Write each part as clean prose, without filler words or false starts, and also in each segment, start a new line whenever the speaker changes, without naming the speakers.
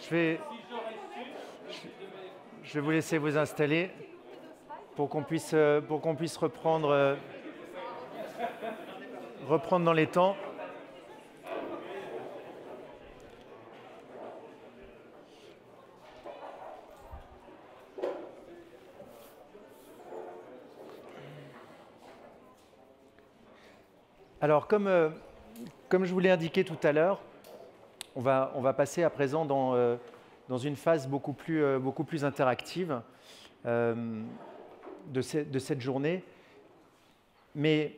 Je vais vous laisser vous installer pour qu'on puisse reprendre dans les temps. Alors, comme je vous l'ai indiqué tout à l'heure, on va passer à présent dans une phase beaucoup plus interactive de cette journée. Mais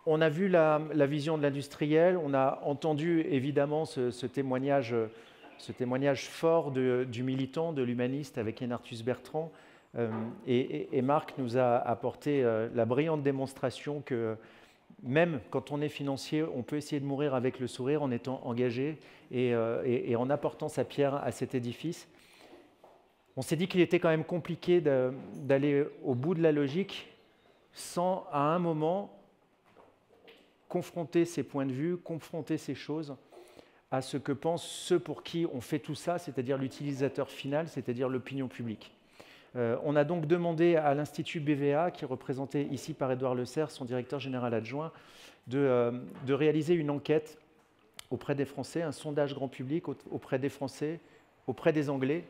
on a vu la vision de l'industriel, on a entendu évidemment ce témoignage fort du militant, de l'humaniste avec Yann Arthus Bertrand. Et Marc nous a apporté la brillante démonstration que même quand on est financier, on peut essayer de mourir avec le sourire en étant engagé et en apportant sa pierre à cet édifice. On s'est dit qu'il était quand même compliqué d'aller au bout de la logique sans, à un moment, confronter ses points de vue, confronter ces choses à ce que pensent ceux pour qui on fait tout ça, c'est-à-dire l'utilisateur final, c'est-à-dire l'opinion publique. On a donc demandé à l'Institut BVA, qui est représenté ici par Édouard Le Serre, son directeur général adjoint, de réaliser une enquête auprès des Français, un sondage grand public auprès des Français, auprès des Anglais,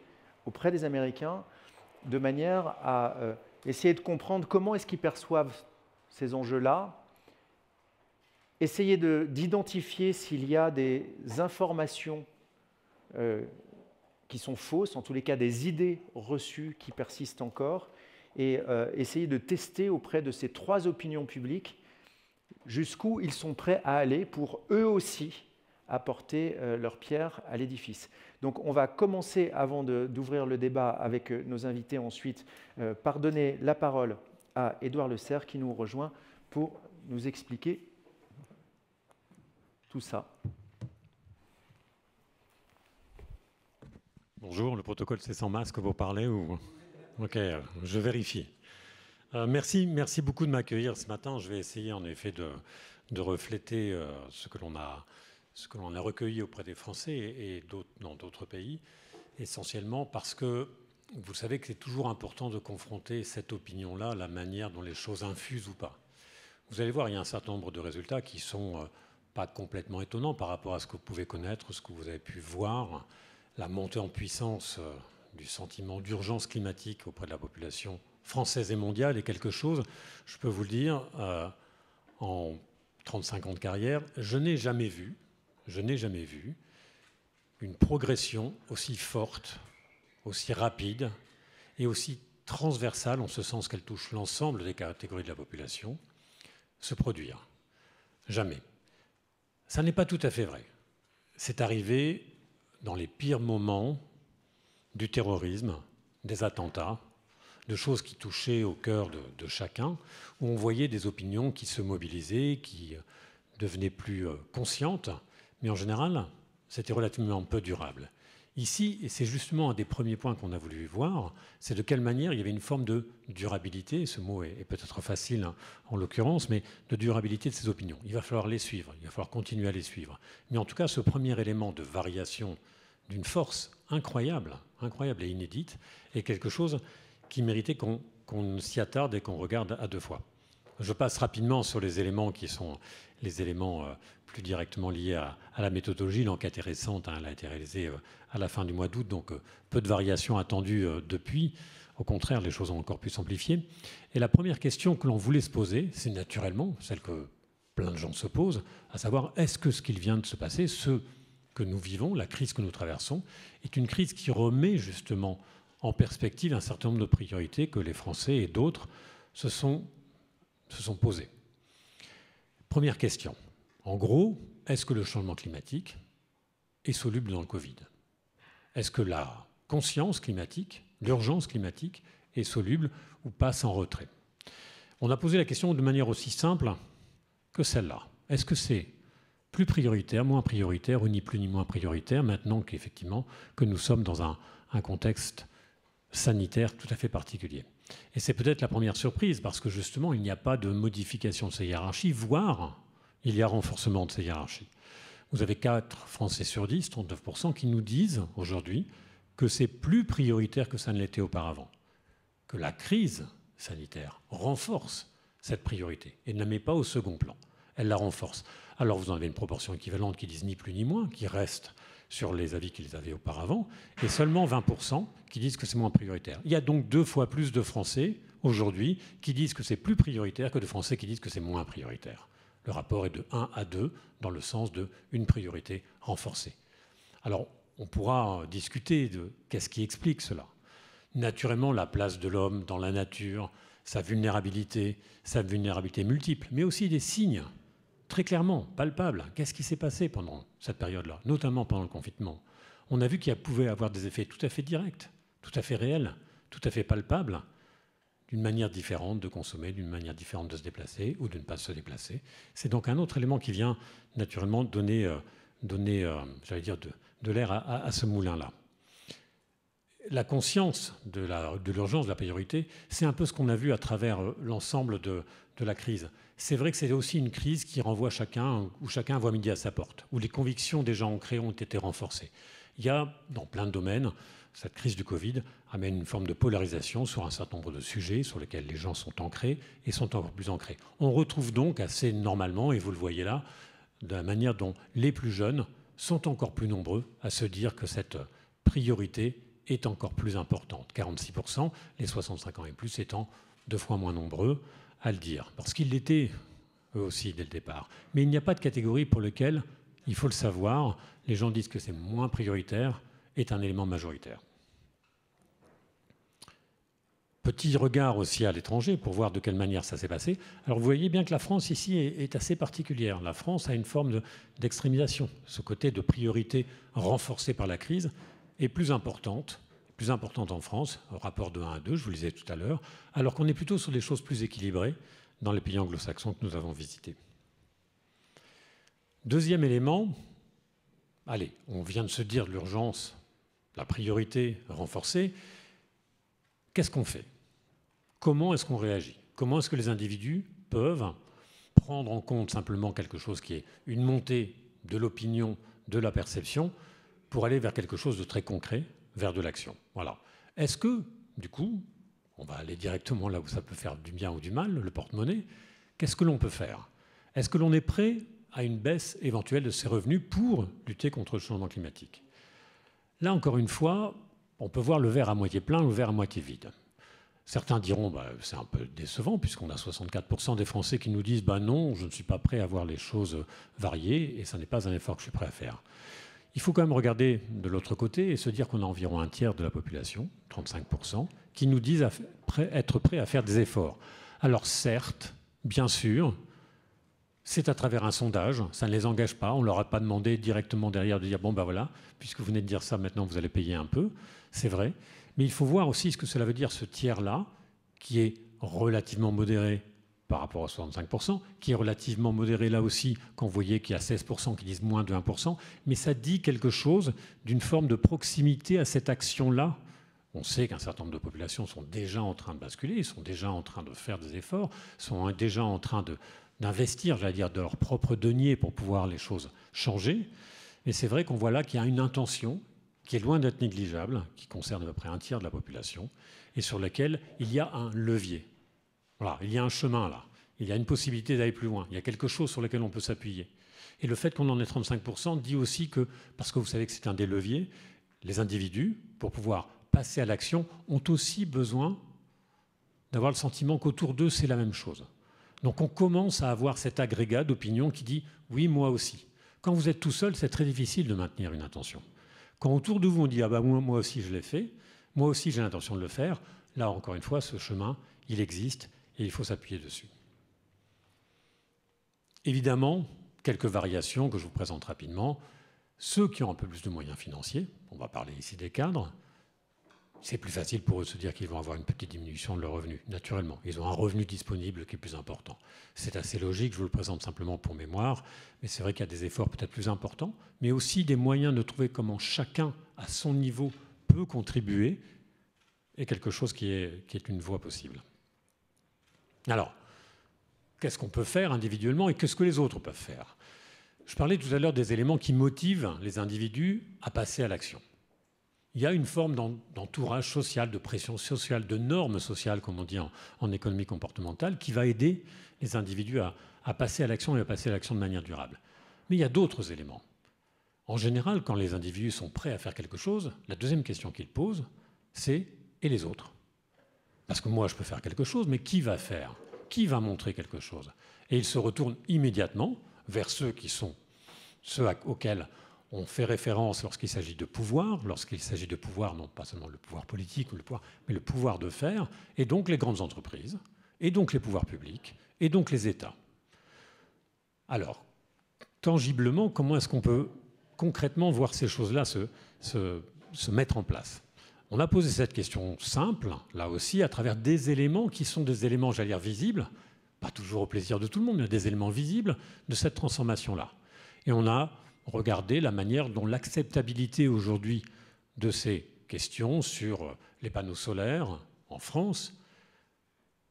auprès des Américains, de manière à essayer de comprendre comment est-ce qu'ils perçoivent ces enjeux-là, essayer d'identifier s'il y a des informations qui sont fausses, en tous les cas des idées reçues qui persistent encore, et essayer de tester auprès de ces trois opinions publiques jusqu'où ils sont prêts à aller pour eux aussi apporter leur pierre à l'édifice. Donc on va commencer, avant d'ouvrir le débat avec nos invités ensuite, par donner la parole à Édouard Le Serre qui nous rejoint pour nous expliquer tout ça.
Bonjour, le protocole c'est sans masque, vous parlez ou... Ok, je vérifie. Merci beaucoup de m'accueillir ce matin. Je vais essayer en effet de refléter ce que l'on a recueilli auprès des Français et dans d'autres pays, essentiellement parce que vous savez que c'est toujours important de confronter cette opinion-là à la manière dont les choses infusent ou pas. Vous allez voir, il y a un certain nombre de résultats qui ne sont pas complètement étonnants par rapport à ce que vous pouvez connaître, ce que vous avez pu voir. La montée en puissance du sentiment d'urgence climatique auprès de la population française et mondiale est quelque chose, je peux vous le dire, en 35 ans de carrière, je n'ai jamais vu une progression aussi forte, aussi rapide et aussi transversale, en ce sens qu'elle touche l'ensemble des catégories de la population, se produire. Jamais. Ça n'est pas tout à fait vrai. C'est arrivé dans les pires moments du terrorisme, des attentats, de choses qui touchaient au cœur de chacun, où on voyait des opinions qui se mobilisaient, qui devenaient plus conscientes, mais en général, c'était relativement peu durable. Ici, et c'est justement un des premiers points qu'on a voulu voir, c'est de quelle manière il y avait une forme de durabilité, ce mot est peut-être facile hein, en l'occurrence, mais de durabilité de ces opinions. Il va falloir les suivre, il va falloir continuer à les suivre. Mais en tout cas, ce premier élément de variation d'une force incroyable et inédite, est quelque chose qui méritait qu'on s'y attarde et qu'on regarde à deux fois. Je passe rapidement sur les éléments qui sont les éléments plus directement liés à la méthodologie. L'enquête est récente, hein, elle a été réalisée à la fin du mois d'août, donc peu de variations attendues depuis. Au contraire, les choses ont encore pu s'amplifier. Et la première question que l'on voulait se poser, c'est naturellement celle que plein de gens se posent, à savoir, est-ce que ce qu'il vient de se passer, ce que nous vivons, la crise que nous traversons, est une crise qui remet justement en perspective un certain nombre de priorités que les Français et d'autres se sont posées. Première question. En gros, est-ce que le changement climatique est soluble dans le Covid? Est-ce que la conscience climatique, l'urgence climatique est soluble ou passe en retrait? On a posé la question de manière aussi simple que celle-là. Est-ce que c'est plus prioritaire, moins prioritaire, ou ni plus ni moins prioritaire, maintenant qu'effectivement que nous sommes dans un contexte sanitaire tout à fait particulier. Et c'est peut-être la première surprise, parce que justement, il n'y a pas de modification de ces hiérarchies, voire il y a renforcement de ces hiérarchies. vous avez 4 Français sur 10, 39%, qui nous disent aujourd'hui que c'est plus prioritaire que ça ne l'était auparavant, que la crise sanitaire renforce cette priorité et ne la met pas au second plan, elle la renforce. Alors vous en avez une proportion équivalente qui disent ni plus ni moins, qui restent sur les avis qu'ils avaient auparavant, et seulement 20% qui disent que c'est moins prioritaire. Il y a donc 2 fois plus de Français aujourd'hui qui disent que c'est plus prioritaire que de Français qui disent que c'est moins prioritaire. Le rapport est de 1 à 2 dans le sens d'une priorité renforcée. Alors, on pourra discuter de qu'est-ce qui explique cela. Naturellement, la place de l'homme dans la nature, sa vulnérabilité multiple, mais aussi des signes très clairement, palpables. Qu'est-ce qui s'est passé pendant cette période-là, notamment pendant le confinement? On a vu qu'il pouvait avoir des effets tout à fait directs, tout à fait réels, tout à fait palpables, d'une manière différente de consommer, d'une manière différente de se déplacer ou de ne pas se déplacer. C'est donc un autre élément qui vient naturellement donner j'allais dire, de l'air à ce moulin-là. La conscience de l'urgence, de la priorité, c'est un peu ce qu'on a vu à travers l'ensemble de la crise. C'est vrai que c'est aussi une crise qui renvoie chacun, où chacun voit midi à sa porte, où les convictions déjà ancrées ont été renforcées. Il y a, dans plein de domaines, cette crise du Covid amène une forme de polarisation sur un certain nombre de sujets sur lesquels les gens sont ancrés et sont encore plus ancrés. On retrouve donc assez normalement, et vous le voyez là, de la manière dont les plus jeunes sont encore plus nombreux à se dire que cette priorité est encore plus importante. 46%, les 65 ans et plus étant 2 fois moins nombreux à le dire, parce qu'ils l'étaient eux aussi dès le départ. Mais il n'y a pas de catégorie pour laquelle, il faut le savoir, les gens disent que c'est moins prioritaire, est un élément majoritaire. Petit regard aussi à l'étranger pour voir de quelle manière ça s'est passé. Alors vous voyez bien que la France ici est assez particulière. La France a une forme d'extrémisation. Ce côté de priorité renforcée par la crise est plus importante en France, au rapport de 1 à 2, je vous le disais tout à l'heure, alors qu'on est plutôt sur des choses plus équilibrées dans les pays anglo-saxons que nous avons visités. Deuxième élément, allez, on vient de se dire l'urgence, la priorité renforcée. Qu'est-ce qu'on fait? Comment est-ce qu'on réagit? Comment est-ce que les individus peuvent prendre en compte simplement quelque chose qui est une montée de l'opinion, de la perception, pour aller vers quelque chose de très concret, vers de l'action? Voilà. Est-ce que, du coup, on va aller directement là où ça peut faire du bien ou du mal, le porte-monnaie, qu'est-ce que l'on peut faire? Est-ce que l'on est prêt à une baisse éventuelle de ses revenus pour lutter contre le changement climatique? Là, encore une fois, on peut voir le verre à moitié plein ou le verre à moitié vide. Certains diront c'est un peu décevant puisqu'on a 64% des Français qui nous disent non, je ne suis pas prêt à voir les choses variées et ce n'est pas un effort que je suis prêt à faire. Il faut quand même regarder de l'autre côté et se dire qu'on a environ un tiers de la population, 35%, qui nous disent être prêts à faire des efforts. Alors certes, bien sûr, c'est à travers un sondage, ça ne les engage pas, on ne leur a pas demandé directement derrière de dire voilà, puisque vous venez de dire ça, maintenant vous allez payer un peu, c'est vrai. Mais il faut voir aussi ce que cela veut dire, ce tiers-là, qui est relativement modéré par rapport à 65%, qui est relativement modéré là aussi quand vous voyez qu'il y a 16% qui disent moins de 1%, mais ça dit quelque chose d'une forme de proximité à cette action-là. On sait qu'un certain nombre de populations sont déjà en train de basculer, sont déjà en train de faire des efforts, sont déjà en train d'investir, j'allais dire, de leur propre denier pour pouvoir les choses changer. Mais c'est vrai qu'on voit là qu'il y a une intention qui est loin d'être négligeable, qui concerne à peu près un tiers de la population, et sur laquelle il y a un levier. Voilà, il y a un chemin là, il y a une possibilité d'aller plus loin, il y a quelque chose sur lequel on peut s'appuyer. Et le fait qu'on en ait 35% dit aussi que, parce que vous savez que c'est un des leviers, les individus, pour pouvoir passer à l'action, ont aussi besoin d'avoir le sentiment qu'autour d'eux, c'est la même chose. Donc on commence à avoir cet agrégat d'opinion qui dit « oui, moi aussi ». Quand vous êtes tout seul, c'est très difficile de maintenir une intention. Quand autour de vous, on dit « ah moi aussi je l'ai fait, moi aussi j'ai l'intention de le faire », là encore une fois, ce chemin, il existe et il faut s'appuyer dessus. Évidemment, quelques variations que je vous présente rapidement. Ceux qui ont un peu plus de moyens financiers, on va parler ici des cadres, c'est plus facile pour eux de se dire qu'ils vont avoir une petite diminution de leurs revenus, naturellement. Ils ont un revenu disponible qui est plus important. C'est assez logique, je vous le présente simplement pour mémoire, mais c'est vrai qu'il y a des efforts peut-être plus importants, mais aussi des moyens de trouver comment chacun, à son niveau, peut contribuer, et quelque chose qui est une voie possible. Alors, qu'est-ce qu'on peut faire individuellement et qu'est-ce que les autres peuvent faire? Je parlais tout à l'heure des éléments qui motivent les individus à passer à l'action. Il y a une forme d'entourage social, de pression sociale, de normes sociales, comme on dit en économie comportementale, qui va aider les individus à passer à l'action et à passer à l'action de manière durable. Mais il y a d'autres éléments. En général, quand les individus sont prêts à faire quelque chose, la deuxième question qu'ils posent, c'est « et les autres ?» Parce que moi, je peux faire quelque chose, mais qui va faire? Qui va montrer quelque chose? Et ils se retournent immédiatement vers ceux qui sont ceux auxquels on fait référence lorsqu'il s'agit de pouvoir, non pas seulement le pouvoir politique, mais le pouvoir de faire, et donc les grandes entreprises, et donc les pouvoirs publics, et donc les États. Alors, tangiblement, comment est-ce qu'on peut concrètement voir ces choses-là se mettre en place? On a posé cette question simple, là aussi, à travers des éléments qui sont des éléments, j'allais dire, visibles, pas toujours au plaisir de tout le monde, mais des éléments visibles de cette transformation-là. Et on a regardé la manière dont l'acceptabilité aujourd'hui de ces questions sur les panneaux solaires en France,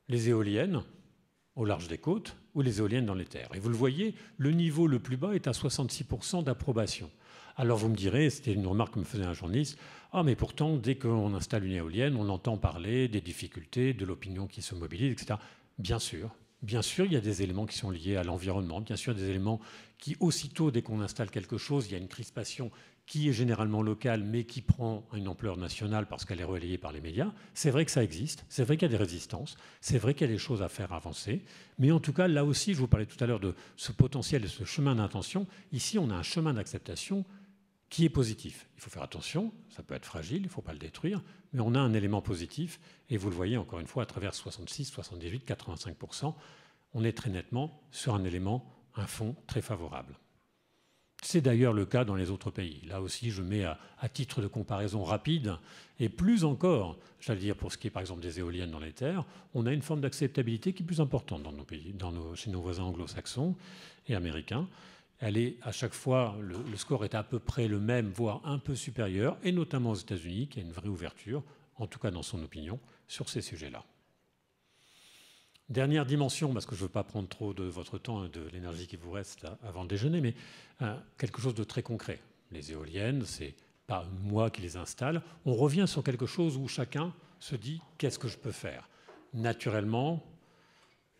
les éoliennes au large des côtes ou les éoliennes dans les terres. Et vous le voyez, le niveau le plus bas est à 66% d'approbation. Alors vous me direz, c'était une remarque que me faisait un journaliste, « Ah mais pourtant, dès qu'on installe une éolienne, on entend parler des difficultés, de l'opinion qui se mobilise, etc. » Bien sûr, il y a des éléments qui sont liés à l'environnement, bien sûr, des éléments qui, aussitôt, dès qu'on installe quelque chose, il y a une crispation qui est généralement locale, mais qui prend une ampleur nationale parce qu'elle est relayée par les médias. C'est vrai que ça existe, c'est vrai qu'il y a des résistances, c'est vrai qu'il y a des choses à faire avancer, mais en tout cas, là aussi, je vous parlais tout à l'heure de ce potentiel, de ce chemin d'intention. Ici, on a un chemin d'acceptation qui est positif. Il faut faire attention, ça peut être fragile, il ne faut pas le détruire, mais on a un élément positif, et vous le voyez encore une fois à travers 66, 78, 85%, on est très nettement sur un élément, un fond très favorable. C'est d'ailleurs le cas dans les autres pays. Là aussi, je mets à titre de comparaison rapide, et plus encore, j'allais dire pour ce qui est par exemple des éoliennes dans les terres, on a une forme d'acceptabilité qui est plus importante dans nos pays, chez nos voisins anglo-saxons et américains. Elle est à chaque fois, le score est à peu près le même, voire un peu supérieur, et notamment aux États-Unis, qui a une vraie ouverture, en tout cas dans son opinion, sur ces sujets-là. Dernière dimension, parce que je ne veux pas prendre trop de votre temps et de l'énergie qui vous reste avant le déjeuner, mais quelque chose de très concret. Les éoliennes, ce n'est pas moi qui les installe. On revient sur quelque chose où chacun se dit « qu'est-ce que je peux faire ?» Naturellement,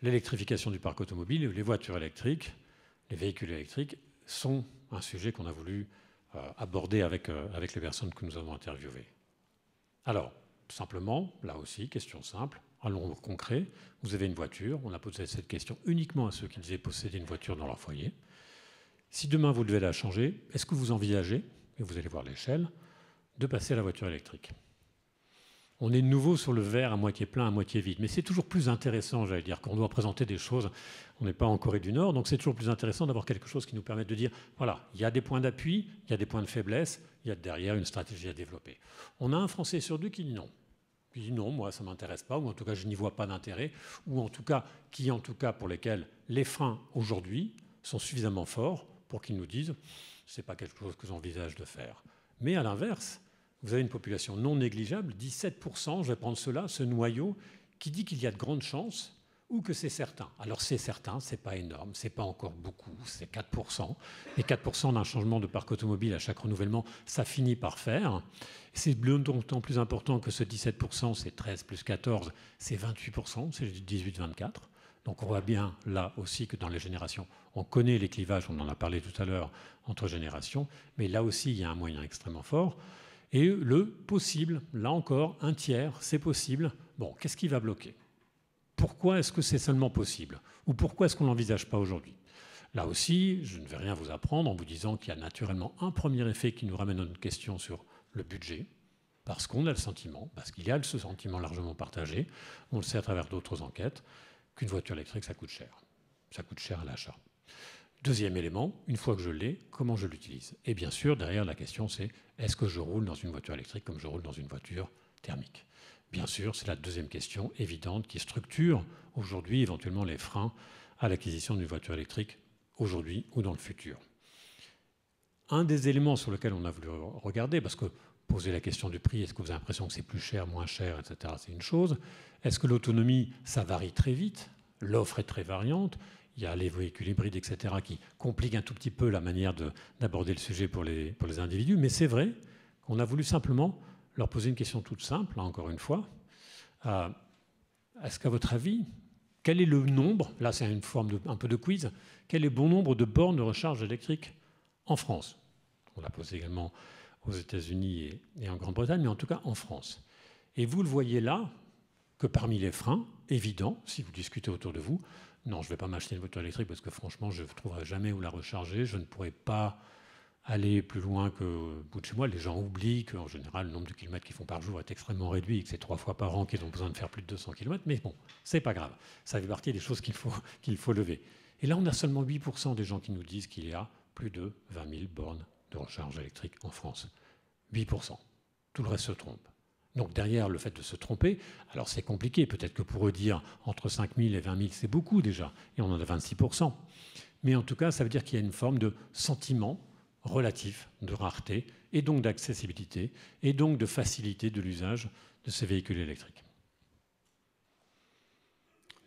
l'électrification du parc automobile, les voitures électriques, les véhicules électriques sont un sujet qu'on a voulu aborder avec les personnes que nous avons interviewées. Alors, simplement, là aussi, question simple, allons au concret. Vous avez une voiture, on a posé cette question uniquement à ceux qui disaient posséder une voiture dans leur foyer. Si demain vous devez la changer, est-ce que vous envisagez, et vous allez voir l'échelle, de passer à la voiture électrique? On est de nouveau sur le verre à moitié plein, à moitié vide. Mais c'est toujours plus intéressant, j'allais dire, qu'on doit présenter des choses. On n'est pas en Corée du Nord, donc c'est toujours plus intéressant d'avoir quelque chose qui nous permette de dire, voilà, il y a des points d'appui, il y a des points de faiblesse, il y a derrière une stratégie à développer. On a un Français sur deux qui dit non. Qui dit non, moi ça ne m'intéresse pas, ou en tout cas je n'y vois pas d'intérêt, ou en tout cas, pour lesquels les freins aujourd'hui sont suffisamment forts pour qu'ils nous disent, ce n'est pas quelque chose que j'envisage de faire. Mais à l'inverse, vous avez une population non négligeable, 17%, je vais prendre cela, ce noyau, qui dit qu'il y a de grandes chances ou que c'est certain. Alors c'est certain, ce n'est pas énorme, ce n'est pas encore beaucoup, c'est 4%. Et 4% d'un changement de parc automobile à chaque renouvellement, ça finit par faire. C'est d'autant plus important que ce 17%, c'est 13 plus 14, c'est 28%, c'est 18-24. Donc on voit bien là aussi que dans les générations, on connaît les clivages, on en a parlé tout à l'heure, entre générations, mais là aussi il y a un moyen extrêmement fort. Et le possible, là encore, un tiers, c'est possible. Bon, qu'est-ce qui va bloquer? Pourquoi est-ce que c'est seulement possible? Ou pourquoi est-ce qu'on ne l'envisage pas aujourd'hui? Là aussi, je ne vais rien vous apprendre en vous disant qu'il y a naturellement un premier effet qui nous ramène à une question sur le budget, parce qu'on a le sentiment, parce qu'il y a ce sentiment largement partagé, on le sait à travers d'autres enquêtes, qu'une voiture électrique, ça coûte cher. Ça coûte cher à l'achat. Deuxième élément, une fois que je l'ai, comment je l'utilise? Et bien sûr, derrière la question, c'est est-ce que je roule dans une voiture électrique comme je roule dans une voiture thermique? Bien sûr, c'est la deuxième question évidente qui structure aujourd'hui éventuellement les freins à l'acquisition d'une voiture électrique aujourd'hui ou dans le futur. Un des éléments sur lesquels on a voulu regarder, parce que poser la question du prix, est-ce que vous avez l'impression que c'est plus cher, moins cher, etc., c'est une chose. Est-ce que l'autonomie, ça varie très vite? L'offre est très variante. il y a les véhicules hybrides, etc., qui compliquent un tout petit peu la manière d'aborder le sujet pour les individus. Mais c'est vrai qu'on a voulu simplement leur poser une question toute simple, encore une fois. Est-ce qu'à votre avis, quel est le nombre, là c'est une forme un peu de quiz, quel est le bon nombre de bornes de recharge électrique en France? On l'a posé également aux États-Unis et en Grande-Bretagne, mais en tout cas en France. Et vous le voyez là, que parmi les freins, évidents, si vous discutez autour de vous, non, je ne vais pas m'acheter une voiture électrique parce que franchement, je ne trouverai jamais où la recharger, je ne pourrai pas aller plus loin que bout de chez moi. Les gens oublient qu'en général, le nombre de kilomètres qu'ils font par jour est extrêmement réduit et que c'est 3 fois par an qu'ils ont besoin de faire plus de 200 kilomètres. Mais bon, c'est pas grave. Ça fait partie des choses qu'il faut lever. Et là, on a seulement 8% des gens qui nous disent qu'il y a plus de 20 000 bornes de recharge électrique en France. 8%. Tout le reste se trompe. Donc derrière le fait de se tromper, alors c'est compliqué. Peut-être que pour eux dire entre 5 000 et 20 000, c'est beaucoup déjà. Et on en a 26%. Mais en tout cas, ça veut dire qu'il y a une forme de sentiment relatif de rareté et donc d'accessibilité et donc de facilité de l'usage de ces véhicules électriques.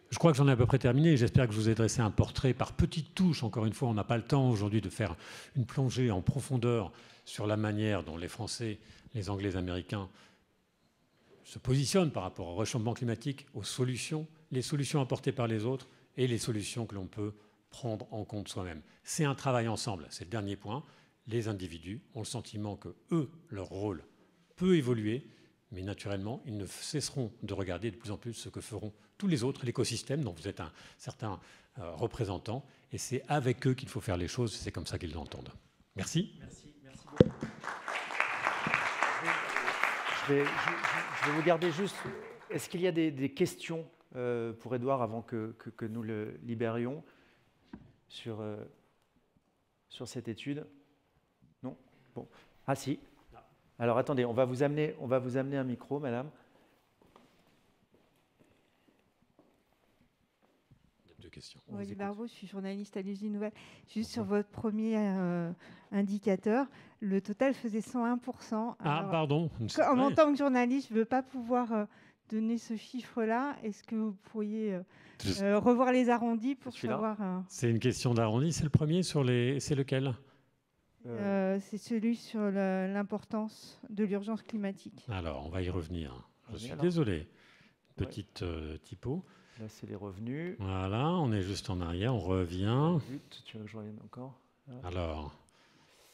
Je crois que j'en ai à peu près terminé. J'espère que je vous ai dressé un portrait par petites touches. Encore une fois, on n'a pas le temps aujourd'hui de faire une plongée en profondeur sur la manière dont les Français, les Anglais, les Américains se positionnent par rapport au réchauffement climatique, aux solutions, les solutions apportées par les autres et les solutions que l'on peut prendre en compte soi-même. C'est un travail ensemble, c'est le dernier point. Les individus ont le sentiment que eux, leur rôle peut évoluer, mais naturellement, ils ne cesseront de regarder de plus en plus ce que feront tous les autres, l'écosystème dont vous êtes un certain représentant, et c'est avec eux qu'il faut faire les choses, c'est comme ça qu'ils l'entendent. Merci.
Merci beaucoup. Je vais vous garder juste. Est-ce qu'il y a des questions pour Édouard avant que nous le libérions sur cette étude? Non? Bon. Ah si. Alors attendez, on va vous amener un micro, madame.
Deux questions.
Aurélie Barbeau, je suis journaliste à l'Usine Nouvelle. Juste sur votre premier indicateur, le total faisait 101%. Alors,
pardon.
En tant que journaliste, je ne veux pas pouvoir donner ce chiffre-là. Est-ce que vous pourriez revoir les arrondis pour savoir...
C'est une question d'arrondi. C'est le premier c'est lequel?
C'est celui sur l'importance de l'urgence climatique.
Alors, on va y revenir. Je suis désolé. Petite typo.
Là, c'est les revenus.
Voilà, on est juste en arrière, on revient.
Tu veux que je revienne encore?
Alors,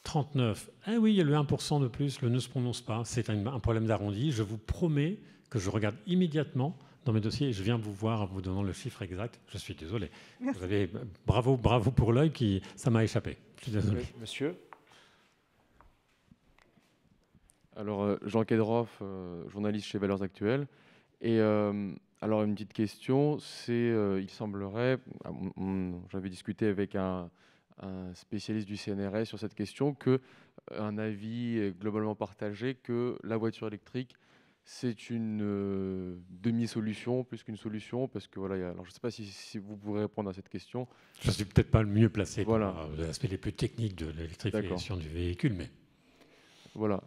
39. Eh oui, il y a le 1% de plus, le ne se prononce pas. C'est un problème d'arrondi. Je vous promets que je regarde immédiatement dans mes dossiers et je viens vous voir en vous donnant le chiffre exact. Je suis désolé. Vous avez, bravo pour l'œil, ça m'a échappé. Je suis désolé.
Oui, monsieur.
Alors, Jean Kedroff, journaliste chez Valeurs Actuelles. Et alors, une petite question, il semblerait, j'avais discuté avec un spécialiste du CNRS sur cette question, qu'un avis est globalement partagé que la voiture électrique, c'est une demi-solution plus qu'une solution, parce que voilà, alors je ne sais pas si vous pourrez répondre à cette question.
Je ne suis peut-être pas le mieux placé
voilà.
pour l'aspect les plus techniques de l'électrification du véhicule, mais...
Voilà.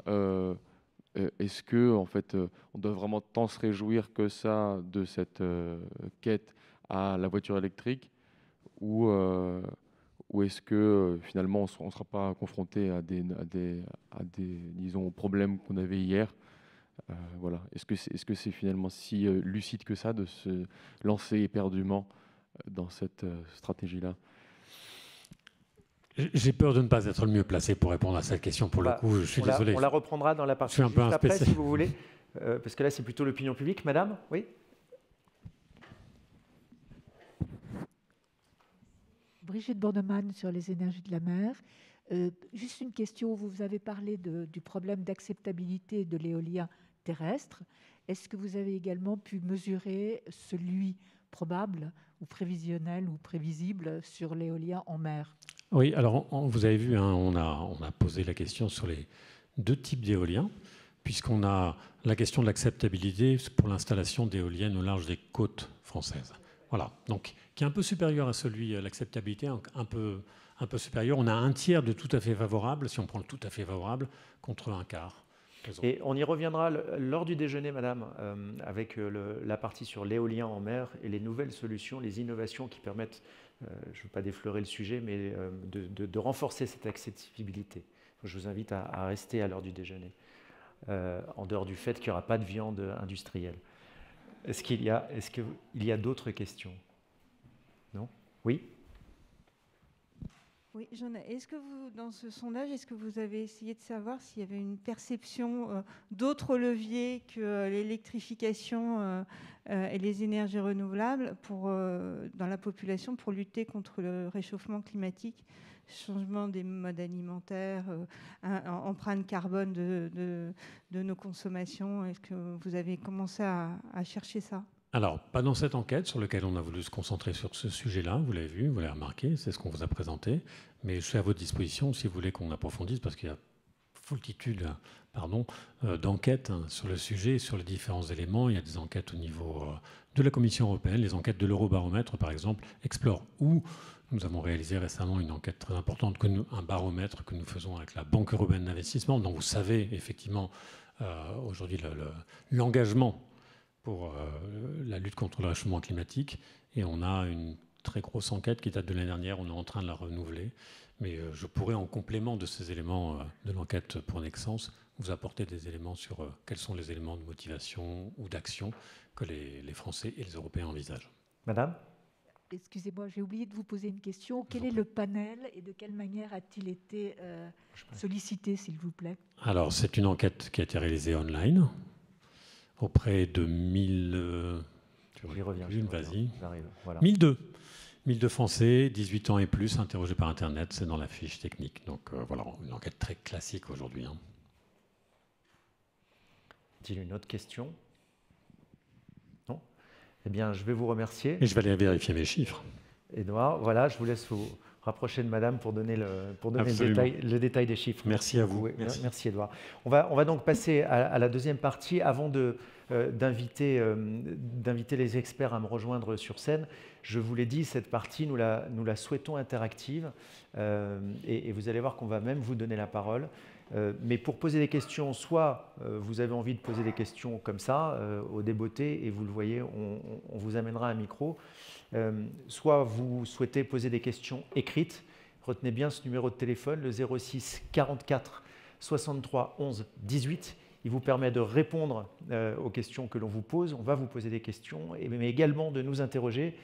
Est-ce que, en fait, on doit vraiment tant se réjouir que ça de cette quête à la voiture électrique, ou est-ce que finalement on ne sera pas confronté à des disons, problèmes qu'on avait hier? Voilà. Est-ce que c'est finalement si lucide que ça de se lancer éperdument dans cette stratégie-là?
J'ai peur de ne pas être le mieux placé pour répondre à cette question. Pour le coup, je suis désolé.
On la reprendra dans la partie juste après, si vous voulez. Parce que là, c'est plutôt l'opinion publique. Madame, oui?
Brigitte Bornemann sur les énergies de la mer. Juste une question. Vous avez parlé du problème d'acceptabilité de l'éolien terrestre. Est-ce que vous avez également pu mesurer celui probable ou prévisionnel ou prévisible sur l'éolien en mer?
Oui, alors vous avez vu, hein, on a posé la question sur les deux types d'éoliens, puisqu'on a la question de l'acceptabilité pour l'installation d'éoliennes au large des côtes françaises. Voilà, donc qui est un peu supérieur à celui, l'acceptabilité, un peu supérieur. On a un tiers de tout à fait favorable, si on prend le tout à fait favorable, contre un quart
Et on y reviendra lors du déjeuner, madame, avec la partie sur l'éolien en mer et les nouvelles solutions, les innovations qui permettent, je ne veux pas déflorer le sujet, mais de renforcer cette accessibilité. Je vous invite à rester à l'heure du déjeuner, en dehors du fait qu'il n'y aura pas de viande industrielle. Est-ce qu'il y a d'autres questions? Non? Oui?
Oui, est-ce que vous, dans ce sondage, est-ce que vous avez essayé de savoir s'il y avait une perception d'autres leviers que l'électrification et les énergies renouvelables dans la population pour lutter contre le réchauffement climatique, changement des modes alimentaires, empreinte carbone de nos consommations? Est-ce que vous avez commencé à chercher ça?
Alors, pas dans cette enquête sur laquelle on a voulu se concentrer sur ce sujet-là, vous l'avez vu, vous l'avez remarqué, c'est ce qu'on vous a présenté, mais je suis à votre disposition si vous voulez qu'on approfondisse, parce qu'il y a foultitude d'enquêtes sur le sujet, sur les différents éléments. Il y a des enquêtes au niveau de la Commission européenne, les enquêtes de l'Eurobaromètre, par exemple, explorent où nous avons réalisé récemment une enquête très importante, un baromètre que nous faisons avec la Banque européenne d'investissement, dont vous savez effectivement aujourd'hui l'engagement pour la lutte contre le réchauffement climatique. Et on a une très grosse enquête qui date de l'année dernière, on est en train de la renouveler. Mais je pourrais, en complément de ces éléments de l'enquête pour Nexans, vous apporter des éléments sur quels sont les éléments de motivation ou d'action que les Français et les Européens envisagent.
Madame?
Excusez-moi, j'ai oublié de vous poser une question. Quel est le panel et de quelle manière a-t-il été sollicité, s'il vous plaît?
Alors, c'est une enquête qui a été réalisée online auprès de 1000...
J'y reviens.
Vas-y.
Voilà.
1002 Français, 18 ans et plus, interrogés par Internet, c'est dans la fiche technique. Donc voilà, une enquête très classique aujourd'hui. Hein.
Est-il une autre question? Non? Eh bien, je vais vous remercier.
Et je vais aller vérifier mes chiffres.
Édouard, voilà, je vous laisse vous rapprocher de madame pour donner le détail des chiffres.
Merci à vous.
Merci Édouard. On va donc passer à la deuxième partie. Avant d'inviter les experts à me rejoindre sur scène, je vous l'ai dit, cette partie, nous la souhaitons interactive et vous allez voir qu'on va même vous donner la parole. Mais pour poser des questions, soit vous avez envie de poser des questions comme ça, au débeauté, et vous le voyez, on vous amènera un micro. Soit vous souhaitez poser des questions écrites, retenez bien ce numéro de téléphone, le 06 44 63 11 18. Il vous permet de répondre aux questions que l'on vous pose. On va vous poser des questions, mais également de nous interroger.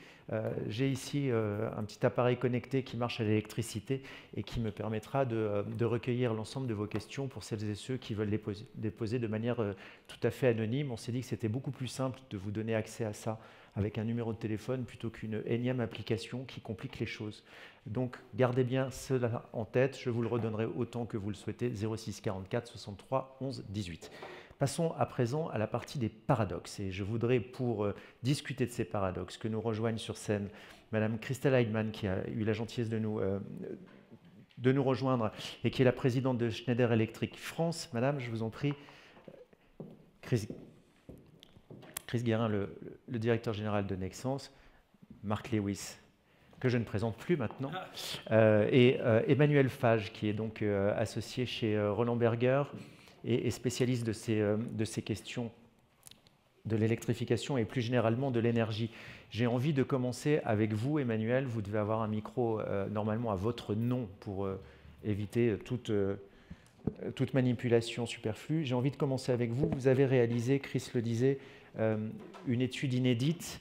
J'ai ici un petit appareil connecté qui marche à l'électricité et qui me permettra de recueillir l'ensemble de vos questions pour celles et ceux qui veulent les poser de manière tout à fait anonyme. On s'est dit que c'était beaucoup plus simple de vous donner accès à ça avec un numéro de téléphone plutôt qu'une énième application qui complique les choses. Donc, gardez bien cela en tête. Je vous le redonnerai autant que vous le souhaitez, 06 44 63 11 18. Passons à présent à la partie des paradoxes. Et je voudrais, pour discuter de ces paradoxes, que nous rejoignent sur scène Madame Christelle Heidmann, qui a eu la gentillesse de nous rejoindre et qui est la présidente de Schneider Electric France. Madame, je vous en prie. Chris Guérin, le directeur général de Nexans, Marc Lewis, que je ne présente plus maintenant, et Emmanuel Fage, qui est donc associé chez Roland Berger et spécialiste de ces questions de l'électrification et plus généralement de l'énergie. J'ai envie de commencer avec vous, Emmanuel. Vous devez avoir un micro normalement à votre nom pour éviter toute manipulation superflue. J'ai envie de commencer avec vous. Vous avez réalisé, Chris le disait, une étude inédite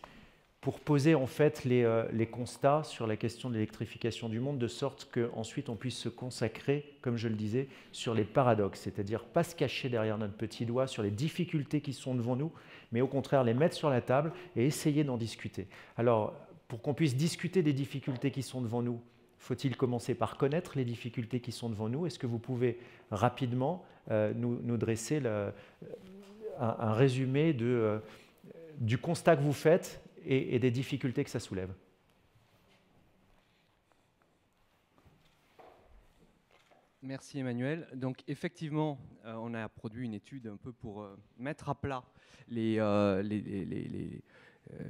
pour poser en fait les constats sur la question de l'électrification du monde, de sorte qu'ensuite on puisse se consacrer, comme je le disais, sur les paradoxes, c'est-à-dire pas se cacher derrière notre petit doigt sur les difficultés qui sont devant nous, mais au contraire les mettre sur la table et essayer d'en discuter. Alors, pour qu'on puisse discuter des difficultés qui sont devant nous, faut-il commencer par connaître les difficultés qui sont devant nous? Est-ce que vous pouvez rapidement nous dresser un résumé du constat que vous faites et des difficultés que ça soulève?
Merci Emmanuel. Donc effectivement, on a produit une étude un peu pour mettre à plat les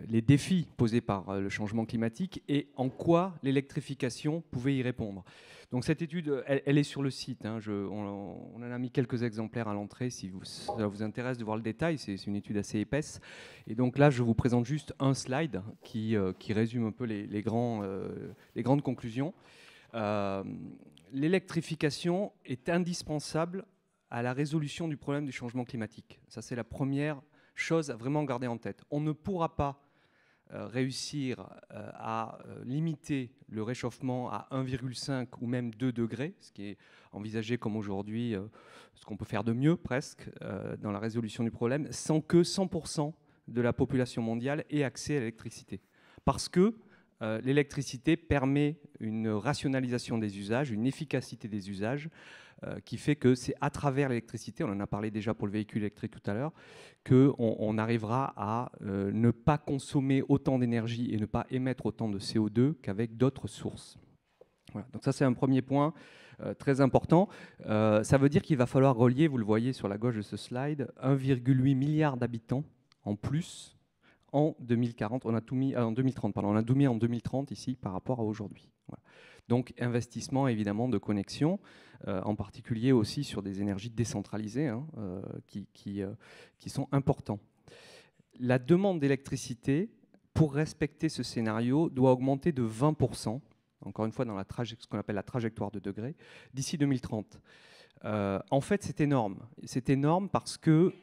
les défis posés par le changement climatique et en quoi l'électrification pouvait y répondre. Donc cette étude, elle est sur le site. Hein. On en a mis quelques exemplaires à l'entrée si ça vous intéresse de voir le détail. C'est une étude assez épaisse. Et donc là, je vous présente juste un slide qui résume un peu les grandes conclusions. L'électrification est indispensable à la résolution du problème du changement climatique. Ça, c'est la première chose à vraiment garder en tête. On ne pourra pas réussir à limiter le réchauffement à 1,5 ou même 2 degrés, ce qui est envisagé comme aujourd'hui ce qu'on peut faire de mieux presque dans la résolution du problème, sans que 100% de la population mondiale ait accès à l'électricité. Parce que l'électricité permet une rationalisation des usages, une efficacité des usages, qui fait que c'est à travers l'électricité, on en a parlé déjà pour le véhicule électrique tout à l'heure, qu'on arrivera à ne pas consommer autant d'énergie et ne pas émettre autant de CO2 qu'avec d'autres sources. Voilà. Donc ça, c'est un premier point très important. Ça veut dire qu'il va falloir relier, vous le voyez sur la gauche de ce slide, 1,8 milliard d'habitants en plus en 2040. On a tout mis en 2030, pardon. On a tout mis en 2030 ici par rapport à aujourd'hui. Voilà. Donc investissement évidemment de connexion, en particulier aussi sur des énergies décentralisées hein, qui sont importants. La demande d'électricité, pour respecter ce scénario, doit augmenter de 20%, encore une fois dans ce qu'on appelle la trajectoire de degrés, d'ici 2030. En fait, c'est énorme. C'est énorme parce que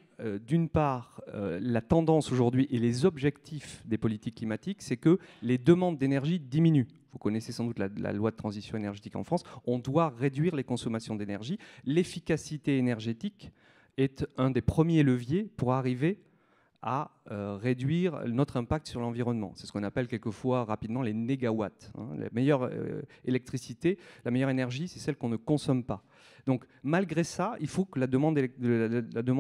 d'une part, la tendance aujourd'hui et les objectifs des politiques climatiques, c'est que les demandes d'énergie diminuent. Vous connaissez sans doute la loi de transition énergétique en France. On doit réduire les consommations d'énergie. L'efficacité énergétique est un des premiers leviers pour arriver à réduire notre impact sur l'environnement. C'est ce qu'on appelle quelquefois rapidement les négawatts. Hein. La meilleure électricité, la meilleure énergie, c'est celle qu'on ne consomme pas. Donc malgré ça, il faut que la demande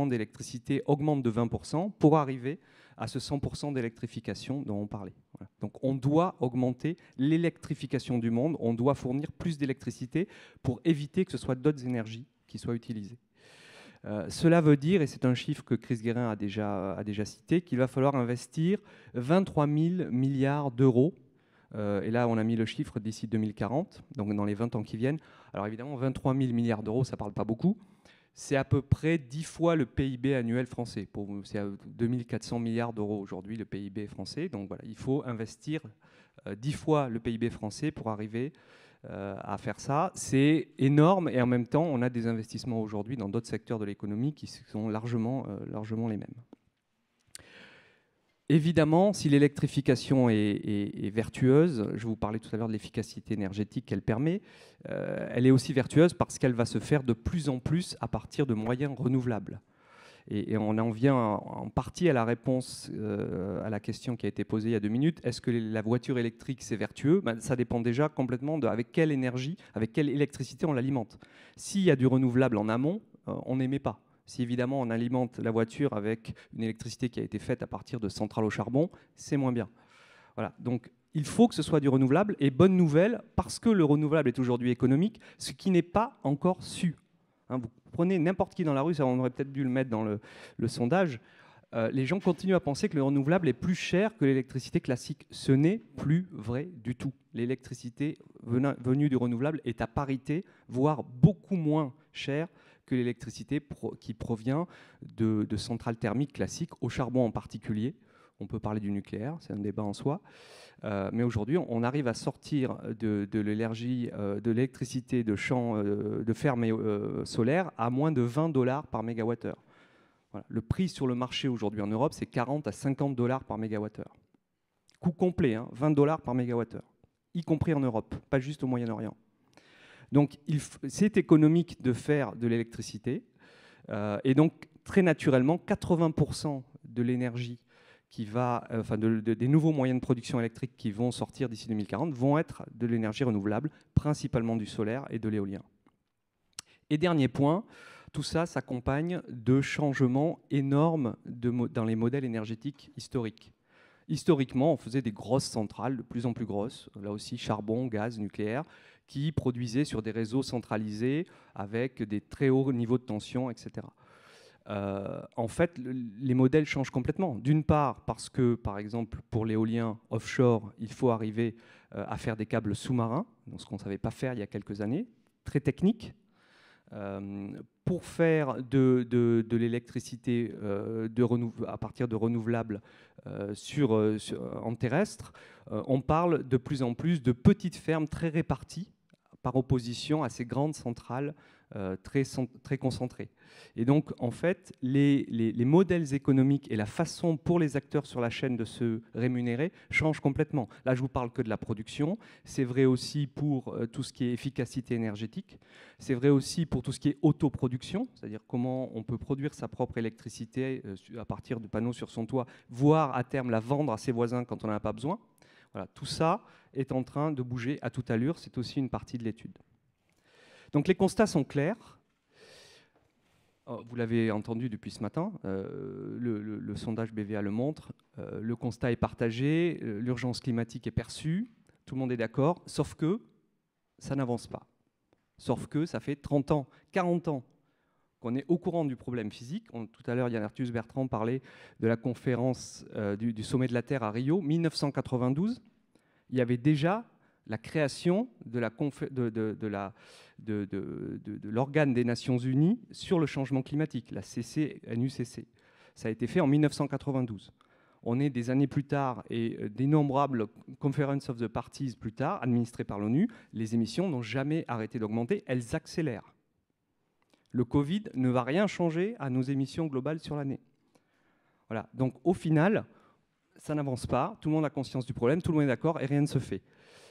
d'électricité augmente de 20% pour arriver à ce 100% d'électrification dont on parlait. Voilà. Donc on doit augmenter l'électrification du monde, on doit fournir plus d'électricité pour éviter que ce soit d'autres énergies qui soient utilisées. Cela veut dire, et c'est un chiffre que Chris Guérin a déjà cité, qu'il va falloir investir 23 000 milliards d'euros. Et là, on a mis le chiffre d'ici 2040, donc dans les 20 ans qui viennent. Alors évidemment, 23 000 milliards d'euros, ça ne parle pas beaucoup. C'est à peu près 10 fois le PIB annuel français. C'est à 2 400 milliards d'euros aujourd'hui, le PIB français. Donc voilà, il faut investir 10 fois le PIB français pour arriver à faire ça. C'est énorme et en même temps, on a des investissements aujourd'hui dans d'autres secteurs de l'économie qui sont largement les mêmes. Évidemment, si l'électrification est vertueuse, je vous parlais tout à l'heure de l'efficacité énergétique qu'elle permet, elle est aussi vertueuse parce qu'elle va se faire de plus en plus à partir de moyens renouvelables. Et on en vient en partie à la réponse à la question qui a été posée il y a 2 minutes. Est-ce que la voiture électrique, c'est vertueux ? Ça dépend déjà complètement avec quelle énergie, avec quelle électricité on l'alimente. S'il y a du renouvelable en amont, on n'émet pas. Si évidemment on alimente la voiture avec une électricité qui a été faite à partir de centrales au charbon, c'est moins bien. Voilà. Donc il faut que ce soit du renouvelable. Et bonne nouvelle, parce que le renouvelable est aujourd'hui économique, ce qui n'est pas encore su. Hein, vous prenez n'importe qui dans la rue, ça, on aurait peut-être dû le mettre dans le sondage, les gens continuent à penser que le renouvelable est plus cher que l'électricité classique. Ce n'est plus vrai du tout. L'électricité venue du renouvelable est à parité, voire beaucoup moins chère que l'électricité qui provient de centrales thermiques classiques, au charbon en particulier. On peut parler du nucléaire, c'est un débat en soi. Mais aujourd'hui, on arrive à sortir de l'électricité de champs de fermes solaires à moins de 20 $ par mégawattheure. Voilà. Le prix sur le marché aujourd'hui en Europe, c'est 40 à 50 $ par mégawattheure. Coût complet, hein, 20 $ par mégawattheure, y compris en Europe, pas juste au Moyen-Orient. Donc c'est économique de faire de l'électricité. Et donc très naturellement, 80% de l'énergie des nouveaux moyens de production électrique qui vont sortir d'ici 2040 vont être de l'énergie renouvelable, principalement du solaire et de l'éolien. Et dernier point, tout ça s'accompagne de changements énormes dans les modèles énergétiques historiques. Historiquement, on faisait des grosses centrales, de plus en plus grosses, là aussi charbon, gaz, nucléaire, qui produisaient sur des réseaux centralisés avec des très hauts niveaux de tension, etc. en fait, les modèles changent complètement. D'une part, parce que, par exemple, pour l'éolien offshore, il faut arriver à faire des câbles sous-marins, donc ce qu'on ne savait pas faire il y a quelques années, très technique. Pour faire de l'électricité à partir de renouvelables en terrestre, on parle de plus en plus de petites fermes très réparties par opposition à ces grandes centrales très concentrées. Et donc, en fait, les modèles économiques et la façon pour les acteurs sur la chaîne de se rémunérer changent complètement. Là, je ne vous parle que de la production. C'est vrai aussi pour tout ce qui est efficacité énergétique. C'est vrai aussi pour tout ce qui est autoproduction, c'est-à-dire comment on peut produire sa propre électricité à partir de panneaux sur son toit, voire à terme la vendre à ses voisins quand on n'en a pas besoin. Voilà, tout ça est en train de bouger à toute allure. C'est aussi une partie de l'étude. Donc les constats sont clairs. Vous l'avez entendu depuis ce matin, le sondage BVA le montre, le constat est partagé, l'urgence climatique est perçue, tout le monde est d'accord, sauf que ça n'avance pas. Sauf que ça fait 30 ans, 40 ans qu'on est au courant du problème physique. Tout à l'heure, Yann Arthus Bertrand parlait de la conférence du sommet de la Terre à Rio, 1992. Il y avait déjà la création de l'organe des Nations Unies sur le changement climatique, la CCNUCC. Ça a été fait en 1992. On est des années plus tard et d'innombrables Conference of the Parties plus tard, administrées par l'ONU, les émissions n'ont jamais arrêté d'augmenter, elles accélèrent. Le Covid ne va rien changer à nos émissions globales sur l'année. Voilà. Donc au final, ça n'avance pas, tout le monde a conscience du problème, tout le monde est d'accord et rien ne se fait.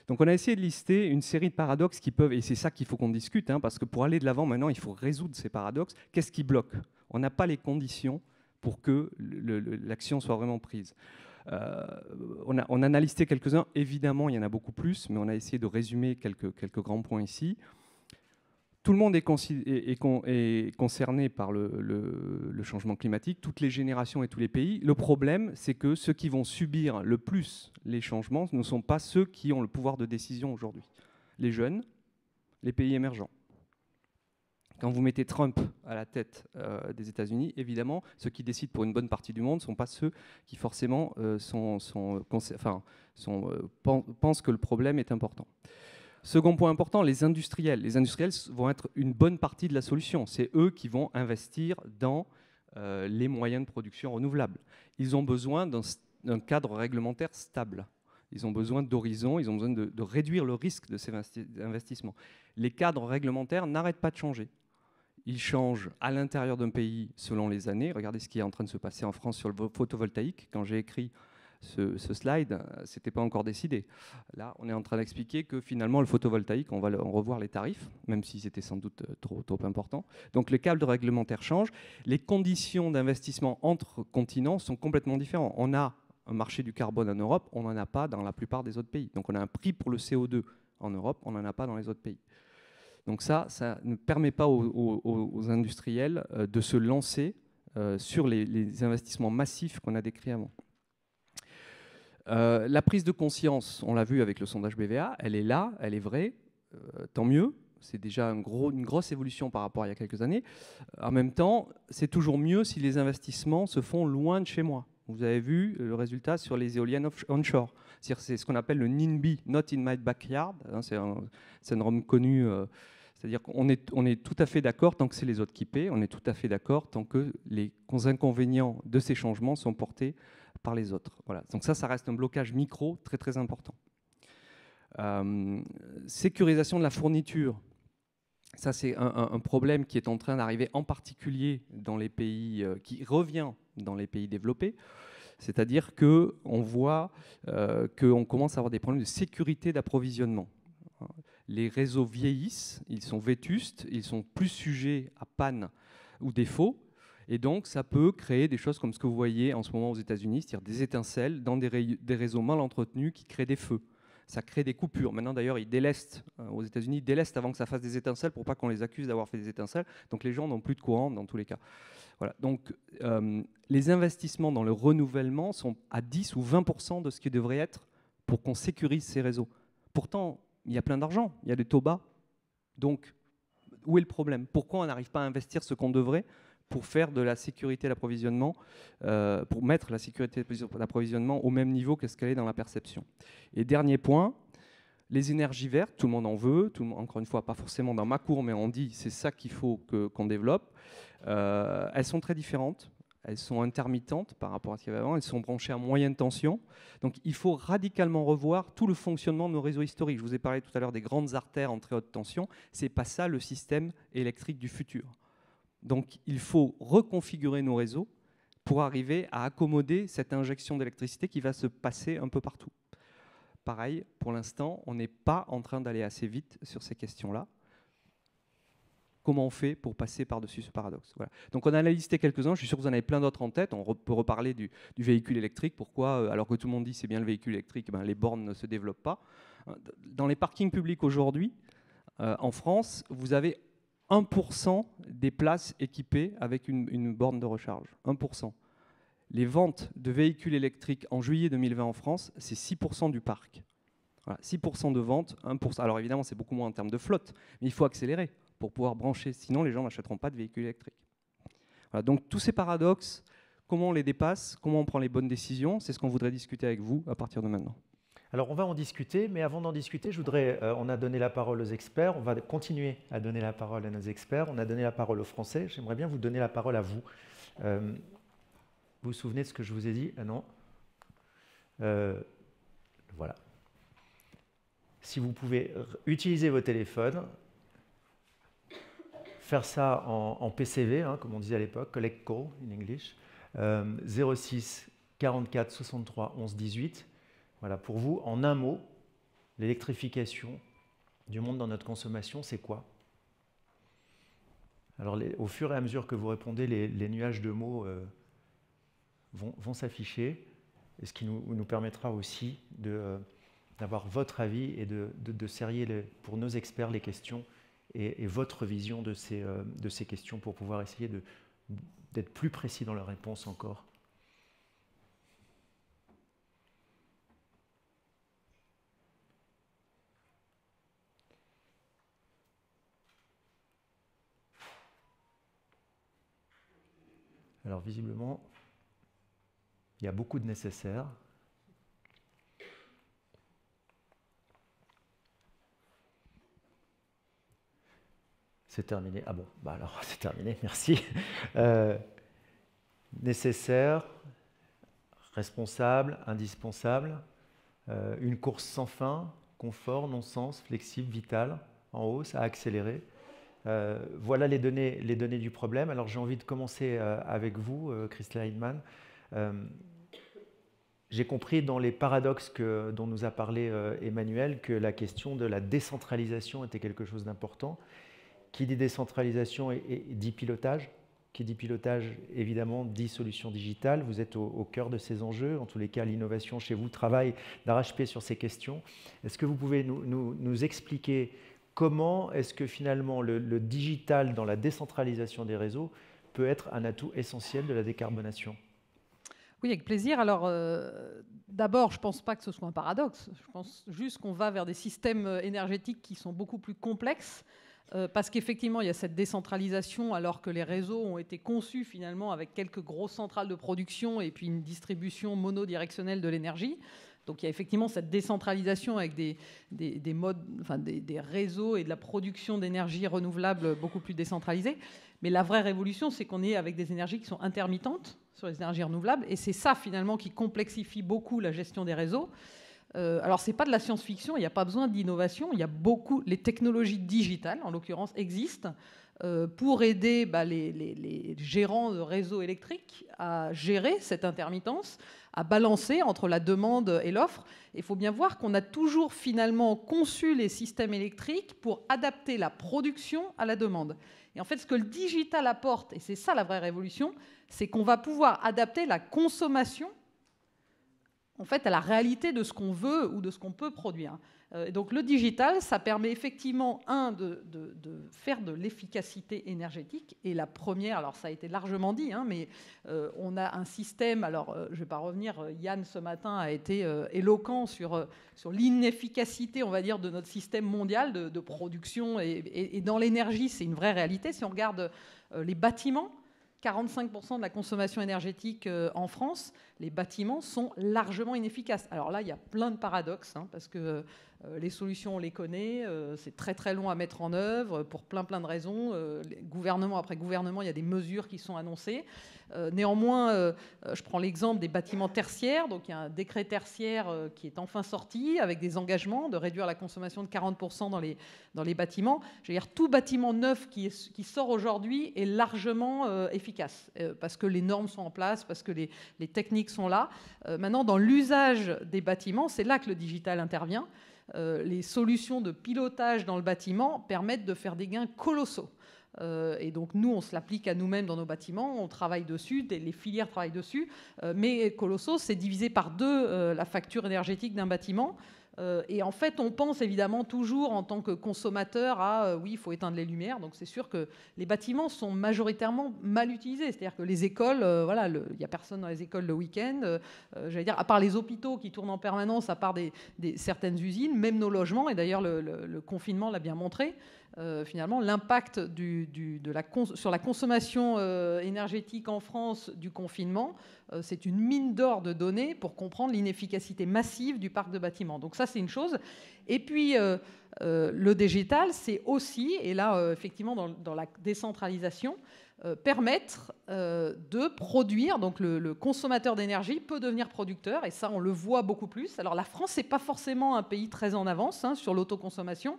Donc on a essayé de lister une série de paradoxes qui peuvent, et c'est ça qu'il faut qu'on discute, parce que pour aller de l'avant maintenant, il faut résoudre ces paradoxes. Qu'est-ce qui bloque? On n'a pas les conditions pour que l'action soit vraiment prise. On en a listé quelques-uns, évidemment il y en a beaucoup plus, mais on a essayé de résumer quelques grands points ici. Tout le monde est concerné par le changement climatique, toutes les générations et tous les pays. Le problème, c'est que ceux qui vont subir le plus les changements ne sont pas ceux qui ont le pouvoir de décision aujourd'hui. Les jeunes, les pays émergents. Quand vous mettez Trump à la tête des États-Unis, évidemment, ceux qui décident pour une bonne partie du monde ne sont pas ceux qui forcément pensent que le problème est important. Second point important, les industriels. Les industriels vont être une bonne partie de la solution. C'est eux qui vont investir dans les moyens de production renouvelables. Ils ont besoin d'un cadre réglementaire stable. Ils ont besoin d'horizons, ils ont besoin de réduire le risque de ces investissements. Les cadres réglementaires n'arrêtent pas de changer. Ils changent à l'intérieur d'un pays selon les années. Regardez ce qui est en train de se passer en France sur le photovoltaïque. Quand j'ai écrit ce slide, ce n'était pas encore décidé. Là, on est en train d'expliquer que finalement, le photovoltaïque, on va revoir les tarifs, même si c'était sans doute trop important. Donc, les cadres réglementaires changent. Les conditions d'investissement entre continents sont complètement différentes. On a un marché du carbone en Europe, on n'en a pas dans la plupart des autres pays. Donc, on a un prix pour le CO2 en Europe, on n'en a pas dans les autres pays. Donc ça ne permet pas aux industriels de se lancer sur les investissements massifs qu'on a décrits avant. La prise de conscience, on l'a vu avec le sondage BVA, elle est là, elle est vraie, tant mieux. C'est déjà une grosse évolution par rapport à il y a quelques années. En même temps, c'est toujours mieux si les investissements se font loin de chez moi. Vous avez vu le résultat sur les éoliennes onshore. C'est ce qu'on appelle le NIMBY, Not in my backyard. C'est un norme connu. C'est-à-dire qu'on est tout à fait d'accord tant que c'est les autres qui paient. On est tout à fait d'accord tant que les inconvénients de ces changements sont portés par les autres. Voilà. Donc ça reste un blocage micro très très important. Sécurisation de la fourniture. Ça, c'est un problème qui est en train d'arriver en particulier dans les pays, qui revient dans les pays développés. C'est-à-dire qu'on voit qu'on commence à avoir des problèmes de sécurité d'approvisionnement. Les réseaux vieillissent, ils sont vétustes, ils sont plus sujets à panne ou défaut. Et donc, ça peut créer des choses comme ce que vous voyez en ce moment aux États-Unis, c'est-à-dire des étincelles dans des réseaux mal entretenus qui créent des feux. Ça crée des coupures. Maintenant, d'ailleurs, ils délestent, aux États-Unis, ils délestent avant que ça fasse des étincelles pour pas qu'on les accuse d'avoir fait des étincelles. Donc, les gens n'ont plus de courant dans tous les cas. Voilà. Donc, les investissements dans le renouvellement sont à 10 ou 20% de ce qui devrait être pour qu'on sécurise ces réseaux. Pourtant, il y a plein d'argent, il y a des taux bas. Donc, où est le problème? Pourquoi on n'arrive pas à investir ce qu'on devrait pour faire de la sécurité d'approvisionnement, pour mettre la sécurité d'approvisionnement au même niveau que ce qu'elle est dans la perception. Et dernier point, les énergies vertes, tout le monde en veut, encore une fois, pas forcément dans ma cour, mais on dit c'est ça qu'il faut qu'on développe. Elles sont très différentes, elles sont intermittentes par rapport à ce qu'il y avait avant, elles sont branchées à moyenne tension. Donc il faut radicalement revoir tout le fonctionnement de nos réseaux historiques. Je vous ai parlé tout à l'heure des grandes artères en très haute tension, c'est pas ça le système électrique du futur. Donc il faut reconfigurer nos réseaux pour arriver à accommoder cette injection d'électricité qui va se passer un peu partout. Pareil, pour l'instant, on n'est pas en train d'aller assez vite sur ces questions-là. Comment on fait pour passer par-dessus ce paradoxe? Voilà. Donc on en a listé quelques-uns, je suis sûr que vous en avez plein d'autres en tête. On peut reparler du véhicule électrique. Pourquoi, alors que tout le monde dit c'est bien le véhicule électrique, ben, les bornes ne se développent pas. Dans les parkings publics aujourd'hui, en France, vous avez 1% des places équipées avec une borne de recharge. 1%. Les ventes de véhicules électriques en juillet 2020 en France, c'est 6% du parc. Voilà, 6% de ventes, 1%. Alors évidemment, c'est beaucoup moins en termes de flotte, mais il faut accélérer pour pouvoir brancher, sinon les gens n'achèteront pas de véhicules électriques. Voilà, donc tous ces paradoxes, comment on les dépasse, comment on prend les bonnes décisions, c'est ce qu'on voudrait discuter avec vous à partir de maintenant.
Alors on va en discuter, mais avant d'en discuter, je voudrais, on a donné la parole aux experts, on va continuer à donner la parole à nos experts, on a donné la parole aux Français, j'aimerais bien vous donner la parole à vous. Vous vous souvenez de ce que je vous ai dit? Ah non. Voilà. Si vous pouvez utiliser vos téléphones, faire ça en PCV, hein, comme on disait à l'époque, Collect Call in English, 06 44 63 11 18. Voilà, pour vous, en un mot, l'électrification du monde dans notre consommation, c'est quoi? Alors, au fur et à mesure que vous répondez, les nuages de mots vont s'afficher, et ce qui nous permettra aussi d'avoir votre avis et de serrer pour nos experts les questions et votre vision de ces questions pour pouvoir essayer d'être plus précis dans leurs réponses encore. Alors visiblement, il y a beaucoup de nécessaires. C'est terminé. Ah bon, bah alors c'est terminé, merci. Nécessaire, responsable, indispensable, une course sans fin, confort, non-sens, flexible, vital, en hausse, à accélérer. Voilà les données du problème. Alors j'ai envie de commencer avec vous, Chrysler Hindman. J'ai compris dans les paradoxes dont nous a parlé Emmanuel que la question de la décentralisation était quelque chose d'important. Qui dit décentralisation dit pilotage. Qui dit pilotage, évidemment, dit solution digitale. Vous êtes au cœur de ces enjeux. En tous les cas, l'innovation chez vous travaille d'arrache-pied sur ces questions. Est-ce que vous pouvez nous expliquer comment est-ce que finalement le digital dans la décentralisation des réseaux peut être un atout essentiel de la décarbonation?
Oui, avec plaisir. Alors, d'abord, je ne pense pas que ce soit un paradoxe. Je pense juste qu'on va vers des systèmes énergétiques qui sont beaucoup plus complexes, parce qu'effectivement, il y a cette décentralisation, alors que les réseaux ont été conçus finalement avec quelques grosses centrales de production et puis une distribution monodirectionnelle de l'énergie. Donc il y a effectivement cette décentralisation avec des modes, enfin des réseaux et de la production d'énergie renouvelable beaucoup plus décentralisés. Mais la vraie révolution, c'est qu'on est avec des énergies qui sont intermittentes sur les énergies renouvelables. Et c'est ça finalement qui complexifie beaucoup la gestion des réseaux. Alors ce n'est pas de la science-fiction, il n'y a pas besoin d'innovation. Il y a beaucoup, les technologies digitales, en l'occurrence, existent pour aider les gérants de réseaux électriques à gérer cette intermittence, à balancer entre la demande et l'offre. Il faut bien voir qu'on a toujours finalement conçu les systèmes électriques pour adapter la production à la demande. Et en fait, ce que le digital apporte, et c'est ça la vraie révolution, c'est qu'on va pouvoir adapter la consommation en fait, à la réalité de ce qu'on veut ou de ce qu'on peut produire. Donc le digital, ça permet effectivement, de faire de l'efficacité énergétique. Et la première, alors ça a été largement dit, mais on a un système, alors je ne vais pas revenir, Yann ce matin a été éloquent sur l'inefficacité, on va dire, de notre système mondial de production. Et dans l'énergie, c'est une vraie réalité. Si on regarde les bâtiments, 45% de la consommation énergétique en France, les bâtiments sont largement inefficaces. Alors là, il y a plein de paradoxes, hein, parce que les solutions, on les connaît, c'est très très long à mettre en œuvre pour plein de raisons. Gouvernement après gouvernement, il y a des mesures qui sont annoncées. Néanmoins, je prends l'exemple des bâtiments tertiaires. Donc il y a un décret tertiaire qui est enfin sorti avec des engagements de réduire la consommation de 40% dans les bâtiments. Je veux dire, tout bâtiment neuf qui sort aujourd'hui est largement efficace parce que les normes sont en place, parce que les techniques sont là. Maintenant, dans l'usage des bâtiments, c'est là que le digital intervient. Les solutions de pilotage dans le bâtiment permettent de faire des gains colossaux. Et donc nous, on se l'applique à nous-mêmes dans nos bâtiments, on travaille dessus, les filières travaillent dessus, mais colossaux, c'est divisé par 2 la facture énergétique d'un bâtiment. Et en fait, on pense évidemment toujours en tant que consommateur à oui, il faut éteindre les lumières. Donc c'est sûr que les bâtiments sont majoritairement mal utilisés. C'est-à-dire que les écoles, voilà, il n'y a personne dans les écoles le week-end. J'allais dire, à part les hôpitaux qui tournent en permanence, à part certaines usines, même nos logements. Et d'ailleurs, le confinement l'a bien montré. Finalement, l'impact sur la consommation énergétique en France du confinement, c'est une mine d'or de données pour comprendre l'inefficacité massive du parc de bâtiments. Donc ça, c'est une chose. Et puis, le digital, c'est aussi, et là, effectivement, dans la décentralisation, permettre de produire. Donc le consommateur d'énergie peut devenir producteur, et ça, on le voit beaucoup plus. Alors la France, c'est pas forcément un pays très en avance sur l'autoconsommation.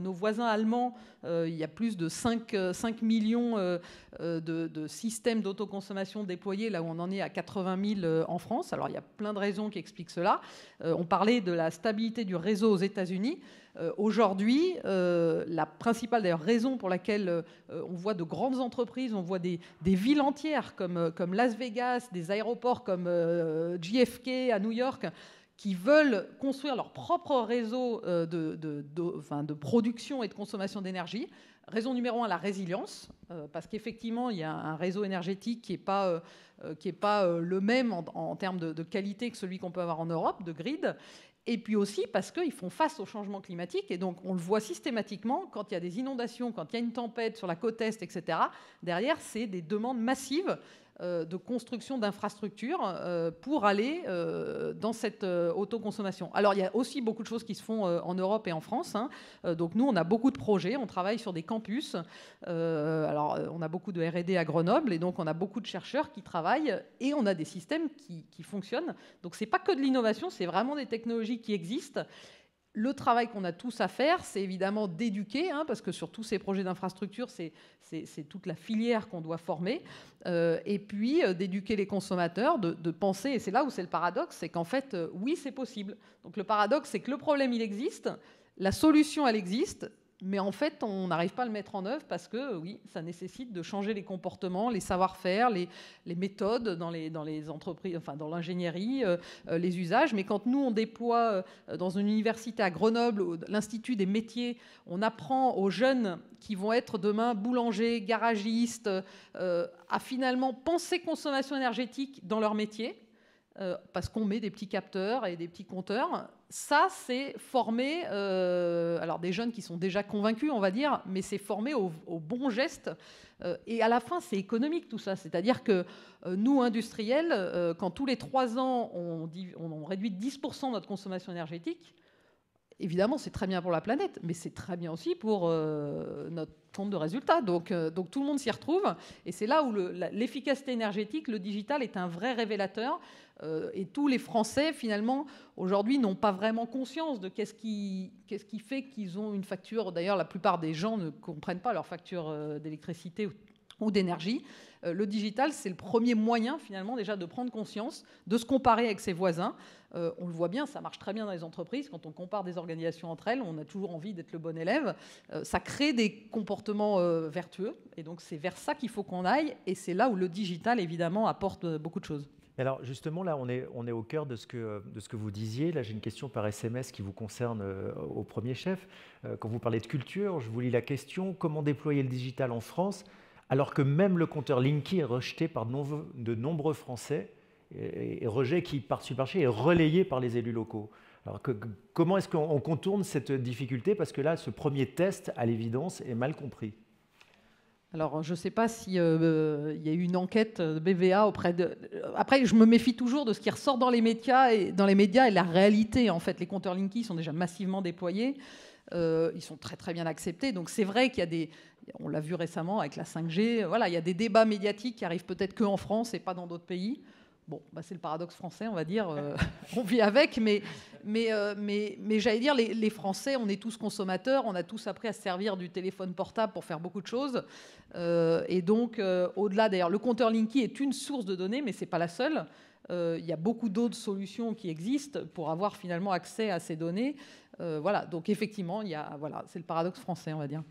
Nos voisins allemands, il y a plus de 5 millions de systèmes d'autoconsommation déployés, là où on en est à 80 000 en France. Alors il y a plein de raisons qui expliquent cela. On parlait de la stabilité du réseau aux États-Unis. Aujourd'hui, la principale d'ailleurs raison pour laquelle on voit de grandes entreprises, on voit des villes entières comme Las Vegas, des aéroports comme JFK à New York, qui veulent construire leur propre réseau de production et de consommation d'énergie. Raison numéro 1, la résilience, parce qu'effectivement, il y a un réseau énergétique qui n'est pas le même en termes de qualité que celui qu'on peut avoir en Europe, de grid. Et puis aussi parce qu'ils font face au changement climatique. Et donc, on le voit systématiquement, quand il y a des inondations, quand il y a une tempête sur la côte Est, etc., derrière, c'est des demandes massives de construction d'infrastructures pour aller dans cette autoconsommation. Alors, il y a aussi beaucoup de choses qui se font en Europe et en France. Donc, nous, on a beaucoup de projets. On travaille sur des campus. Alors, on a beaucoup de R&D à Grenoble. Et donc, on a beaucoup de chercheurs qui travaillent. Et on a des systèmes qui fonctionnent. Donc, ce n'est pas que de l'innovation. C'est vraiment des technologies qui existent. Le travail qu'on a tous à faire, c'est évidemment d'éduquer, parce que sur tous ces projets d'infrastructure, c'est toute la filière qu'on doit former, et puis d'éduquer les consommateurs, de penser, et c'est là où c'est le paradoxe, c'est qu'en fait, oui, c'est possible. Donc le paradoxe, c'est que le problème, il existe, la solution, elle existe, mais en fait, on n'arrive pas à le mettre en œuvre parce que, oui, ça nécessite de changer les comportements, les savoir-faire, les méthodes dans les entreprises, enfin dans l'ingénierie, les usages. Mais quand nous, on déploie dans une université à Grenoble, l'Institut des métiers, on apprend aux jeunes qui vont être demain boulangers, garagistes, à finalement penser consommation énergétique dans leur métier, parce qu'on met des petits capteurs et des petits compteurs. Ça, c'est formé, alors des jeunes qui sont déjà convaincus, on va dire, mais c'est formé au bon geste. Et à la fin, c'est économique tout ça. C'est-à-dire que nous, industriels, quand tous les 3 ans, on réduit de 10% notre consommation énergétique, évidemment, c'est très bien pour la planète, mais c'est très bien aussi pour notre compte de résultats. Donc tout le monde s'y retrouve. Et c'est là où l'efficacité énergétique, le digital, est un vrai révélateur. Et tous les Français, finalement, aujourd'hui, n'ont pas vraiment conscience de qu'est-ce qui fait qu'ils ont une facture. D'ailleurs, la plupart des gens ne comprennent pas leur facture d'électricité ou d'énergie. Le digital, c'est le premier moyen, finalement, déjà de prendre conscience, de se comparer avec ses voisins. On le voit bien, ça marche très bien dans les entreprises. Quand on compare des organisations entre elles, on a toujours envie d'être le bon élève. Ça crée des comportements vertueux. Et donc, c'est vers ça qu'il faut qu'on aille. Et c'est là où le digital, évidemment, apporte beaucoup de choses.
Alors justement, là, on est au cœur de ce que vous disiez. Là, j'ai une question par SMS qui vous concerne au premier chef. Quand vous parlez de culture, je vous lis la question. Comment déployer le digital en France alors que même le compteur Linky est rejeté par de nombreux Français et rejet qui, par-dessus le marché, est relayé par les élus locaux. Alors comment est-ce qu'on contourne cette difficulté? Parce que là, ce premier test, à l'évidence, est mal compris.
Alors, je ne sais pas s'il y a eu une enquête de BVA auprès de... Après, je me méfie toujours de ce qui ressort dans les médias et la réalité. En fait, les compteurs Linky sont déjà massivement déployés. Ils sont très, très bien acceptés. Donc, c'est vrai qu'il y a des... On l'a vu récemment avec la 5G. Voilà, il y a des débats médiatiques qui arrivent peut-être qu'en France et pas dans d'autres pays. Bon, bah c'est le paradoxe français, on va dire. On vit avec, mais j'allais dire, les Français, on est tous consommateurs, on a tous appris à se servir du téléphone portable pour faire beaucoup de choses. Et donc, au-delà, d'ailleurs, le compteur Linky est une source de données, mais ce n'est pas la seule. Il y a beaucoup d'autres solutions qui existent pour avoir finalement accès à ces données. Voilà, donc effectivement, c'est le paradoxe français, on va dire.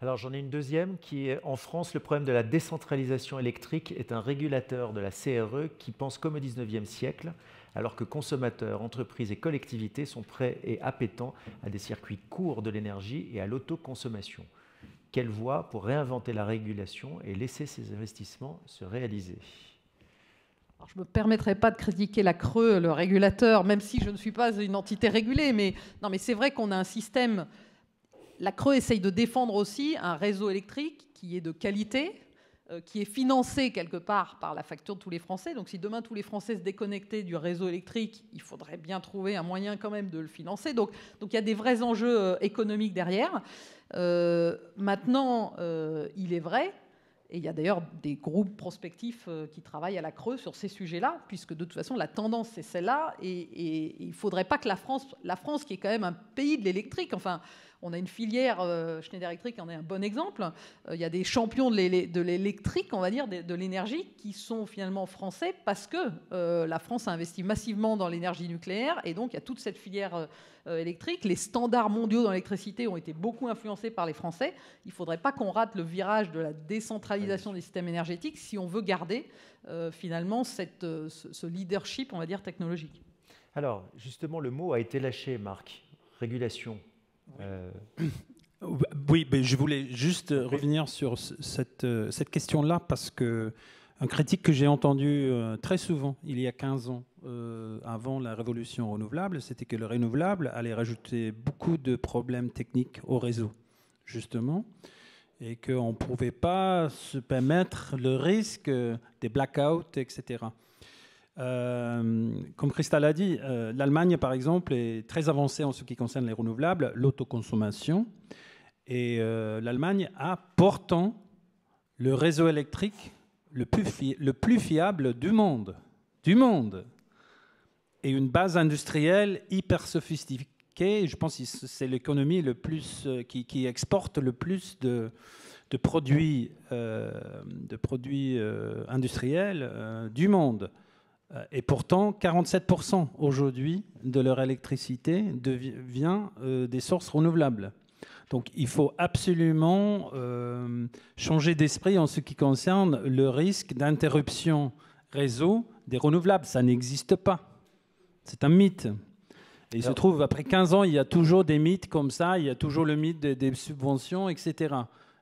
Alors j'en ai une deuxième qui est en France, le problème de la décentralisation électrique est un régulateur de la CRE qui pense comme au 19e siècle, alors que consommateurs, entreprises et collectivités sont prêts et appétents à des circuits courts de l'énergie et à l'autoconsommation. Quelle voie pour réinventer la régulation et laisser ces investissements se réaliser ?
Alors, je ne me permettrai pas de critiquer la CRE, le régulateur, même si je ne suis pas une entité régulée, mais c'est vrai qu'on a un système... La CRE essaye de défendre aussi un réseau électrique qui est de qualité, qui est financé quelque part par la facture de tous les Français. Donc si demain tous les Français se déconnectaient du réseau électrique, il faudrait bien trouver un moyen quand même de le financer. Donc il y a des vrais enjeux économiques derrière. Maintenant, il est vrai, et il y a d'ailleurs des groupes prospectifs qui travaillent à la CRE sur ces sujets-là, puisque de toute façon la tendance c'est celle-là, et il ne faudrait pas que la France qui est quand même un pays de l'électrique, enfin... On a une filière, Schneider Electric en est un bon exemple. Il y a des champions de l'électrique, on va dire, de l'énergie, qui sont finalement français parce que la France a investi massivement dans l'énergie nucléaire et donc il y a toute cette filière électrique. Les standards mondiaux dans l'électricité ont été beaucoup influencés par les Français. Il ne faudrait pas qu'on rate le virage de la décentralisation des systèmes énergétiques si on veut garder finalement ce leadership, on va dire, technologique.
Alors, justement, le mot a été lâché, Marc. Régulation.
Oui, mais je voulais juste revenir sur cette question-là parce que un critique que j'ai entendu très souvent il y a 15 ans, avant la révolution renouvelable, c'était que le renouvelable allait rajouter beaucoup de problèmes techniques au réseau, justement, et qu'on ne pouvait pas se permettre le risque des blackouts, etc. Comme Christelle a dit, l'Allemagne, par exemple, est très avancée en ce qui concerne les renouvelables, l'autoconsommation. Et l'Allemagne a pourtant le réseau électrique le plus fiable du monde. Et une base industrielle hyper sophistiquée. Je pense que c'est l'économie qui exporte le plus de produits industriels du monde. Et pourtant, 47% aujourd'hui de leur électricité vient des sources renouvelables. Donc il faut absolument changer d'esprit en ce qui concerne le risque d'interruption réseau des renouvelables. Ça n'existe pas. C'est un mythe. Et il se trouve, après 15 ans, il y a toujours des mythes comme ça, il y a toujours le mythe des subventions, etc.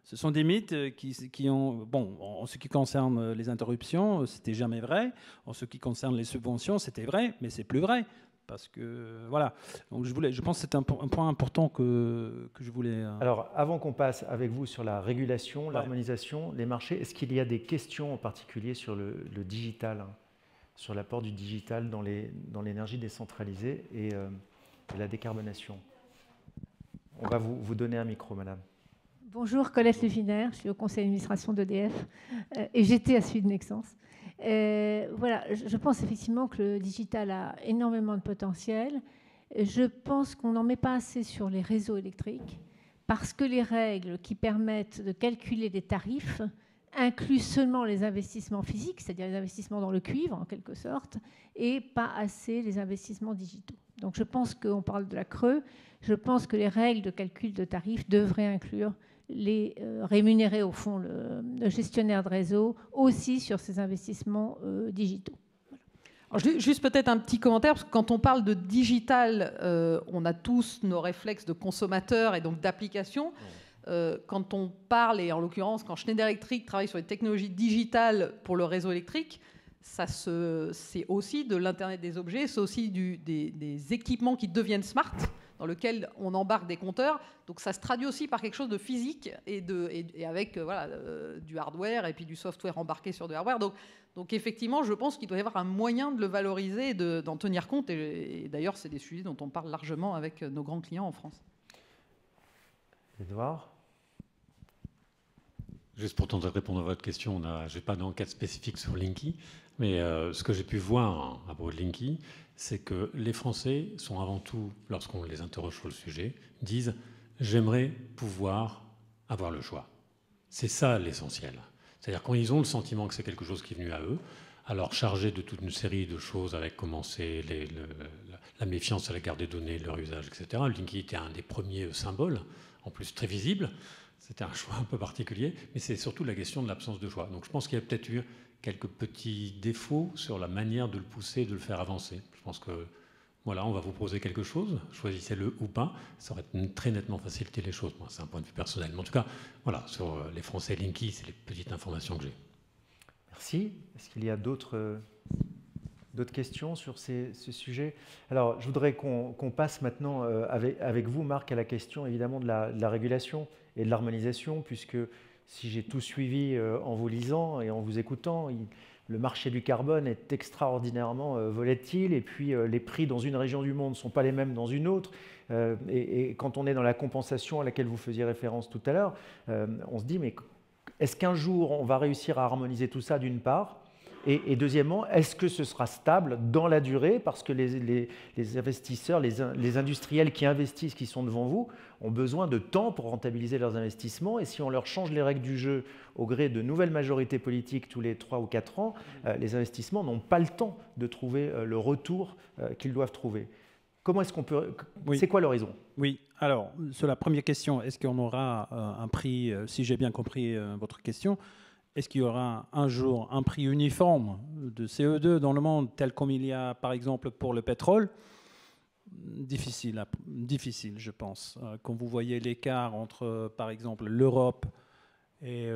Ce sont des mythes qui ont... Bon, en ce qui concerne les interruptions, c'était jamais vrai. En ce qui concerne les subventions, c'était vrai, mais c'est plus vrai. Parce que, voilà. Donc je pense que c'est un point important que je voulais...
Alors, avant qu'on passe avec vous sur la régulation, l'harmonisation, les marchés, est-ce qu'il y a des questions en particulier sur le digital, sur l'apport du digital dans l'énergie décentralisée et la décarbonation? On va vous donner un micro, madame.
Bonjour, Colette Lefiner, je suis au conseil d'administration d'EDF et j'étais à celui de Nexans. Voilà, je pense effectivement que le digital a énormément de potentiel. Je pense qu'on n'en met pas assez sur les réseaux électriques parce que les règles qui permettent de calculer des tarifs incluent seulement les investissements physiques, c'est-à-dire les investissements dans le cuivre en quelque sorte, et pas assez les investissements digitaux. Donc je pense qu'on parle de la CRE, je pense que les règles de calcul de tarifs devraient inclure rémunérer au fond le gestionnaire de réseau aussi sur ces investissements digitaux.
Voilà. Alors, juste peut-être un petit commentaire, parce que quand on parle de digital, on a tous nos réflexes de consommateurs et donc d'application. Quand on parle, et en l'occurrence quand Schneider Electric travaille sur les technologies digitales pour le réseau électrique, c'est aussi de l'Internet des objets, c'est aussi des équipements qui deviennent smart. dans lequel on embarque des compteurs. Donc ça se traduit aussi par quelque chose de physique et avec voilà, du hardware et puis du software embarqué sur du hardware. Donc effectivement, je pense qu'il doit y avoir un moyen de le valoriser et d'en tenir compte. Et d'ailleurs, c'est des sujets dont on parle largement avec nos grands clients en France.
Edouard ?
Juste pour tenter de répondre à votre question, je n'ai pas d'enquête spécifique sur Linky, mais ce que j'ai pu voir à propos de Linky, c'est que les Français sont avant tout, lorsqu'on les interroge sur le sujet, disent « j'aimerais pouvoir avoir le choix ». C'est ça l'essentiel. C'est-à-dire quand ils ont le sentiment que c'est quelque chose qui est venu à eux, alors chargé de toute une série de choses avec comment c'est la méfiance à l'égard des données, leur usage, etc. Linky était un des premiers symboles, en plus très visible. C'était un choix un peu particulier, mais c'est surtout la question de l'absence de choix. Donc je pense qu'il y a peut-être eu quelques petits défauts sur la manière de le pousser, de le faire avancer. Je pense que, voilà, on va vous proposer quelque chose, choisissez-le ou pas, ça aurait très nettement facilité les choses. Moi, c'est un point de vue personnel. Mais en tout cas, voilà, sur les Français Linky, c'est les petites informations que j'ai.
Merci. Est-ce qu'il y a d'autres questions sur ce sujet? Alors, je voudrais qu'on passe maintenant avec vous, Marc, à la question évidemment de la régulation et de l'harmonisation, puisque si j'ai tout suivi en vous lisant et en vous écoutant, le marché du carbone est extraordinairement volatile, et puis les prix dans une région du monde ne sont pas les mêmes dans une autre. Et quand on est dans la compensation à laquelle vous faisiez référence tout à l'heure, on se dit, mais est-ce qu'un jour on va réussir à harmoniser tout ça d'une part? Et deuxièmement, est-ce que ce sera stable dans la durée? Parce que les investisseurs, les industriels qui investissent, qui sont devant vous, ont besoin de temps pour rentabiliser leurs investissements. Et si on leur change les règles du jeu au gré de nouvelles majorités politiques tous les 3 ou 4 ans, les investissements n'ont pas le temps de trouver le retour qu'ils doivent trouver. Comment est-ce qu'on peut... Oui. C'est quoi l'horizon?
Oui, alors, sur la première question, est-ce qu'on aura un prix, si j'ai bien compris votre question, est-ce qu'il y aura un jour un prix uniforme de CO2 dans le monde, tel comme il y a par exemple pour le pétrole? Difficile, je pense. Quand vous voyez l'écart entre, par exemple, l'Europe et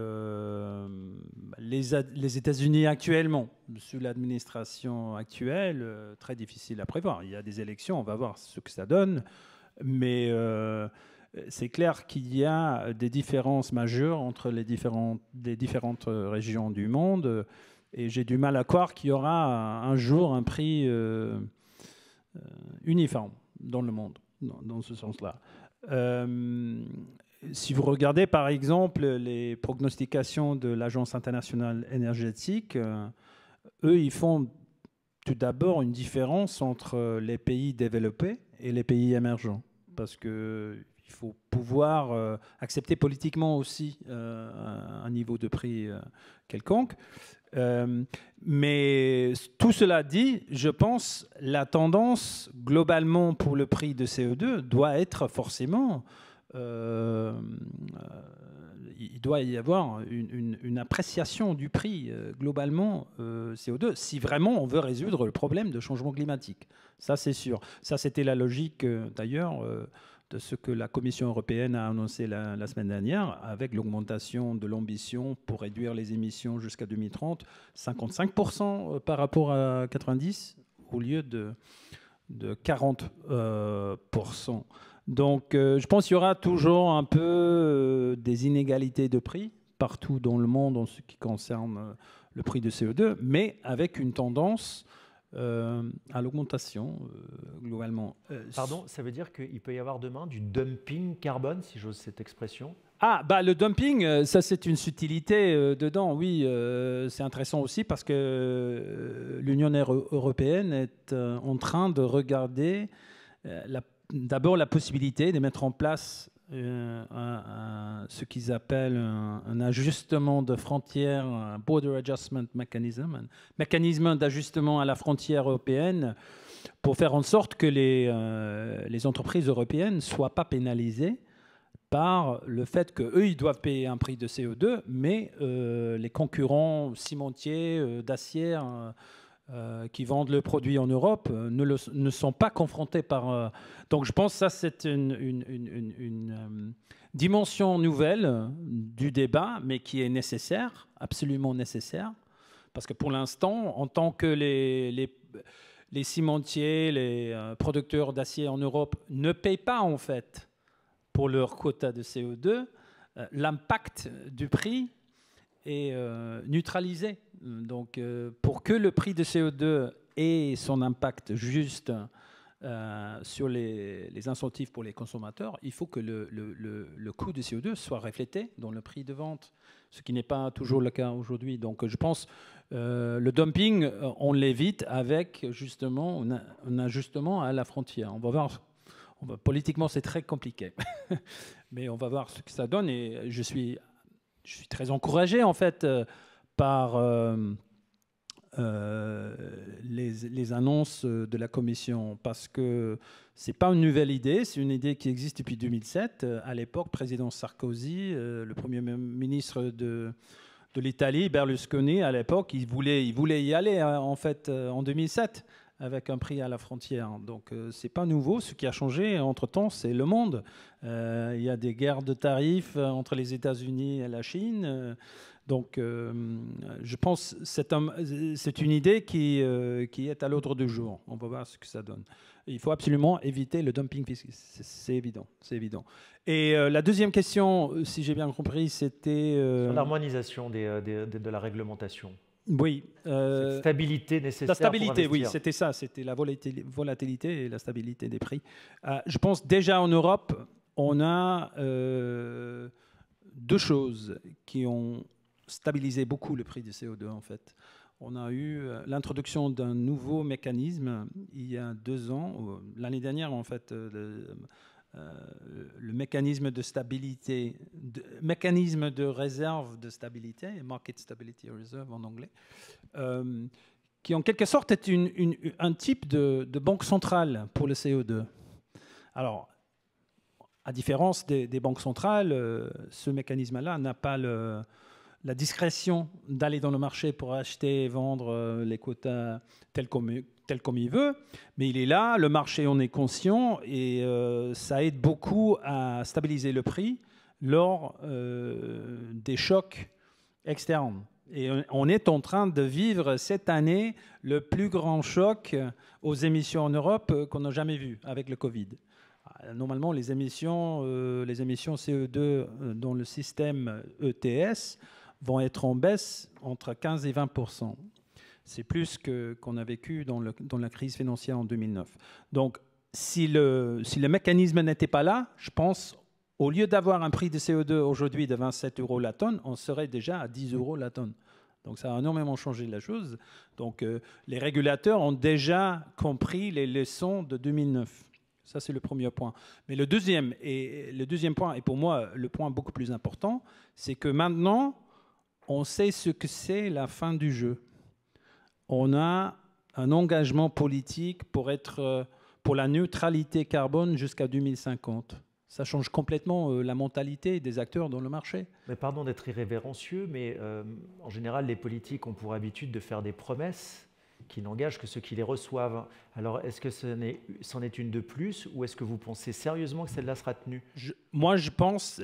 les États-Unis actuellement, sous l'administration actuelle, très difficile à prévoir. Il y a des élections, on va voir ce que ça donne, mais c'est clair qu'il y a des différences majeures entre les différentes régions du monde, et j'ai du mal à croire qu'il y aura un jour un prix uniforme dans le monde, dans ce sens-là. Si vous regardez par exemple les prognostications de l'Agence internationale énergétique, eux, ils font tout d'abord une différence entre les pays développés et les pays émergents, parce qu'il faut pouvoir accepter politiquement aussi un niveau de prix quelconque. Mais tout cela dit, je pense la tendance globalement pour le prix de CO2 doit être forcément... il doit y avoir une appréciation du prix globalement CO2 si vraiment on veut résoudre le problème de changement climatique. Ça, c'est sûr. Ça, c'était la logique d'ailleurs de ce que la Commission européenne a annoncé la semaine dernière, avec l'augmentation de l'ambition pour réduire les émissions jusqu'à 2030, 55% par rapport à 90 au lieu de 40%. Donc, je pense qu'il y aura toujours un peu des inégalités de prix partout dans le monde en ce qui concerne le prix de CO2, mais avec une tendance à l'augmentation globalement.
Pardon, ça veut dire qu'il peut y avoir demain du dumping carbone, si j'ose cette expression?
Ah, bah le dumping, ça c'est une subtilité dedans, oui. C'est intéressant aussi parce que l'Union européenne est en train de regarder d'abord la possibilité de mettre en place ce qu'ils appellent un ajustement de frontière, un Border Adjustment Mechanism, un mécanisme d'ajustement à la frontière européenne pour faire en sorte que les entreprises européennes ne soient pas pénalisées par le fait qu'eux, ils doivent payer un prix de CO2, mais les concurrents cimentiers, d'acier, qui vendent le produit en Europe ne sont pas confrontés par... Donc je pense que ça, c'est une dimension nouvelle du débat, mais qui est nécessaire, absolument nécessaire, parce que pour l'instant, en tant que les cimentiers, les producteurs d'acier en Europe ne payent pas en fait pour leur quota de CO2, l'impact du prix est neutralisé. Donc pour que le prix de CO2 ait son impact juste sur les incentives pour les consommateurs, il faut que le coût de CO2 soit reflété dans le prix de vente, ce qui n'est pas toujours le cas aujourd'hui. Donc je pense le dumping, on l'évite avec justement un ajustement à la frontière. On va voir, politiquement c'est très compliqué, mais on va voir ce que ça donne. Et je suis très encouragé en fait par les annonces de la Commission, parce que ce n'est pas une nouvelle idée, c'est une idée qui existe depuis 2007. À l'époque, président Sarkozy, le premier ministre de l'Italie, Berlusconi, à l'époque, il voulait y aller en fait en 2007 avec un prix à la frontière. Donc ce n'est pas nouveau. Ce qui a changé entre-temps, c'est le monde. Il y a des guerres de tarifs entre les États-Unis et la Chine. Donc, je pense que c'est une idée qui est à l'ordre du jour. On va voir ce que ça donne. Il faut absolument éviter le dumping fiscal. C'est évident, c'est évident. Et la deuxième question, si j'ai bien compris, c'était...
Sur l'harmonisation de la réglementation.
Oui.
Cette stabilité nécessaire.
La stabilité,
pour
oui, c'était ça. C'était la volatilité et la stabilité des prix. Je pense déjà en Europe, on a deux choses qui ont stabiliser beaucoup le prix du CO2 en fait. On a eu l'introduction d'un nouveau mécanisme il y a 2 ans, l'année dernière en fait, le mécanisme de stabilité, mécanisme de réserve de stabilité, Market Stability Reserve en anglais, qui en quelque sorte est un type de banque centrale pour le CO2. Alors, à différence des banques centrales, ce mécanisme-là n'a pas la discrétion d'aller dans le marché pour acheter et vendre les quotas tel comme il veut, mais il est là, le marché en est conscient et ça aide beaucoup à stabiliser le prix lors des chocs externes. Et on est en train de vivre cette année le plus grand choc aux émissions en Europe qu'on n'a jamais vu avec le Covid. Normalement, les émissions CO2 dans le système ETS vont être en baisse entre 15 et 20%. C'est plus qu'on a vécu dans la crise financière en 2009. Donc, si le mécanisme n'était pas là, je pense, au lieu d'avoir un prix de CO2 aujourd'hui de 27 € la tonne, on serait déjà à 10 € la tonne. Donc, ça a énormément changé la chose. Donc, les régulateurs ont déjà compris les leçons de 2009. Ça, c'est le premier point. Mais le deuxième point, et pour moi, le point beaucoup plus important, c'est que maintenant, on sait ce que c'est la fin du jeu. On a un engagement politique pour la neutralité carbone jusqu'à 2050. Ça change complètement la mentalité des acteurs dans le marché.
Mais pardon d'être irrévérencieux, mais en général, les politiques ont pour habitude de faire des promesses qui n'engagent que ceux qui les reçoivent. Alors, est-ce que c'en est une de plus ou est-ce que vous pensez sérieusement que celle-là sera tenue ?
Moi, je pense,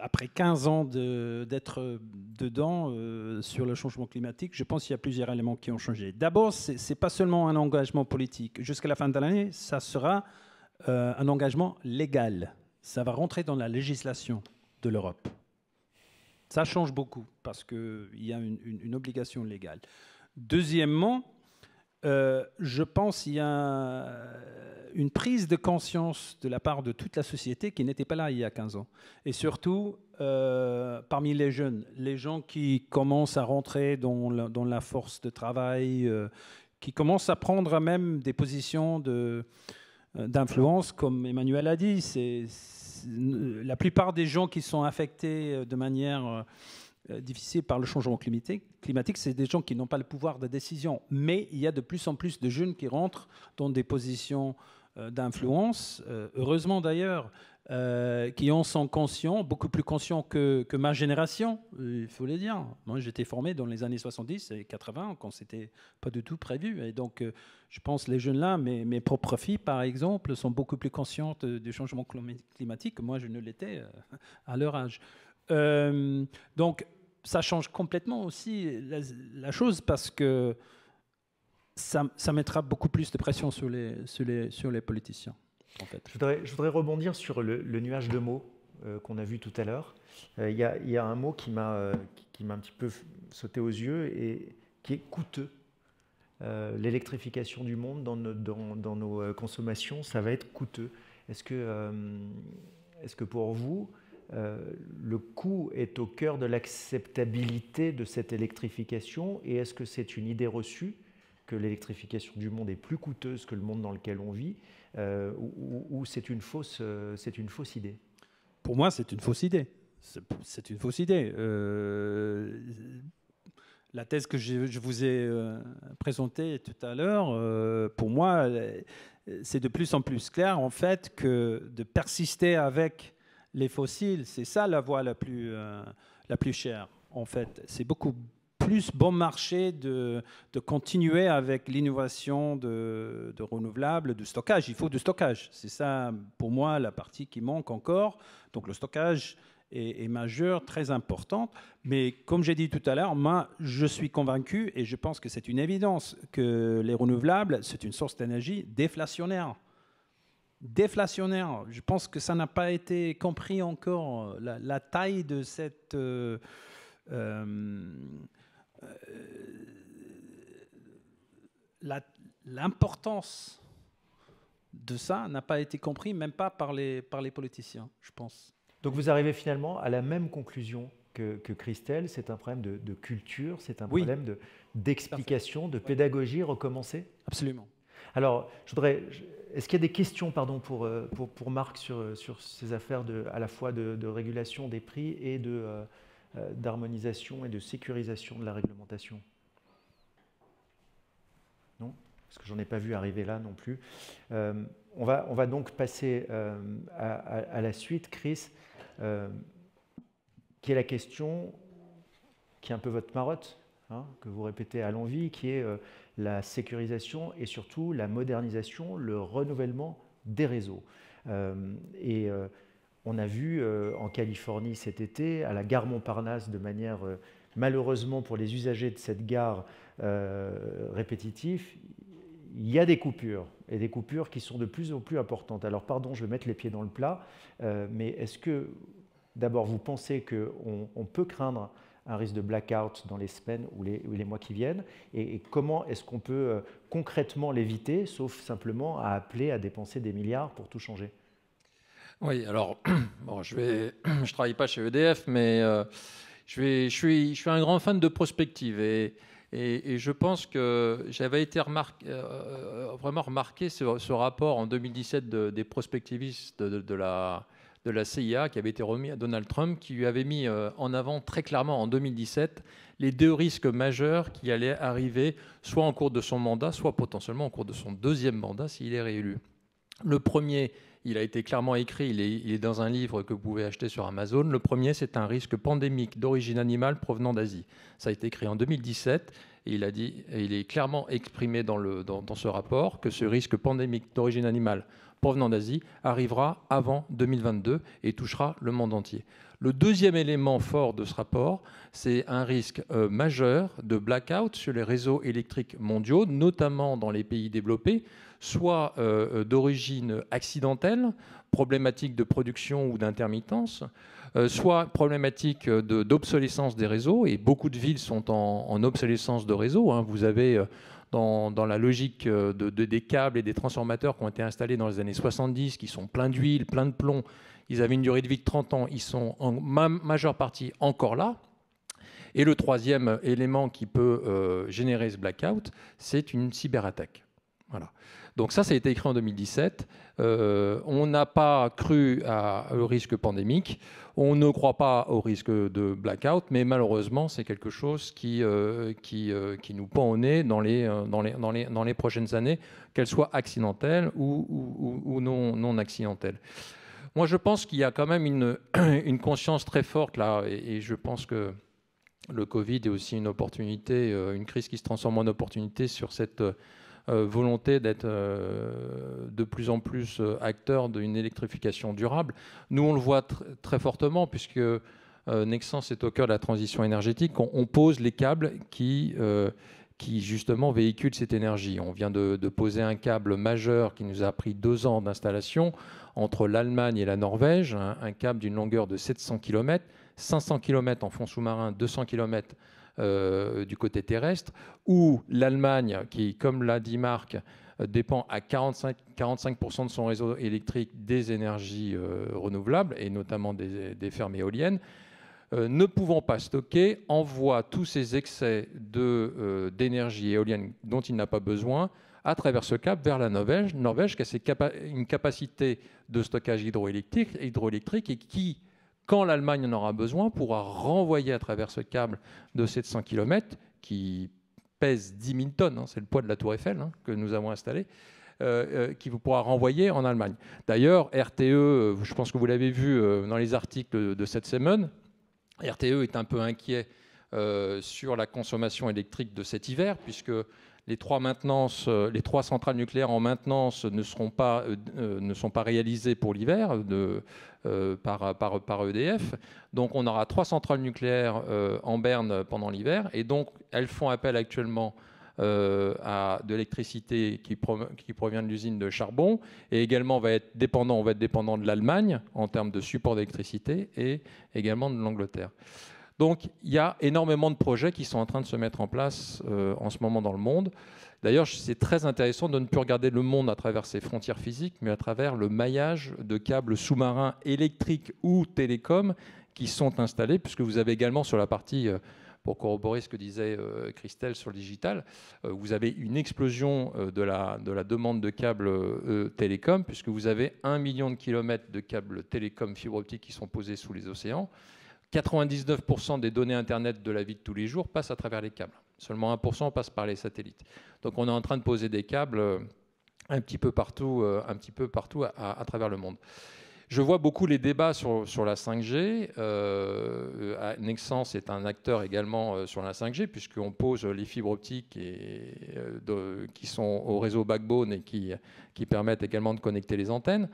après 15 ans d'être dedans sur le changement climatique, je pense qu'il y a plusieurs éléments qui ont changé. D'abord, ce n'est pas seulement un engagement politique. Jusqu'à la fin de l'année, ça sera un engagement légal. Ça va rentrer dans la législation de l'Europe. Ça change beaucoup parce qu'il y a une obligation légale. Deuxièmement, je pense qu'il y a une prise de conscience de la part de toute la société qui n'était pas là il y a 15 ans. Et surtout, parmi les jeunes, les gens qui commencent à rentrer dans la force de travail, qui commencent à prendre même des positions d'influence, comme Emmanuel a dit. La plupart des gens qui sont affectés de manière difficile par le changement climatique, c'est des gens qui n'ont pas le pouvoir de décision. Mais il y a de plus en plus de jeunes qui rentrent dans des positions d'influence, heureusement d'ailleurs, qui en sont conscients, beaucoup plus conscients que ma génération, il faut le dire. Moi, j'étais formé dans les années 70 et 80, quand c'était pas du tout prévu. Et donc, je pense que les jeunes-là, mes propres filles, par exemple, sont beaucoup plus conscientes du changement climatique que moi, je ne l'étais à leur âge. Donc, ça change complètement aussi la chose parce que ça mettra beaucoup plus de pression sur les politiciens. En fait.
Je voudrais rebondir sur le nuage de mots qu'on a vu tout à l'heure. Il y a un mot qui m'a un petit peu sauté aux yeux et qui est coûteux. L'électrification du monde dans nos consommations, ça va être coûteux. Est-ce que pour vous, le coût est au cœur de l'acceptabilité de cette électrification, et est-ce que c'est une idée reçue que l'électrification du monde est plus coûteuse que le monde dans lequel on vit, ou c'est une fausse idée?
Pour moi, c'est une fausse idée. C'est une fausse idée. La thèse que je vous ai présentée tout à l'heure, pour moi, c'est de plus en plus clair en fait que de persister avec les fossiles, c'est ça la voie la plus chère. En fait, c'est beaucoup plus bon marché de continuer avec l'innovation de renouvelables, de stockage. Il faut du stockage. C'est ça, pour moi, la partie qui manque encore. Donc le stockage est majeur, très importante. Mais comme j'ai dit tout à l'heure, moi, je suis convaincu, et je pense que c'est une évidence, que les renouvelables, c'est une source d'énergie déflationnaire. Déflationnaire. Je pense que ça n'a pas été compris encore, la taille de cette... l'importance de ça n'a pas été compris, même pas par les politiciens, je pense.
Donc vous arrivez finalement à la même conclusion que Christelle, c'est un problème de culture, c'est un problème d'explication, de pédagogie recommencée?
Absolument.
Alors, est-ce qu'il y a des questions pour Marc sur ces affaires à la fois de régulation des prix et d'harmonisation et de sécurisation de la réglementation? Non? Parce que j'en ai pas vu arriver là non plus. On va donc passer à la suite, Chris, qui est la question qui est un peu votre marotte, que vous répétez à l'envi, qui est la sécurisation et surtout la modernisation, le renouvellement des réseaux. On a vu en Californie cet été, à la gare Montparnasse, de manière malheureusement pour les usagers de cette gare répétitive, il y a des coupures, et des coupures qui sont de plus en plus importantes. Alors pardon, je vais mettre les pieds dans le plat, mais est-ce que d'abord vous pensez qu'on peut craindre un risque de blackout dans les semaines ou les mois qui viennent, et comment est-ce qu'on peut concrètement l'éviter, sauf simplement à appeler à dépenser des milliards pour tout changer?
Oui, alors, bon, je travaille pas chez EDF, mais je suis un grand fan de prospective, et je pense que j'avais été vraiment remarqué ce rapport en 2017 des prospectivistes de la CIA qui avait été remis à Donald Trump, qui lui avait mis en avant très clairement en 2017 les deux risques majeurs qui allaient arriver soit en cours de son mandat, soit potentiellement en cours de son deuxième mandat s'il est réélu. Le premier, il a été clairement écrit, il est dans un livre que vous pouvez acheter sur Amazon. Le premier, c'est un risque pandémique d'origine animale provenant d'Asie. Ça a été écrit en 2017 et il est clairement exprimé dans ce rapport que ce risque pandémique d'origine animale provenant d'Asie arrivera avant 2022 et touchera le monde entier. Le deuxième élément fort de ce rapport, c'est un risque majeur de blackout sur les réseaux électriques mondiaux, notamment dans les pays développés, soit d'origine accidentelle, problématique de production ou d'intermittence, soit problématique d'obsolescence des réseaux, et beaucoup de villes sont en obsolescence de réseaux. Vous avez, dans la logique des câbles et des transformateurs qui ont été installés dans les années 70, qui sont pleins d'huile, pleins de plomb, ils avaient une durée de vie de 30 ans, ils sont en majeure partie encore là. Et le troisième élément qui peut générer ce blackout, c'est une cyberattaque. Voilà. Donc ça a été écrit en 2017. On n'a pas cru au risque pandémique. On ne croit pas au risque de blackout, mais malheureusement, c'est quelque chose qui nous pend au nez dans les prochaines années, qu'elles soient accidentelles ou non accidentelles. Moi, je pense qu'il y a quand même une conscience très forte là, et je pense que le Covid est aussi une opportunité, une crise qui se transforme en opportunité sur cette volonté d'être de plus en plus acteur d'une électrification durable. Nous, on le voit très fortement, puisque Nexans est au cœur de la transition énergétique. On pose les câbles qui qui justement véhiculent cette énergie. On vient de poser un câble majeur qui nous a pris 2 ans d'installation entre l'Allemagne et la Norvège, un câble d'une longueur de 700 km, 500 km en fond sous-marin, 200 km du côté terrestre, où l'Allemagne, qui, comme l'a dit Marc, dépend à 45% de son réseau électrique des énergies renouvelables, et notamment des fermes éoliennes, ne pouvant pas stocker, envoie tous ces excès d'énergie éolienne dont il n'a pas besoin à travers ce câble vers la Norvège qui a une capacité de stockage hydroélectrique et qui, quand l'Allemagne en aura besoin, pourra renvoyer à travers ce câble de 700 km qui pèse 10 000 tonnes, c'est le poids de la tour Eiffel que nous avons installé, qui vous pourra renvoyer en Allemagne. D'ailleurs, RTE, je pense que vous l'avez vu dans les articles de cette semaine, RTE est un peu inquiet sur la consommation électrique de cet hiver, puisque les 3 centrales nucléaires en maintenance ne sont pas réalisées pour l'hiver par EDF. Donc on aura 3 centrales nucléaires en berne pendant l'hiver, et donc elles font appel actuellement à de l'électricité qui provient de l'usine de charbon, et également on va être dépendant de l'Allemagne en termes de support d'électricité, et également de l'Angleterre. Donc il y a énormément de projets qui sont en train de se mettre en place en ce moment dans le monde. D'ailleurs, c'est très intéressant de ne plus regarder le monde à travers ses frontières physiques, mais à travers le maillage de câbles sous-marins électriques ou télécoms qui sont installés, puisque vous avez également sur la partie, pour corroborer ce que disait Christelle sur le digital, vous avez une explosion de la demande de câbles télécoms, puisque vous avez 1 million de kilomètres de câbles télécoms fibre optique qui sont posés sous les océans. 99% des données Internet de la vie de tous les jours passent à travers les câbles. Seulement 1% passe par les satellites. Donc on est en train de poser des câbles un petit peu partout à travers le monde. Je vois beaucoup les débats sur la 5G. Nexans est un acteur également sur la 5G, puisqu'on pose les fibres optiques qui sont au réseau backbone et qui permettent également de connecter les antennes.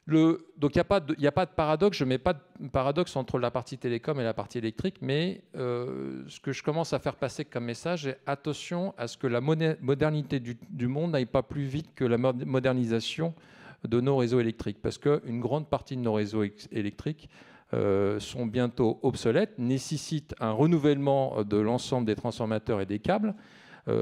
Donc il n'y a pas de paradoxe, je ne mets pas de paradoxe entre la partie télécom et la partie électrique, mais ce que je commence à faire passer comme message est attention à ce que la modernité du monde n'aille pas plus vite que la modernisation de nos réseaux électriques, parce qu'une grande partie de nos réseaux électriques sont bientôt obsolètes, nécessitent un renouvellement de l'ensemble des transformateurs et des câbles,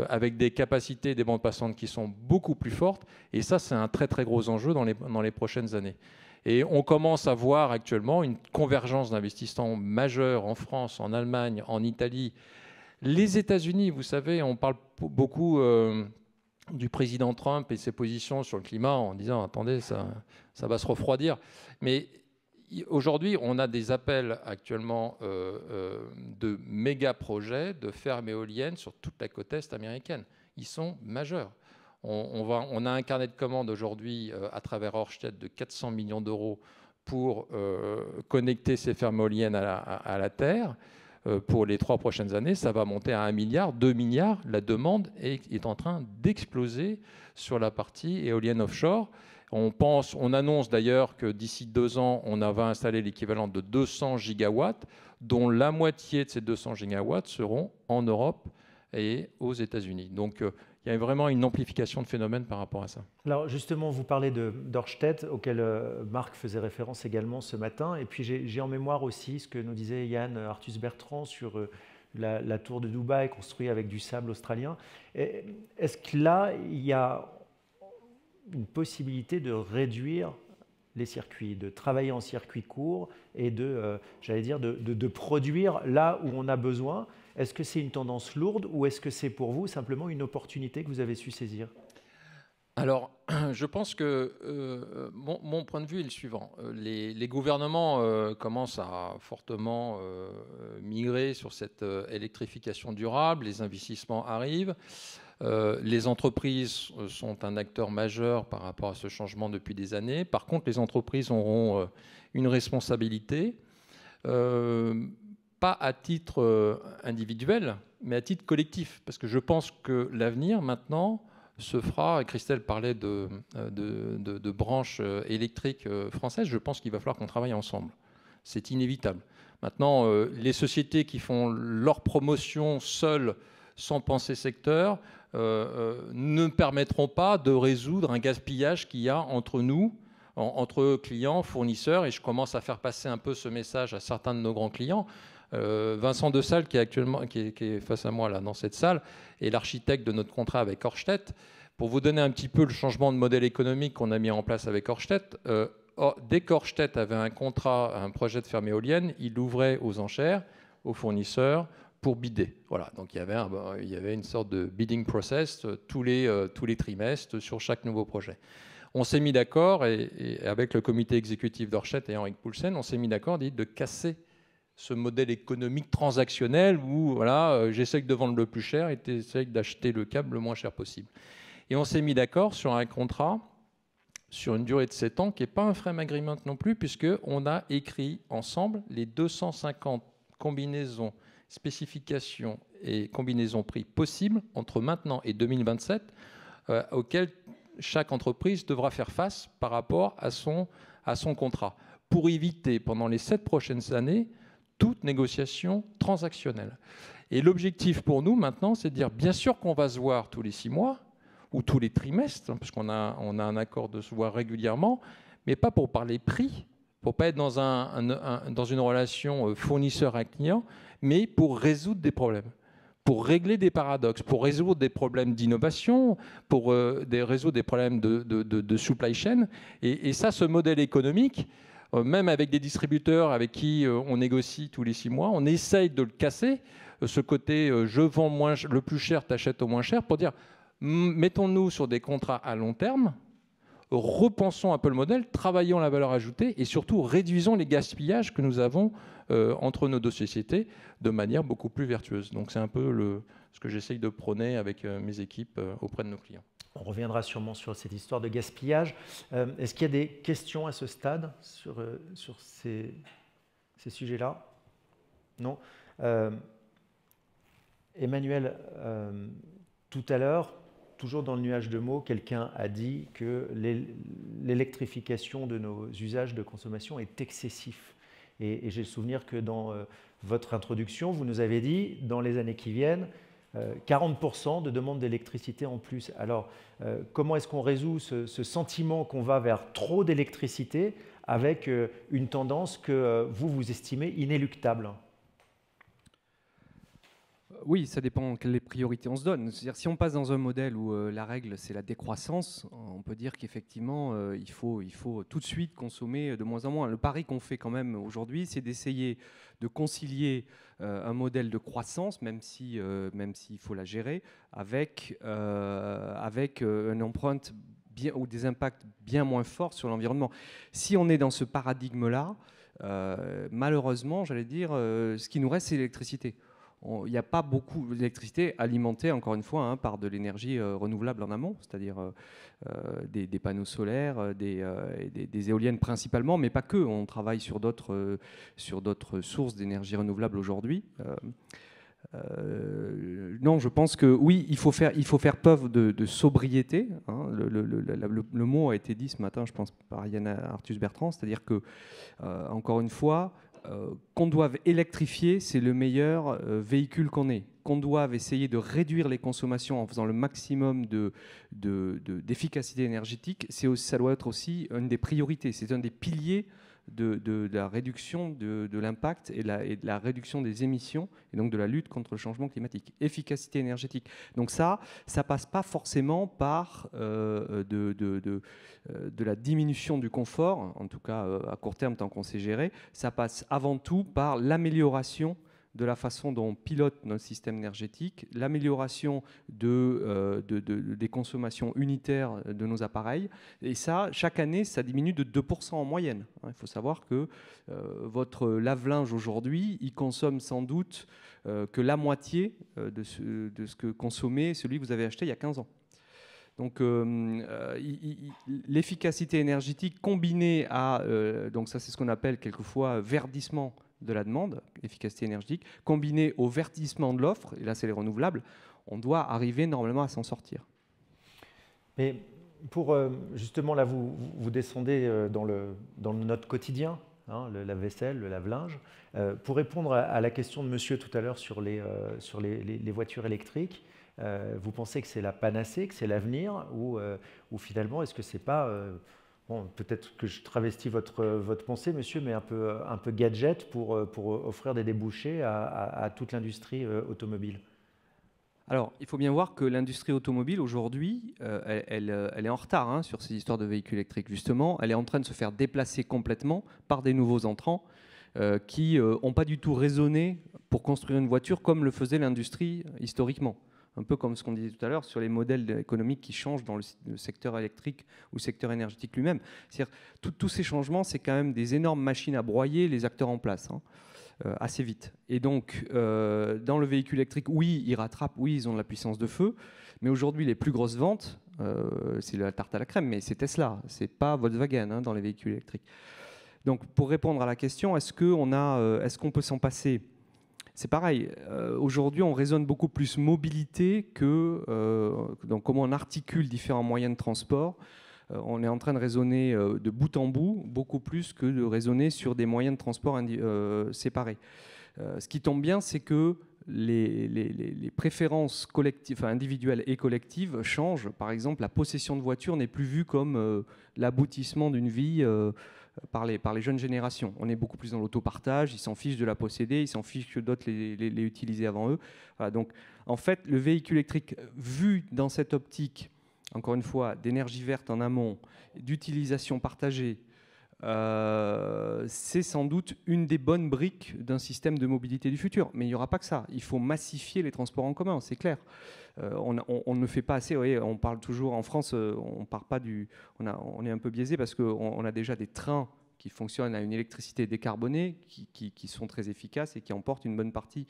avec des capacités des bandes passantes qui sont beaucoup plus fortes. Et ça, c'est un très, très gros enjeu dans les prochaines années. Et on commence à voir actuellement une convergence d'investissements majeurs en France, en Allemagne, en Italie. Les États-Unis, vous savez, on parle beaucoup du président Trump et ses positions sur le climat en disant « attendez, ça va se refroidir ». Mais aujourd'hui, on a des appels actuellement de méga projets de fermes éoliennes sur toute la côte est américaine. Ils sont majeurs. On a un carnet de commandes aujourd'hui à travers Ørsted de 400 millions d'euros pour connecter ces fermes éoliennes à la Terre. Pour les 3 prochaines années, ça va monter à 1 milliard, 2 milliards. La demande est en train d'exploser sur la partie éolienne offshore. On annonce d'ailleurs que d'ici 2 ans, on va installer l'équivalent de 200 gigawatts, dont la moitié de ces 200 gigawatts seront en Europe et aux États-Unis. Donc il y a vraiment une amplification de phénomènes par rapport à ça.
Alors justement, vous parlez d'Ørsted, auquel Marc faisait référence également ce matin. Et puis j'ai en mémoire aussi ce que nous disait Yann Arthus-Bertrand sur la tour de Dubaï construite avec du sable australien. Est-ce que là, il y a une possibilité de réduire les circuits, de travailler en circuit court et de produire là où on a besoin? Est-ce que c'est une tendance lourde ou est-ce que c'est pour vous simplement une opportunité que vous avez su saisir?
Alors, je pense que mon point de vue est le suivant. Les gouvernements commencent à fortement migrer sur cette électrification durable, les investissements arrivent. Les entreprises sont un acteur majeur par rapport à ce changement depuis des années. Par contre, les entreprises auront une responsabilité, pas à titre individuel, mais à titre collectif. Parce que je pense que l'avenir, maintenant, se fera, et Christelle parlait de branches électriques françaises, je pense qu'il va falloir qu'on travaille ensemble. C'est inévitable. Maintenant, les sociétés qui font leur promotion seules sans penser secteur, ne permettront pas de résoudre un gaspillage qu'il y a entre nous, entre clients, fournisseurs, et je commence à faire passer un peu ce message à certains de nos grands clients. Vincent Dessalle, qui est face à moi là, dans cette salle, est l'architecte de notre contrat avec Ørsted. Pour vous donner un petit peu le changement de modèle économique qu'on a mis en place avec Ørsted, dès qu'Ørsted avait un contrat, un projet de ferme éolienne, il l'ouvrait aux enchères, aux fournisseurs, pour bider. Voilà. Donc il y avait une sorte de bidding process tous les trimestres sur chaque nouveau projet. On s'est mis d'accord, et avec le comité exécutif d'Ørsted et Henrik Poulsen, on s'est mis d'accord de casser ce modèle économique transactionnel où voilà, j'essaye de vendre le plus cher et tu essayes d'acheter le câble le moins cher possible. Et on s'est mis d'accord sur un contrat sur une durée de 7 ans qui n'est pas un frame agreement non plus, puisqu'on a écrit ensemble les 250 combinaisons, spécifications et combinaisons prix possibles entre maintenant et 2027 auxquelles chaque entreprise devra faire face par rapport à son contrat, pour éviter pendant les 7 prochaines années toute négociation transactionnelle. Et l'objectif pour nous maintenant, c'est de dire bien sûr qu'on va se voir tous les 6 mois ou tous les trimestres, parce qu'on a un accord de se voir régulièrement, mais pas pour parler prix, pour pas être dans une relation fournisseur à client, mais pour résoudre des problèmes, pour régler des paradoxes, pour résoudre des problèmes d'innovation, pour résoudre des problèmes de supply chain. Et ça, ce modèle économique, même avec des distributeurs avec qui on négocie tous les 6 mois, on essaye de le casser, ce côté je vends le plus cher, t'achètes au moins cher, pour dire mettons-nous sur des contrats à long terme, repensons un peu le modèle, travaillons la valeur ajoutée et surtout réduisons les gaspillages que nous avons entre nos deux sociétés de manière beaucoup plus vertueuse. Donc c'est un peu ce que j'essaye de prôner avec mes équipes auprès de nos clients.
On reviendra sûrement sur cette histoire de gaspillage. Est-ce qu'il y a des questions à ce stade sur ces sujets-là? Non. Emmanuel, tout à l'heure, toujours dans le nuage de mots, quelqu'un a dit que l'électrification de nos usages de consommation est excessif. Et j'ai le souvenir que dans votre introduction, vous nous avez dit, dans les années qui viennent, 40% de demande d'électricité en plus. Alors, comment est-ce qu'on résout ce sentiment qu'on va vers trop d'électricité avec une tendance que vous estimez inéluctable?
Oui, ça dépend quelles priorités on se donne. C'est-à-dire, si on passe dans un modèle où la règle, c'est la décroissance, on peut dire qu'effectivement, il faut tout de suite consommer de moins en moins. Le pari qu'on fait quand même aujourd'hui, c'est d'essayer de concilier un modèle de croissance, même s'il faut la gérer, avec une empreinte ou des impacts bien moins forts sur l'environnement. Si on est dans ce paradigme-là, malheureusement, j'allais dire, ce qui nous reste, c'est l'électricité. Il n'y a pas beaucoup d'électricité alimentée, encore une fois, par de l'énergie renouvelable en amont, c'est-à-dire des panneaux solaires, des éoliennes principalement, mais pas que. On travaille sur d'autres sources d'énergie renouvelable aujourd'hui. Non, je pense que oui, il faut faire preuve de sobriété. Hein. Le mot a été dit ce matin, je pense, par Yann Arthus-Bertrand, c'est-à-dire que, encore une fois, qu'on doive électrifier, c'est le meilleur véhicule qu'on ait. Qu'on doive essayer de réduire les consommations en faisant le maximum d'efficacité énergétique, ça doit être aussi une des priorités. C'est un des piliers de la réduction de l'impact et de la réduction des émissions et donc de la lutte contre le changement climatique. Efficacité énergétique. Donc ça passe pas forcément par de la diminution du confort, en tout cas à court terme tant qu'on sait gérer. Ça passe avant tout par l'amélioration de la façon dont on pilote notre système énergétique, l'amélioration des consommations unitaires de nos appareils. Et ça, chaque année, ça diminue de 2% en moyenne. Il faut savoir que votre lave-linge aujourd'hui, il consomme sans doute que la moitié de ce que consommait celui que vous avez acheté il y a 15 ans. Donc l'efficacité énergétique combinée à, donc ça c'est ce qu'on appelle quelquefois verdissement de la demande, efficacité énergétique, combinée au verdissement de l'offre, et là c'est les renouvelables, on doit arriver normalement à s'en sortir.
Mais pour justement là, vous descendez dans notre quotidien, le lave-vaisselle, le lave-linge. Pour répondre à la question de monsieur tout à l'heure sur les voitures électriques, vous pensez que c'est la panacée, que c'est l'avenir, ou finalement, est-ce que c'est pas, peut-être que je travestis votre pensée, monsieur, mais un peu gadget pour offrir des débouchés à toute l'industrie automobile?
Alors, il faut bien voir que l'industrie automobile, aujourd'hui, elle est en retard sur ces histoires de véhicules électriques. Justement, elle est en train de se faire déplacer complètement par des nouveaux entrants qui n'ont pas du tout raisonné pour construire une voiture comme le faisait l'industrie historiquement. Un peu comme ce qu'on disait tout à l'heure sur les modèles économiques qui changent dans le secteur électrique ou le secteur énergétique lui-même. C'est-à-dire, tous ces changements, c'est quand même des énormes machines à broyer les acteurs en place. Assez vite. Et donc, dans le véhicule électrique, oui, ils rattrapent, oui, ils ont de la puissance de feu, mais aujourd'hui, les plus grosses ventes, c'est la tarte à la crème, mais c'est Tesla, c'est pas Volkswagen dans les véhicules électriques. Donc, pour répondre à la question, est-ce qu'on peut s'en passer? C'est pareil, aujourd'hui, on raisonne beaucoup plus mobilité que donc comment on articule différents moyens de transport. On est en train de raisonner de bout en bout, beaucoup plus que de raisonner sur des moyens de transport séparés. Ce qui tombe bien, c'est que les préférences collectives, individuelles et collectives changent. Par exemple, la possession de voiture n'est plus vue comme l'aboutissement d'une vie par les jeunes générations. On est beaucoup plus dans l'autopartage, ils s'en fichent de la posséder, ils s'en fichent que d'autres les utiliser avant eux. Voilà, donc, en fait, le véhicule électrique, vu dans cette optique, encore une fois, d'énergie verte en amont, d'utilisation partagée, c'est sans doute une des bonnes briques d'un système de mobilité du futur. Mais il n'y aura pas que ça. Il faut massifier les transports en commun, c'est clair. On ne fait pas assez. Vous voyez, on parle toujours en France, on est un peu biaisé parce qu'on a déjà des trains qui fonctionnent à une électricité décarbonée, qui sont très efficaces et qui emportent une bonne partie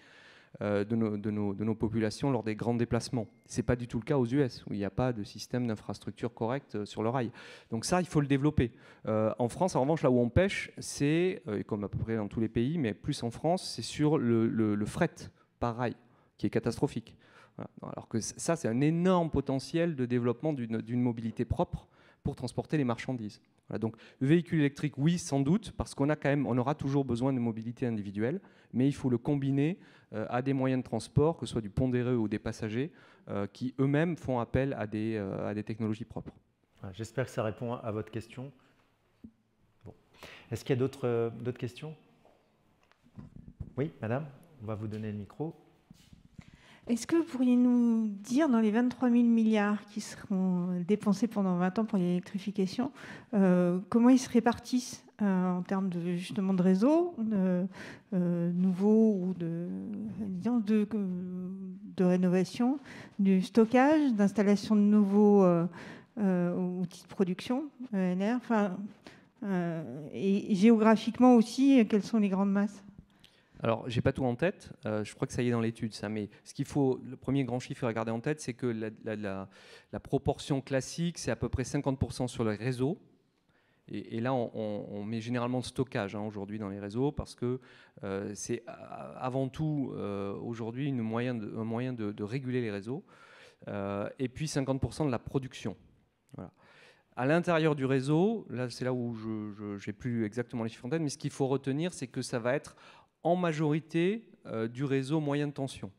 de nos populations lors des grands déplacements. Ce n'est pas du tout le cas aux US, où il n'y a pas de système d'infrastructure correct sur le rail. Donc ça, il faut le développer. En France, en revanche, là où on pêche, c'est, comme à peu près dans tous les pays, mais plus en France, c'est sur le fret par rail, qui est catastrophique. Voilà. Alors que ça, c'est un énorme potentiel de développement d'une mobilité propre pour transporter les marchandises. Voilà, donc le véhicule électrique, oui, sans doute, parce on aura toujours besoin de mobilité individuelle, mais il faut le combiner à des moyens de transport, que ce soit du pondéreux ou des passagers, qui eux-mêmes font appel à des technologies propres.
J'espère que ça répond à votre question. Bon. Est-ce qu'il y a d'autres questions? Oui, madame, on va vous donner le micro.
Est-ce que vous pourriez nous dire, dans les 23 000 milliards qui seront dépensés pendant 20 ans pour l'électrification, comment ils se répartissent en termes justement de réseaux nouveaux ou de rénovation, du stockage, d'installation de nouveaux outils de production, ENR, et géographiquement aussi, quelles sont les grandes masses?
Alors, je n'ai pas tout en tête, je crois que ça y est dans l'étude, ça. Mais le premier grand chiffre à garder en tête, c'est que la proportion classique, c'est à peu près 50% sur le réseau. Et là, on met généralement le stockage aujourd'hui dans les réseaux parce que c'est avant tout aujourd'hui un moyen de réguler les réseaux. Et puis 50% de la production. Voilà. À l'intérieur du réseau, là, c'est là où je n'ai plus exactement les chiffres en tête, mais ce qu'il faut retenir, c'est que ça va être en majorité du réseau moyenne tension,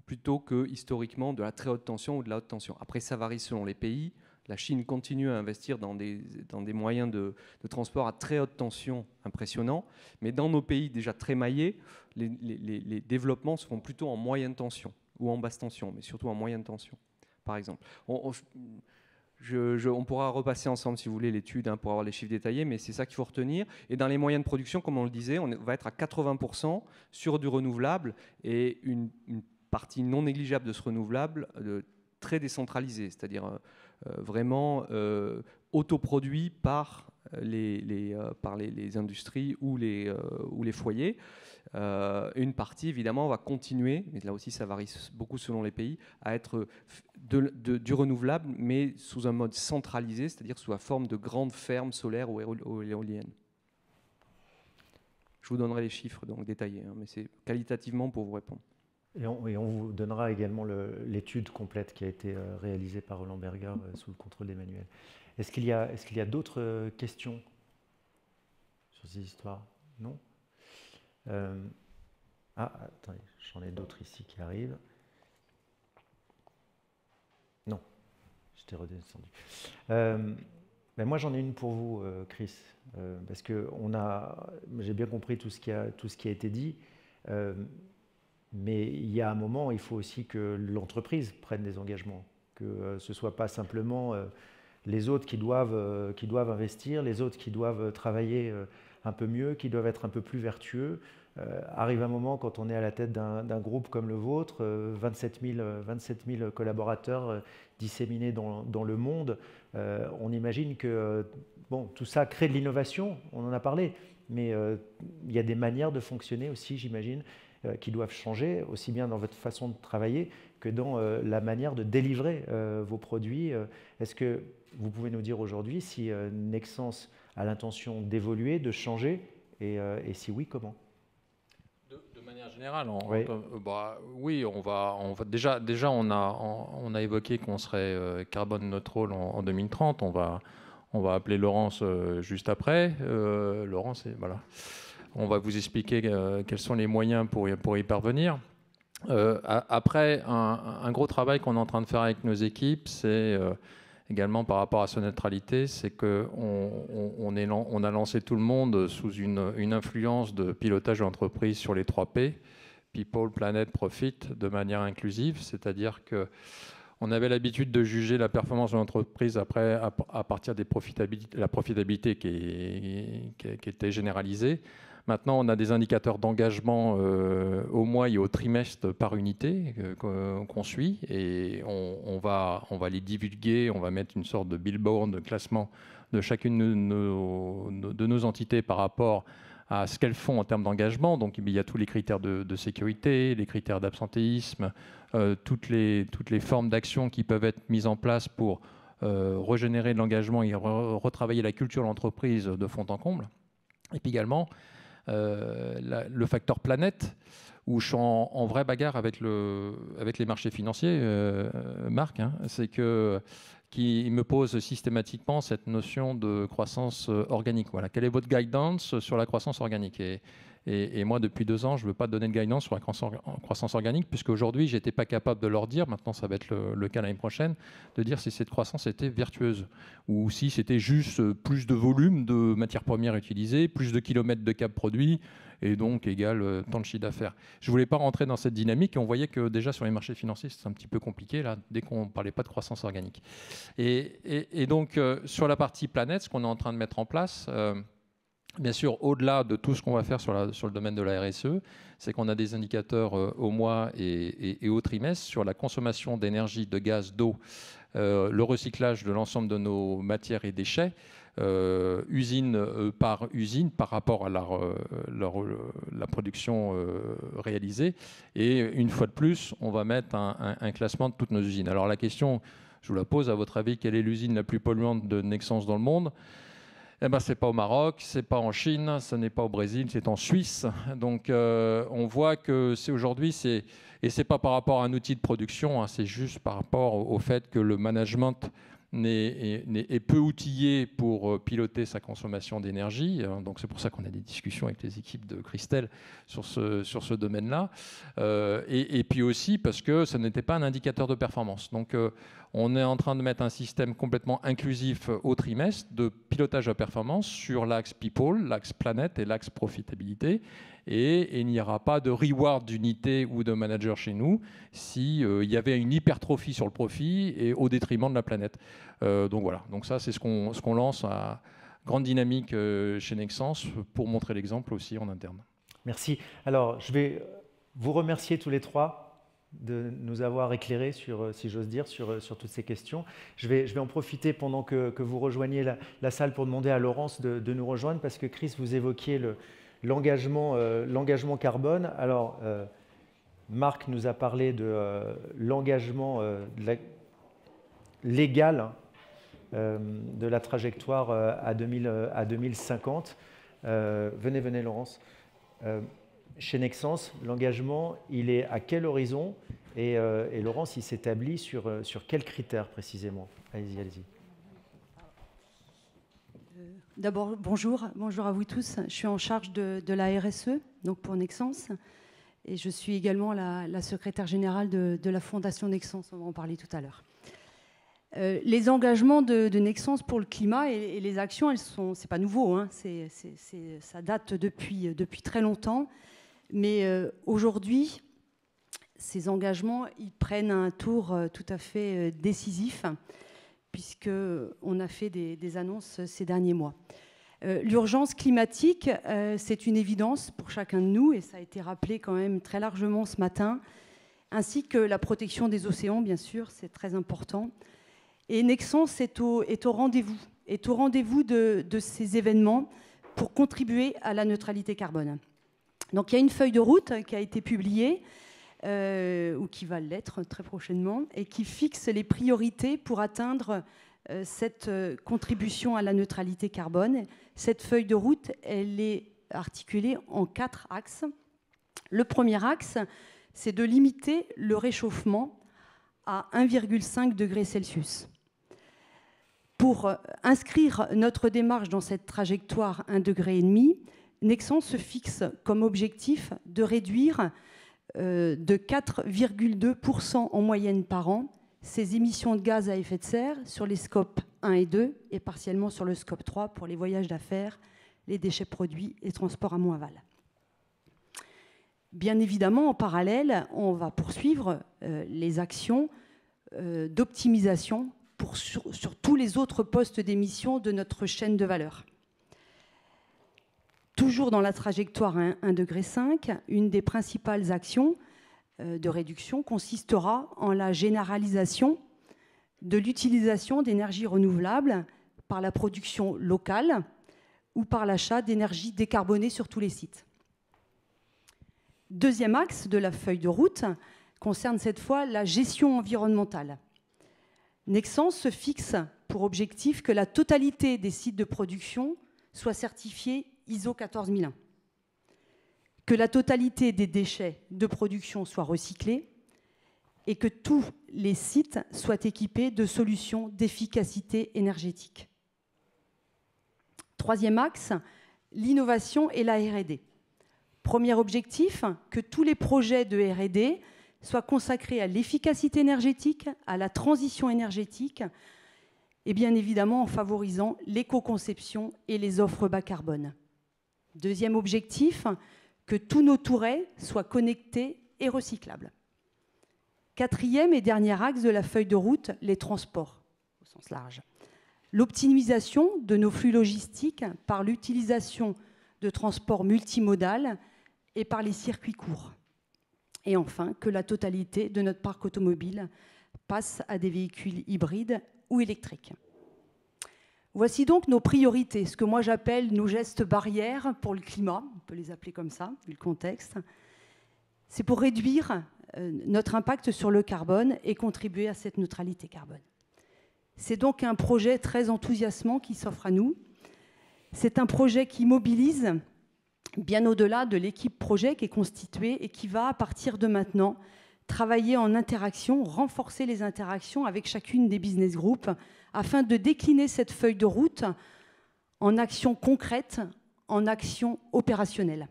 plutôt que historiquement de la très haute tension ou de la haute tension. Après, ça varie selon les pays. La Chine continue à investir dans des moyens de transport à très haute tension impressionnants, mais dans nos pays déjà très maillés, les développements se font plutôt en moyenne tension ou en basse tension, mais surtout en moyenne tension, par exemple. On pourra repasser ensemble, si vous voulez, l'étude pour avoir les chiffres détaillés, mais c'est ça qu'il faut retenir. Et dans les moyens de production, comme on le disait, on va être à 80% sur du renouvelable et une partie non négligeable de ce renouvelable très décentralisée, c'est-à-dire vraiment autoproduit par les industries ou les foyers. Une partie, évidemment, va continuer, mais là aussi ça varie beaucoup selon les pays, à être du renouvelable, mais sous un mode centralisé, c'est-à-dire sous la forme de grandes fermes solaires ou éoliennes. Je vous donnerai les chiffres donc détaillés, mais c'est qualitativement pour vous répondre.
Et on vous donnera également l'étude complète qui a été réalisée par Roland Berger sous le contrôle d'Emmanuel. Est-ce qu'il y a d'autres questions sur ces histoires? Non. Attendez, j'en ai d'autres ici qui arrivent. Non, j'étais redescendu. Moi, j'en ai une pour vous, Chris, parce que j'ai bien compris tout ce qui a été dit, mais il y a un moment, il faut aussi que l'entreprise prenne des engagements, que ce ne soit pas simplement les autres qui doivent investir, les autres qui doivent travailler un peu mieux, qui doivent être un peu plus vertueux. Arrive un moment, quand on est à la tête d'un groupe comme le vôtre, 27 000 collaborateurs disséminés dans le monde, on imagine que tout ça crée de l'innovation, on en a parlé, mais il y a des manières de fonctionner aussi, j'imagine, qui doivent changer, aussi bien dans votre façon de travailler que dans la manière de délivrer vos produits. Est-ce que vous pouvez nous dire aujourd'hui si Nexans a l'intention d'évoluer, de changer, et si oui, comment?
De manière générale,
oui,
on va déjà on a évoqué qu'on serait carbone neutral en 2030. On va appeler Laurence juste après. Laurence, voilà. On va vous expliquer quels sont les moyens pour y parvenir. Après, un gros travail qu'on est en train de faire avec nos équipes, c'est également par rapport à sa neutralité, c'est qu'on a lancé tout le monde sous une influence de pilotage d'entreprise sur les 3 P, People, Planet, Profit, de manière inclusive, c'est-à-dire qu'on avait l'habitude de juger la performance de l'entreprise après à partir de la profitabilité qui était généralisée. Maintenant, on a des indicateurs d'engagement au mois et au trimestre par unité qu'on suit, et on va les divulguer. On va mettre une sorte de billboard de classement de chacune de nos entités par rapport à ce qu'elles font en termes d'engagement. Donc il y a tous les critères de sécurité, les critères d'absentéisme, toutes les formes d'action qui peuvent être mises en place pour régénérer de l'engagement et retravailler la culture de l'entreprise de fond en comble. Et puis également, le facteur planète, où je suis en vraie bagarre avec les marchés financiers, Marc, c'est qui me pose systématiquement cette notion de croissance organique. Voilà. Quelle est votre guidance sur la croissance organique? Et moi, depuis 2 ans, je ne veux pas donner de guidance sur la croissance organique, puisque aujourd'hui, je n'étais pas capable de leur dire, maintenant ça va être le cas l'année prochaine, de dire si cette croissance était vertueuse, ou si c'était juste plus de volume de matières premières utilisées, plus de kilomètres de câbles produits, et donc égal tant de chiffre d'affaires. Je ne voulais pas rentrer dans cette dynamique, et on voyait que déjà sur les marchés financiers, c'est un petit peu compliqué, là, dès qu'on ne parlait pas de croissance organique. Et donc, sur la partie planète, ce qu'on est en train de mettre en place... Bien sûr, au-delà de tout ce qu'on va faire sur le domaine de la RSE, c'est qu'on a des indicateurs au mois et au trimestre sur la consommation d'énergie, de gaz, d'eau, le recyclage de l'ensemble de nos matières et déchets, usine par usine par rapport à la production réalisée. Et une fois de plus, on va mettre un classement de toutes nos usines. Alors la question, je vous la pose, à votre avis, quelle est l'usine la plus polluante de Nexans dans le monde ? Eh ben, ce n'est pas au Maroc, ce n'est pas en Chine, ce n'est pas au Brésil, c'est en Suisse. Donc on voit que c'est aujourd'hui, et ce n'est pas par rapport à un outil de production, c'est juste par rapport au fait que le management est peu outillé pour piloter sa consommation d'énergie. Donc c'est pour ça qu'on a des discussions avec les équipes de Christelle sur ce domaine-là. Et puis aussi parce que ça n'était pas un indicateur de performance. Donc on est en train de mettre un système complètement inclusif au trimestre de pilotage de performance sur l'axe People, l'axe Planète et l'axe Profitabilité. Et il n'y aura pas de reward d'unité ou de manager chez nous s'il y avait une hypertrophie sur le profit et au détriment de la planète. Donc voilà, donc ça c'est ce qu'on lance à grande dynamique chez Nexans pour montrer l'exemple aussi en interne.
Merci. Alors je vais vous remercier tous les 3 de nous avoir éclairés sur, si j'ose dire, sur toutes ces questions. Je vais en profiter pendant que vous rejoignez la salle pour demander à Laurence de nous rejoindre, parce que Chris, vous évoquiez l'engagement carbone. Alors, Marc nous a parlé de l'engagement légal de la trajectoire à 2050. Venez, Laurence. Chez Nexans, l'engagement, il est à quel horizon et Laurence, il s'établit sur quels critères précisément? Allez-y.
D'abord, bonjour à vous tous. Je suis en charge de la RSE, donc pour Nexans, et je suis également la secrétaire générale de la Fondation Nexans, on va en parler tout à l'heure. Les engagements de Nexans pour le climat et les actions, c'est pas nouveau, hein, ça date depuis très longtemps, mais aujourd'hui, ces engagements, ils prennent un tour tout à fait décisif, puisqu'on a fait des annonces ces derniers mois. L'urgence climatique, c'est une évidence pour chacun de nous, et ça a été rappelé quand même très largement ce matin, ainsi que la protection des océans, bien sûr, c'est très important. Et Nexans est au rendez-vous de ces événements pour contribuer à la neutralité carbone. Donc il y a une feuille de route qui a été publiée, ou qui va l'être très prochainement, et qui fixe les priorités pour atteindre cette contribution à la neutralité carbone. Cette feuille de route, elle est articulée en 4 axes. Le premier axe, c'est de limiter le réchauffement à 1,5 degré Celsius. Pour inscrire notre démarche dans cette trajectoire 1,5 degré, Nexans se fixe comme objectif de réduire de 4,2% en moyenne par an ses émissions de gaz à effet de serre sur les scopes 1 et 2 et partiellement sur le scope 3 pour les voyages d'affaires, les déchets produits et transports amont-aval. Bien évidemment, en parallèle, on va poursuivre les actions d'optimisation sur tous les autres postes d'émission de notre chaîne de valeur. Toujours dans la trajectoire 1,5 degré, une des principales actions de réduction consistera en la généralisation de l'utilisation d'énergies renouvelables par la production locale ou par l'achat d'énergie décarbonée sur tous les sites. Deuxième axe de la feuille de route concerne cette fois la gestion environnementale. Nexans se fixe pour objectif que la totalité des sites de production soit certifiée ISO 14001, que la totalité des déchets de production soit recyclés et que tous les sites soient équipés de solutions d'efficacité énergétique. Troisième axe, l'innovation et la R&D. Premier objectif, que tous les projets de R&D soient consacrés à l'efficacité énergétique, à la transition énergétique et bien évidemment en favorisant l'éco-conception et les offres bas carbone. Deuxième objectif, que tous nos tourets soient connectés et recyclables. Quatrième et dernier axe de la feuille de route, les transports au sens large. L'optimisation de nos flux logistiques par l'utilisation de transports multimodal et par les circuits courts. Et enfin, que la totalité de notre parc automobile passe à des véhicules hybrides ou électriques. Voici donc nos priorités, ce que moi j'appelle nos gestes barrières pour le climat, on peut les appeler comme ça, vu le contexte. C'est pour réduire notre impact sur le carbone et contribuer à cette neutralité carbone. C'est donc un projet très enthousiasmant qui s'offre à nous. C'est un projet qui mobilise bien au-delà de l'équipe projet qui est constituée et qui va, à partir de maintenant, travailler en interaction, renforcer les interactions avec chacune des business groups afin de décliner cette feuille de route en actions concrètes, en actions opérationnelles.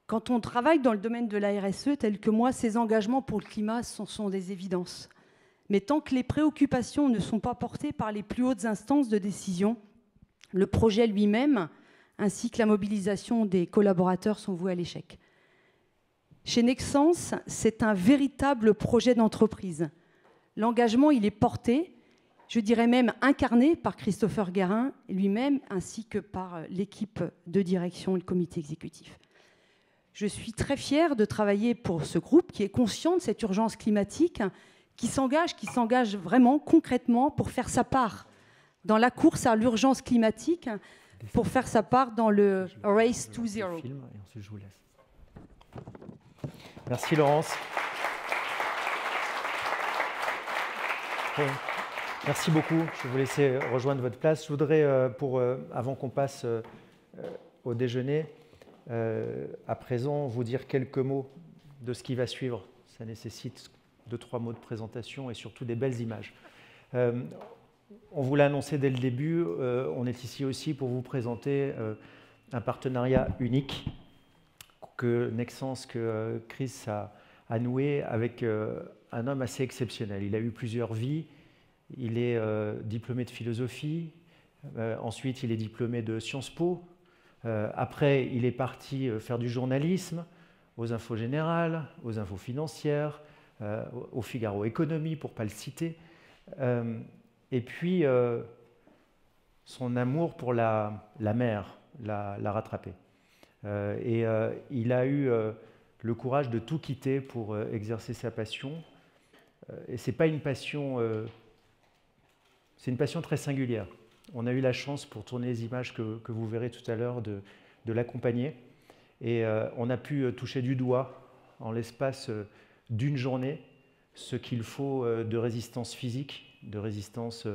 Quand on travaille dans le domaine de la RSE, tel que moi, ces engagements pour le climat sont des évidences. Mais tant que les préoccupations ne sont pas portées par les plus hautes instances de décision, le projet lui-même, ainsi que la mobilisation des collaborateurs sont voués à l'échec. Chez Nexans, c'est un véritable projet d'entreprise. L'engagement, il est porté, je dirais même incarné par Christopher Guérin lui-même, ainsi que par l'équipe de direction et le comité exécutif. Je suis très fière de travailler pour ce groupe qui est conscient de cette urgence climatique, qui s'engage vraiment concrètement pour faire sa part dans la course à l'urgence climatique, pour faire sa part dans le Race to Zero.
Merci Laurence. Merci beaucoup. Je vais vous laisser rejoindre votre place. Je voudrais, avant qu'on passe au déjeuner, à présent, vous dire quelques mots de ce qui va suivre. Ça nécessite 2-3 mots de présentation et surtout des belles images. on vous l'a annoncé dès le début, on est ici aussi pour vous présenter un partenariat unique que Nexans, que Chris a noué avec un homme assez exceptionnel. Il a eu plusieurs vies. Il est diplômé de philosophie. Ensuite, il est diplômé de Sciences Po. Après, il est parti faire du journalisme aux Infos Générales, aux Infos Financières, au Figaro Économie, pour ne pas le citer. Et puis, son amour pour la mer l'a rattrapé. Il a eu le courage de tout quitter pour exercer sa passion. Et ce n'est pas une passion... c'est une passion très singulière. On a eu la chance, pour tourner les images que vous verrez tout à l'heure, de l'accompagner. Et on a pu toucher du doigt, en l'espace d'une journée, ce qu'il faut de résistance physique, de résistance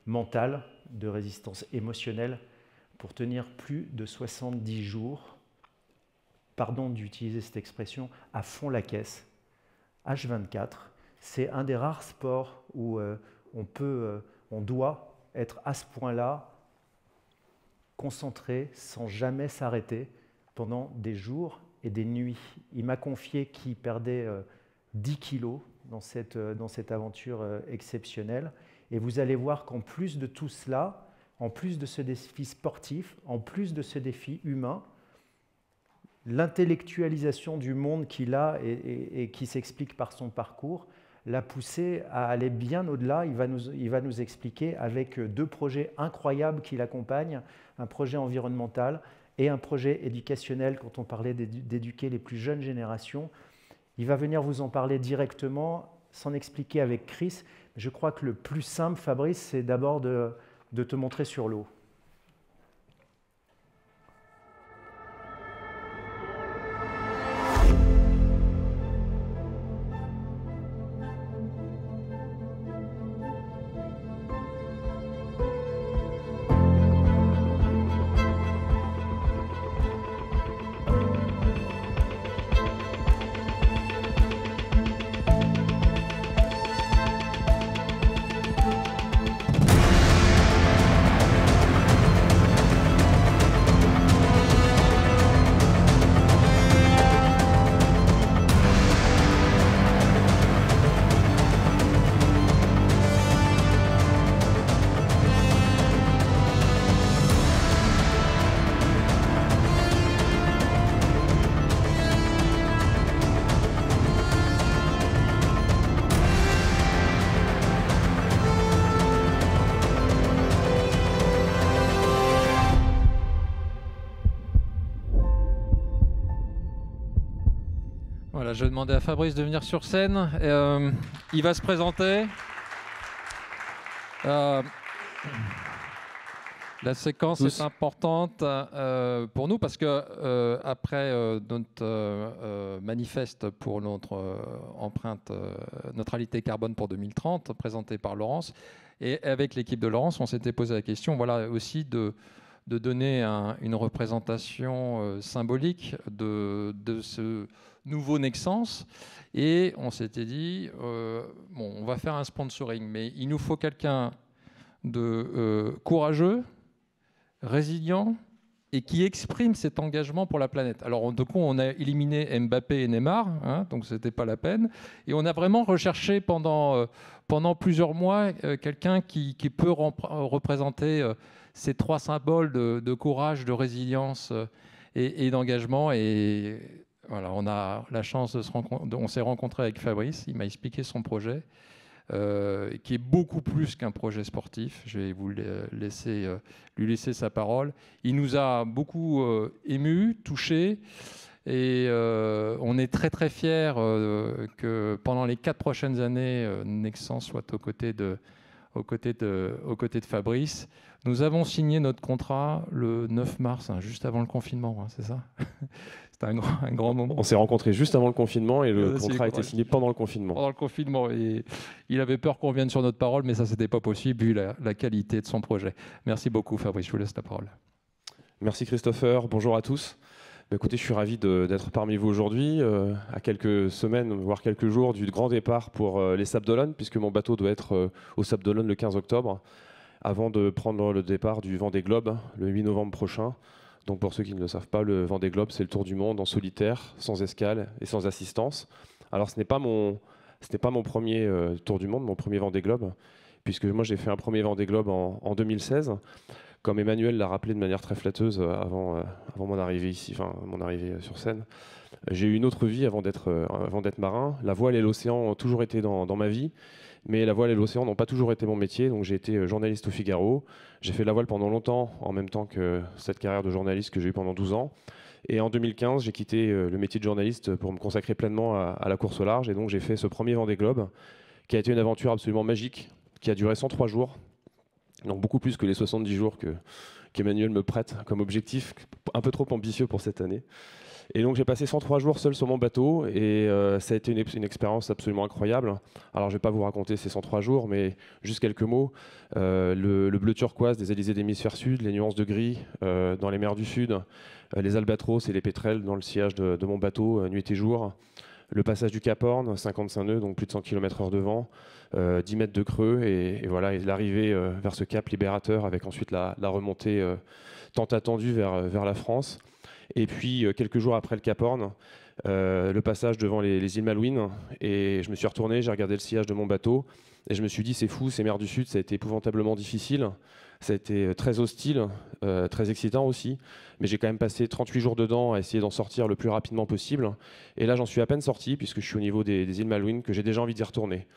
mentale, de résistance émotionnelle, pour tenir plus de 70 jours, pardon d'utiliser cette expression, à fond la caisse, H24. C'est un des rares sports où on doit être à ce point-là, concentré, sans jamais s'arrêter, pendant des jours et des nuits. Il m'a confié qu'il perdait 10 kilos dans cette aventure exceptionnelle. Et vous allez voir qu'en plus de tout cela, en plus de ce défi sportif, en plus de ce défi humain, l'intellectualisation du monde qu'il a et qui s'explique par son parcours l'a poussé à aller bien au-delà. Il va nous expliquer avec 2 projets incroyables qui l'accompagnent, un projet environnemental et un projet éducationnel quand on parlait d'éduquer les plus jeunes générations. Il va venir vous en parler directement, s'en expliquer avec Chris. Je crois que le plus simple, Fabrice, c'est d'abord de te montrer sur l'eau.
Voilà, je vais demander à Fabrice de venir sur scène. Il va se présenter. La séquence est importante pour nous parce que après notre manifeste pour notre empreinte neutralité carbone pour 2030 présenté par Laurence, et avec l'équipe de Laurence, on s'était posé la question, voilà, aussi de donner une représentation symbolique de ce nouveau Nexans. Et on s'était dit, bon, on va faire un sponsoring, mais il nous faut quelqu'un de courageux, résilient et qui exprime cet engagement pour la planète. Alors, du coup, on a éliminé Mbappé et Neymar, hein, donc ce n'était pas la peine. Et on a vraiment recherché pendant plusieurs mois quelqu'un qui peut représenter ces 3 symboles de courage, de résilience et d'engagement. Et voilà, on a la chance de on s'est rencontré avec Fabrice, il m'a expliqué son projet, qui est beaucoup plus qu'un projet sportif. Je vais vous lui laisser sa parole. Il nous a beaucoup émus, touchés, et on est très très fiers que pendant les 4 prochaines années, Nexans soit aux côtés de Fabrice. Nous avons signé notre contrat le 9 mars, hein, juste avant le confinement, hein, c'est ça? C'était un grand moment.
On s'est rencontrés juste avant le confinement et le contrat a été signé pendant le confinement.
Pendant le confinement. Et il avait peur qu'on revienne sur notre parole, mais ça, c'était pas possible vu la qualité de son projet. Merci beaucoup, Fabrice. Je vous laisse la parole.
Merci, Christopher. Bonjour à tous. Écoutez, je suis ravi d'être parmi vous aujourd'hui, à quelques semaines, voire quelques jours du grand départ pour les Sables d'Olonne, puisque mon bateau doit être au Sables d'Olonne le 15 octobre. avant de prendre le départ du Vendée Globe le 8 novembre prochain. Donc pour ceux qui ne le savent pas, le Vendée Globe, c'est le tour du monde en solitaire, sans escale et sans assistance. Alors ce n'est pas mon premier tour du monde, mon premier Vendée Globe, puisque moi j'ai fait un premier Vendée Globe en 2016, comme Emmanuel l'a rappelé de manière très flatteuse avant mon arrivée ici, enfin mon arrivée sur scène. J'ai eu une autre vie avant d'être marin. La voile et l'océan ont toujours été dans ma vie, mais la voile et l'océan n'ont pas toujours été mon métier. Donc j'ai été journaliste au Figaro. J'ai fait de la voile pendant longtemps, en même temps que cette carrière de journaliste que j'ai eue pendant 12 ans. Et en 2015, j'ai quitté le métier de journaliste pour me consacrer pleinement à la course au large. Et donc j'ai fait ce premier Vendée Globe, qui a été une aventure absolument magique, qui a duré 103 jours. Donc beaucoup plus que les 70 jours qu'Emmanuel me prête comme objectif, un peu trop ambitieux pour cette année. Et donc j'ai passé 103 jours seul sur mon bateau et ça a été une expérience absolument incroyable. Alors je ne vais pas vous raconter ces 103 jours, mais juste quelques mots. Le bleu turquoise des Alizés d'hémisphère sud, les nuances de gris dans les mers du sud, les albatros et les pétrels dans le sillage de mon bateau nuit et jour. Le passage du Cap Horn, 55 nœuds, donc plus de 100 km/h de vent, 10 mètres de creux, et voilà, et l'arrivée vers ce cap libérateur avec ensuite la remontée tant attendue vers la France. Et puis, quelques jours après le Cap Horn, le passage devant les îles Malouines, et je me suis retourné, j'ai regardé le sillage de mon bateau, et je me suis dit, c'est fou, ces mers du Sud, ça a été épouvantablement difficile, ça a été très hostile, très excitant aussi, mais j'ai quand même passé 38 jours dedans à essayer d'en sortir le plus rapidement possible, et là j'en suis à peine sorti, puisque je suis au niveau des îles Malouines, que j'ai déjà envie d'y retourner.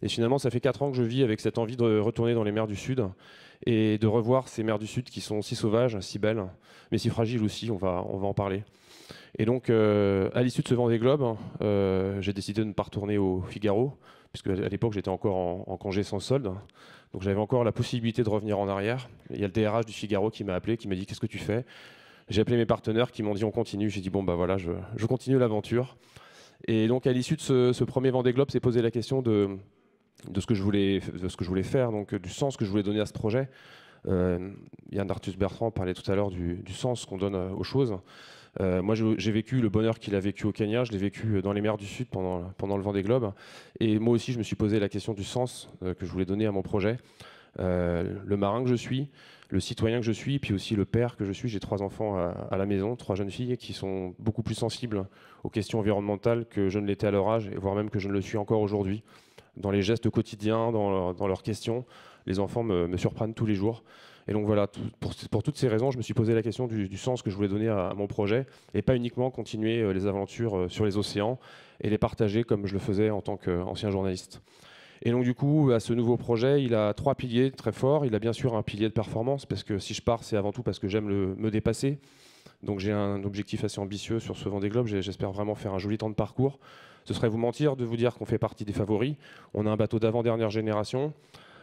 Et finalement, ça fait 4 ans que je vis avec cette envie de retourner dans les mers du Sud, et de revoir ces mers du Sud qui sont si sauvages, si belles, mais si fragiles aussi, on va en parler. Et donc, à l'issue de ce Vendée Globe, j'ai décidé de ne pas retourner au Figaro, puisque à l'époque, j'étais encore en congé sans solde. Donc, j'avais encore la possibilité de revenir en arrière. Il y a le DRH du Figaro qui m'a appelé, qui m'a dit « Qu'est-ce que tu fais ?» J'ai appelé mes partenaires qui m'ont dit « On continue ». J'ai dit « Bon, bah voilà, je continue l'aventure ». Et donc, à l'issue de ce premier Vendée Globe, s'est posé la question de ce que je voulais faire, donc du sens que je voulais donner à ce projet. Yann Arthus Bertrand parlait tout à l'heure du sens qu'on donne aux choses. Moi, j'ai vécu le bonheur qu'il a vécu au Kenya, je l'ai vécu dans les mers du Sud pendant le Vendée Globe. Et moi aussi, je me suis posé la question du sens que je voulais donner à mon projet. Le marin que je suis, le citoyen que je suis, puis aussi le père que je suis. J'ai 3 enfants à la maison, 3 jeunes filles qui sont beaucoup plus sensibles aux questions environnementales que je ne l'étais à leur âge, et voire même que je ne le suis encore aujourd'hui. Dans les gestes quotidiens, dans leurs questions, les enfants me surprennent tous les jours. Et donc voilà, pour toutes ces raisons, je me suis posé la question du sens que je voulais donner à mon projet, et pas uniquement continuer les aventures sur les océans et les partager comme je le faisais en tant qu'ancien journaliste. Et donc du coup, à ce nouveau projet, il a 3 piliers très forts. Il a bien sûr un pilier de performance, parce que si je pars, c'est avant tout parce que j'aime me dépasser. Donc j'ai un objectif assez ambitieux sur ce Vendée Globe. J'espère vraiment faire un joli temps de parcours. Ce serait vous mentir de vous dire qu'on fait partie des favoris. On a un bateau d'avant-dernière génération.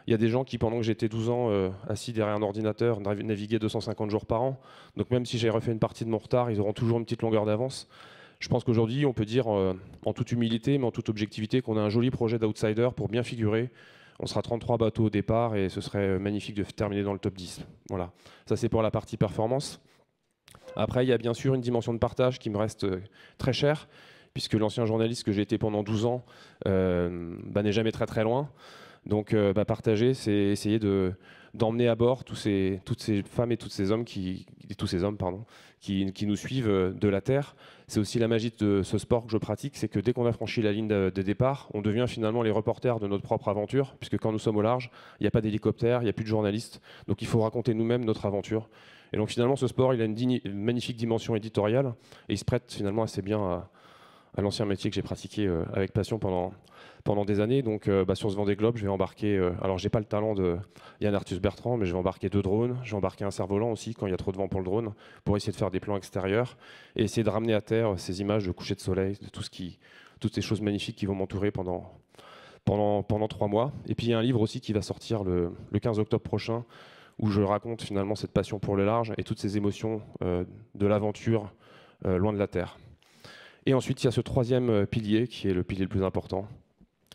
Il y a des gens qui, pendant que j'étais 12 ans assis derrière un ordinateur, naviguaient 250 jours par an. Donc même si j'ai refait une partie de mon retard, ils auront toujours une petite longueur d'avance. Je pense qu'aujourd'hui, on peut dire en toute humilité, mais en toute objectivité, qu'on a un joli projet d'outsider pour bien figurer. On sera 33 bateaux au départ et ce serait magnifique de terminer dans le top 10. Voilà. Ça, c'est pour la partie performance. Après, il y a bien sûr une dimension de partage qui me reste très chère, puisque l'ancien journaliste que j'ai été pendant 12 ans n'est jamais très très loin. Donc partager, c'est essayer d'emmener à bord toutes ces femmes et tous ces hommes qui nous suivent de la Terre. C'est aussi la magie de ce sport que je pratique, c'est que dès qu'on a franchi la ligne de départ, on devient finalement les reporters de notre propre aventure, puisque quand nous sommes au large, il n'y a pas d'hélicoptère, il n'y a plus de journalistes, donc il faut raconter nous-mêmes notre aventure. Et donc finalement, ce sport, il a une magnifique dimension éditoriale, et il se prête finalement assez bien à l'ancien métier que j'ai pratiqué avec passion pendant des années. Donc sur ce Vendée Globe, je vais embarquer, alors j'ai pas le talent de Yann Arthus Bertrand, mais je vais embarquer 2 drones, je vais embarquer un cerf-volant aussi quand il y a trop de vent pour le drone, pour essayer de faire des plans extérieurs et essayer de ramener à terre ces images de coucher de soleil, de toutes ces choses magnifiques qui vont m'entourer pendant 3 mois. Et puis il y a un livre aussi qui va sortir le 15 octobre prochain, où je raconte finalement cette passion pour le large et toutes ces émotions de l'aventure loin de la Terre. Et ensuite, il y a ce 3e pilier, qui est le pilier le plus important.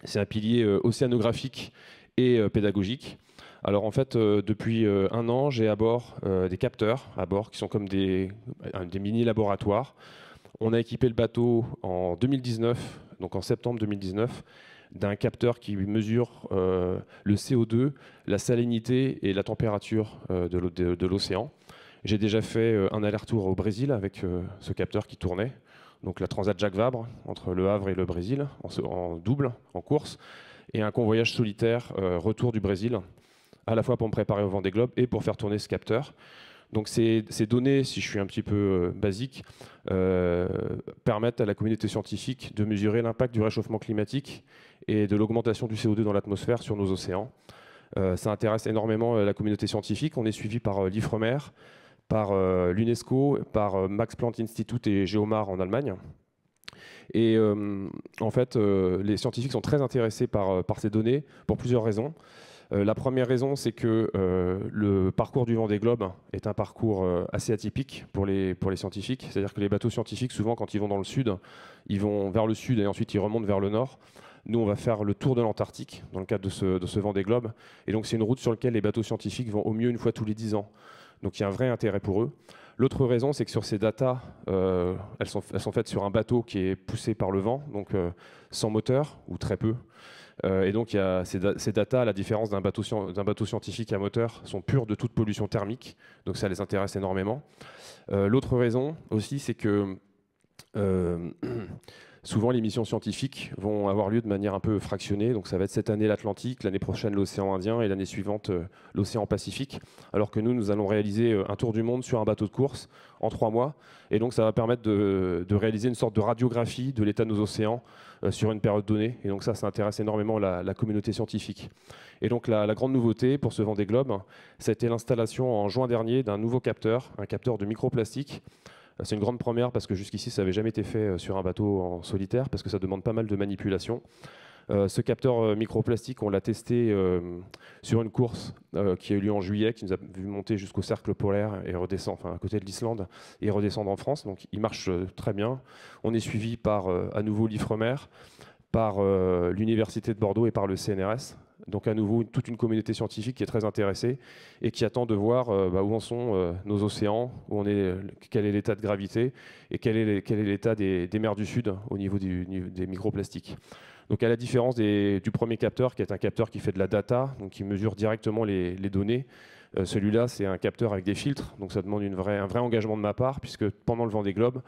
C'est un pilier océanographique et pédagogique. Alors en fait, depuis 1 an, j'ai à bord des capteurs, à bord, qui sont comme des mini-laboratoires. On a équipé le bateau en 2019, donc en septembre 2019, d'un capteur qui mesure le CO2, la salinité et la température de l'océan. J'ai déjà fait un aller-retour au Brésil avec ce capteur qui tournait, donc la Transat Jacques Vabre entre Le Havre et le Brésil en double, en course, et un convoyage solitaire retour du Brésil, à la fois pour me préparer au Vendée Globe et pour faire tourner ce capteur. Donc ces données, si je suis un petit peu basique, permettent à la communauté scientifique de mesurer l'impact du réchauffement climatique et de l'augmentation du CO2 dans l'atmosphère sur nos océans. Ça intéresse énormément la communauté scientifique. On est suivi par l'IFREMER, par l'UNESCO, par Max Planck Institute et Geomar en Allemagne. Et en fait, les scientifiques sont très intéressés par ces données pour plusieurs raisons. La première raison, c'est que le parcours du Vendée Globe est un parcours assez atypique pour les scientifiques. C'est-à-dire que les bateaux scientifiques, souvent, quand ils vont dans le sud, ils vont vers le sud et ensuite ils remontent vers le nord. Nous, on va faire le tour de l'Antarctique dans le cadre de ce Vendée Globe. Et donc, c'est une route sur laquelle les bateaux scientifiques vont au mieux une fois tous les 10 ans. Donc, il y a un vrai intérêt pour eux. L'autre raison, c'est que sur ces datas, elles sont faites sur un bateau qui est poussé par le vent, donc sans moteur ou très peu. Et donc, ces datas, à la différence d'un bateau scientifique à moteur, sont pures de toute pollution thermique. Donc, ça les intéresse énormément. L'autre raison aussi, c'est que souvent, les missions scientifiques vont avoir lieu de manière un peu fractionnée. Donc, ça va être cette année l'Atlantique, l'année prochaine l'océan Indien et l'année suivante l'océan Pacifique. Alors que nous allons réaliser un tour du monde sur un bateau de course en 3 mois. Et donc, ça va permettre de réaliser une sorte de radiographie de l'état de nos océans sur une période donnée. Et donc, ça intéresse énormément la communauté scientifique. Et donc, la grande nouveauté pour ce Vendée Globe, ça a été l'installation en juin dernier d'un nouveau capteur, un capteur de microplastique. C'est une grande première parce que jusqu'ici, ça n'avait jamais été fait sur un bateau en solitaire parce que ça demande pas mal de manipulation. Ce capteur microplastique, on l'a testé sur une course qui a eu lieu en juillet, qui nous a vu monter jusqu'au cercle polaire et redescendre, enfin à côté de l'Islande, et redescendre en France. Donc il marche très bien. On est suivi par à nouveau l'IFREMER, par l'Université de Bordeaux et par le CNRS. Donc à nouveau, toute une communauté scientifique qui est très intéressée et qui attend de voir où en sont nos océans, quel est l'état de gravité et quel est l'état des mers du Sud au niveau des microplastiques. Donc à la différence du premier capteur, qui est un capteur qui fait de la data, donc qui mesure directement les données, celui-là c'est un capteur avec des filtres, donc ça demande un vrai engagement de ma part, puisque pendant le Vendée Globe,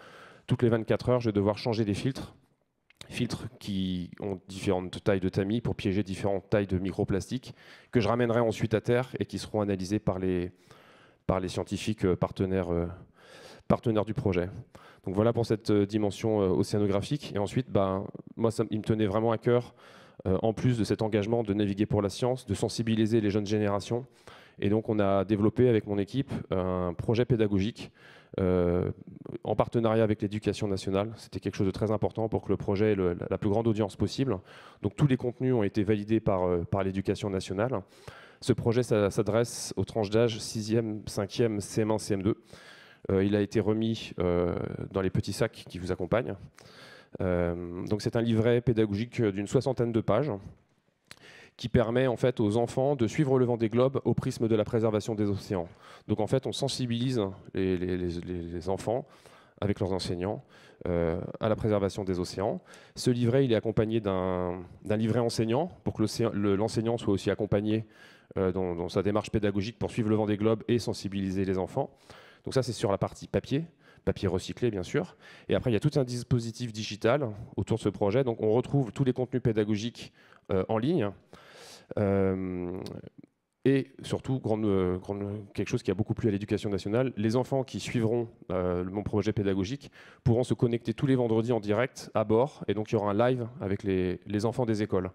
toutes les 24 heures, je vais devoir changer des filtres qui ont différentes tailles de tamis pour piéger différentes tailles de microplastiques que je ramènerai ensuite à terre et qui seront analysés par les scientifiques partenaires du projet. Donc voilà pour cette dimension océanographique. Et ensuite, moi, il me tenait vraiment à cœur, en plus de cet engagement de naviguer pour la science, de sensibiliser les jeunes générations. Et donc on a développé avec mon équipe un projet pédagogique en partenariat avec l'Éducation nationale. C'était quelque chose de très important pour que le projet ait la plus grande audience possible. Donc tous les contenus ont été validés par l'Éducation nationale. Ce projet s'adresse aux tranches d'âge 6e, 5e, CM1, CM2. Il a été remis dans les petits sacs qui vous accompagnent. Donc c'est un livret pédagogique d'une 60aine de pages qui permet en fait aux enfants de suivre le Vendée Globe au prisme de la préservation des océans. Donc en fait, on sensibilise les enfants avec leurs enseignants à la préservation des océans. Ce livret, il est accompagné d'un livret enseignant pour que l'enseignant soit aussi accompagné dans sa démarche pédagogique pour suivre le Vendée Globe et sensibiliser les enfants. Donc ça, c'est sur la partie papier recyclé bien sûr. Et après, il y a tout un dispositif digital autour de ce projet. Donc on retrouve tous les contenus pédagogiques en ligne. Et surtout, quelque chose qui a beaucoup plu à l'Éducation nationale, les enfants qui suivront mon projet pédagogique pourront se connecter tous les vendredis en direct à bord. Et donc il y aura un live avec les enfants des écoles.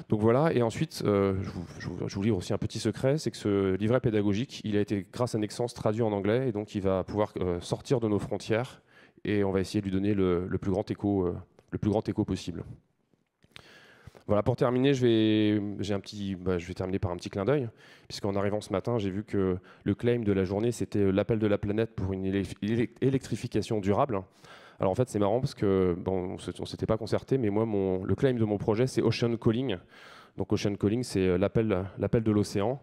Donc voilà, et ensuite, je vous livre aussi un petit secret, c'est que ce livret pédagogique, il a été, grâce à Nexence, traduit en anglais, et donc il va pouvoir sortir de nos frontières, et on va essayer de lui donner le plus grand écho possible. Voilà, pour terminer, je vais terminer par un petit clin d'œil, puisqu'en arrivant ce matin, j'ai vu que le claim de la journée, c'était l'appel de la planète pour une électrification durable. Alors en fait, c'est marrant parce que on ne s'était pas concerté, mais moi, le claim de mon projet, c'est Ocean Calling. Donc Ocean Calling, c'est l'appel de l'océan.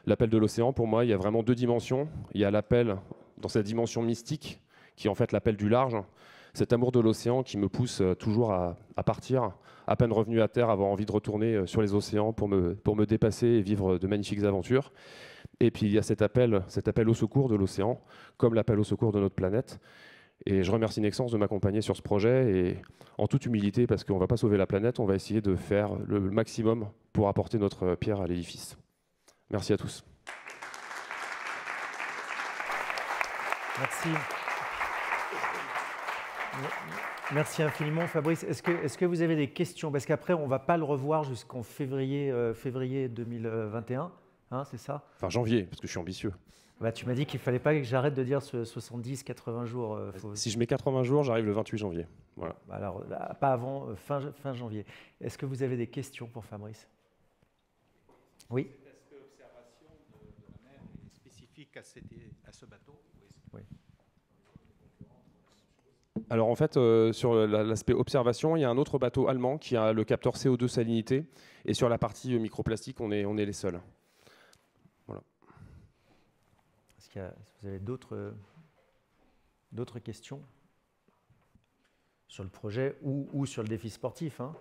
L'appel de l'océan, pour moi, il y a vraiment deux dimensions. Il y a l'appel dans cette dimension mystique, qui est en fait l'appel du large. cet amour de l'océan qui me pousse toujours à partir, à peine revenu à terre, avoir envie de retourner sur les océans pour me dépasser et vivre de magnifiques aventures. Et puis il y a cet appel au secours de l'océan, comme l'appel au secours de notre planète. Et je remercie Nexence de m'accompagner sur ce projet, et en toute humilité, parce qu'on ne va pas sauver la planète, on va essayer de faire le maximum pour apporter notre pierre à l'édifice. Merci à tous.
Merci. Merci infiniment, Fabrice. Est-ce que vous avez des questions? Parce qu'après, on ne va pas le revoir jusqu'en février 2021, hein, c'est ça?
Enfin, janvier, parce que je suis ambitieux.
Bah, tu m'as dit qu'il ne fallait pas que j'arrête de dire 70, 80 jours.
Si je mets 80 jours, j'arrive le 28 janvier. Voilà.
Alors, pas avant fin janvier. Est-ce que vous avez des questions pour Fabrice? Oui.
Cet aspect observation de la mer est spécifique à ce bateau?
Oui.
Alors en fait, sur l'aspect observation, il y a un autre bateau allemand qui a le capteur CO2 salinité, et sur la partie microplastique, on est les seuls. Voilà.
Est-ce que vous avez d'autres questions sur le projet ou sur le défi sportif, hein?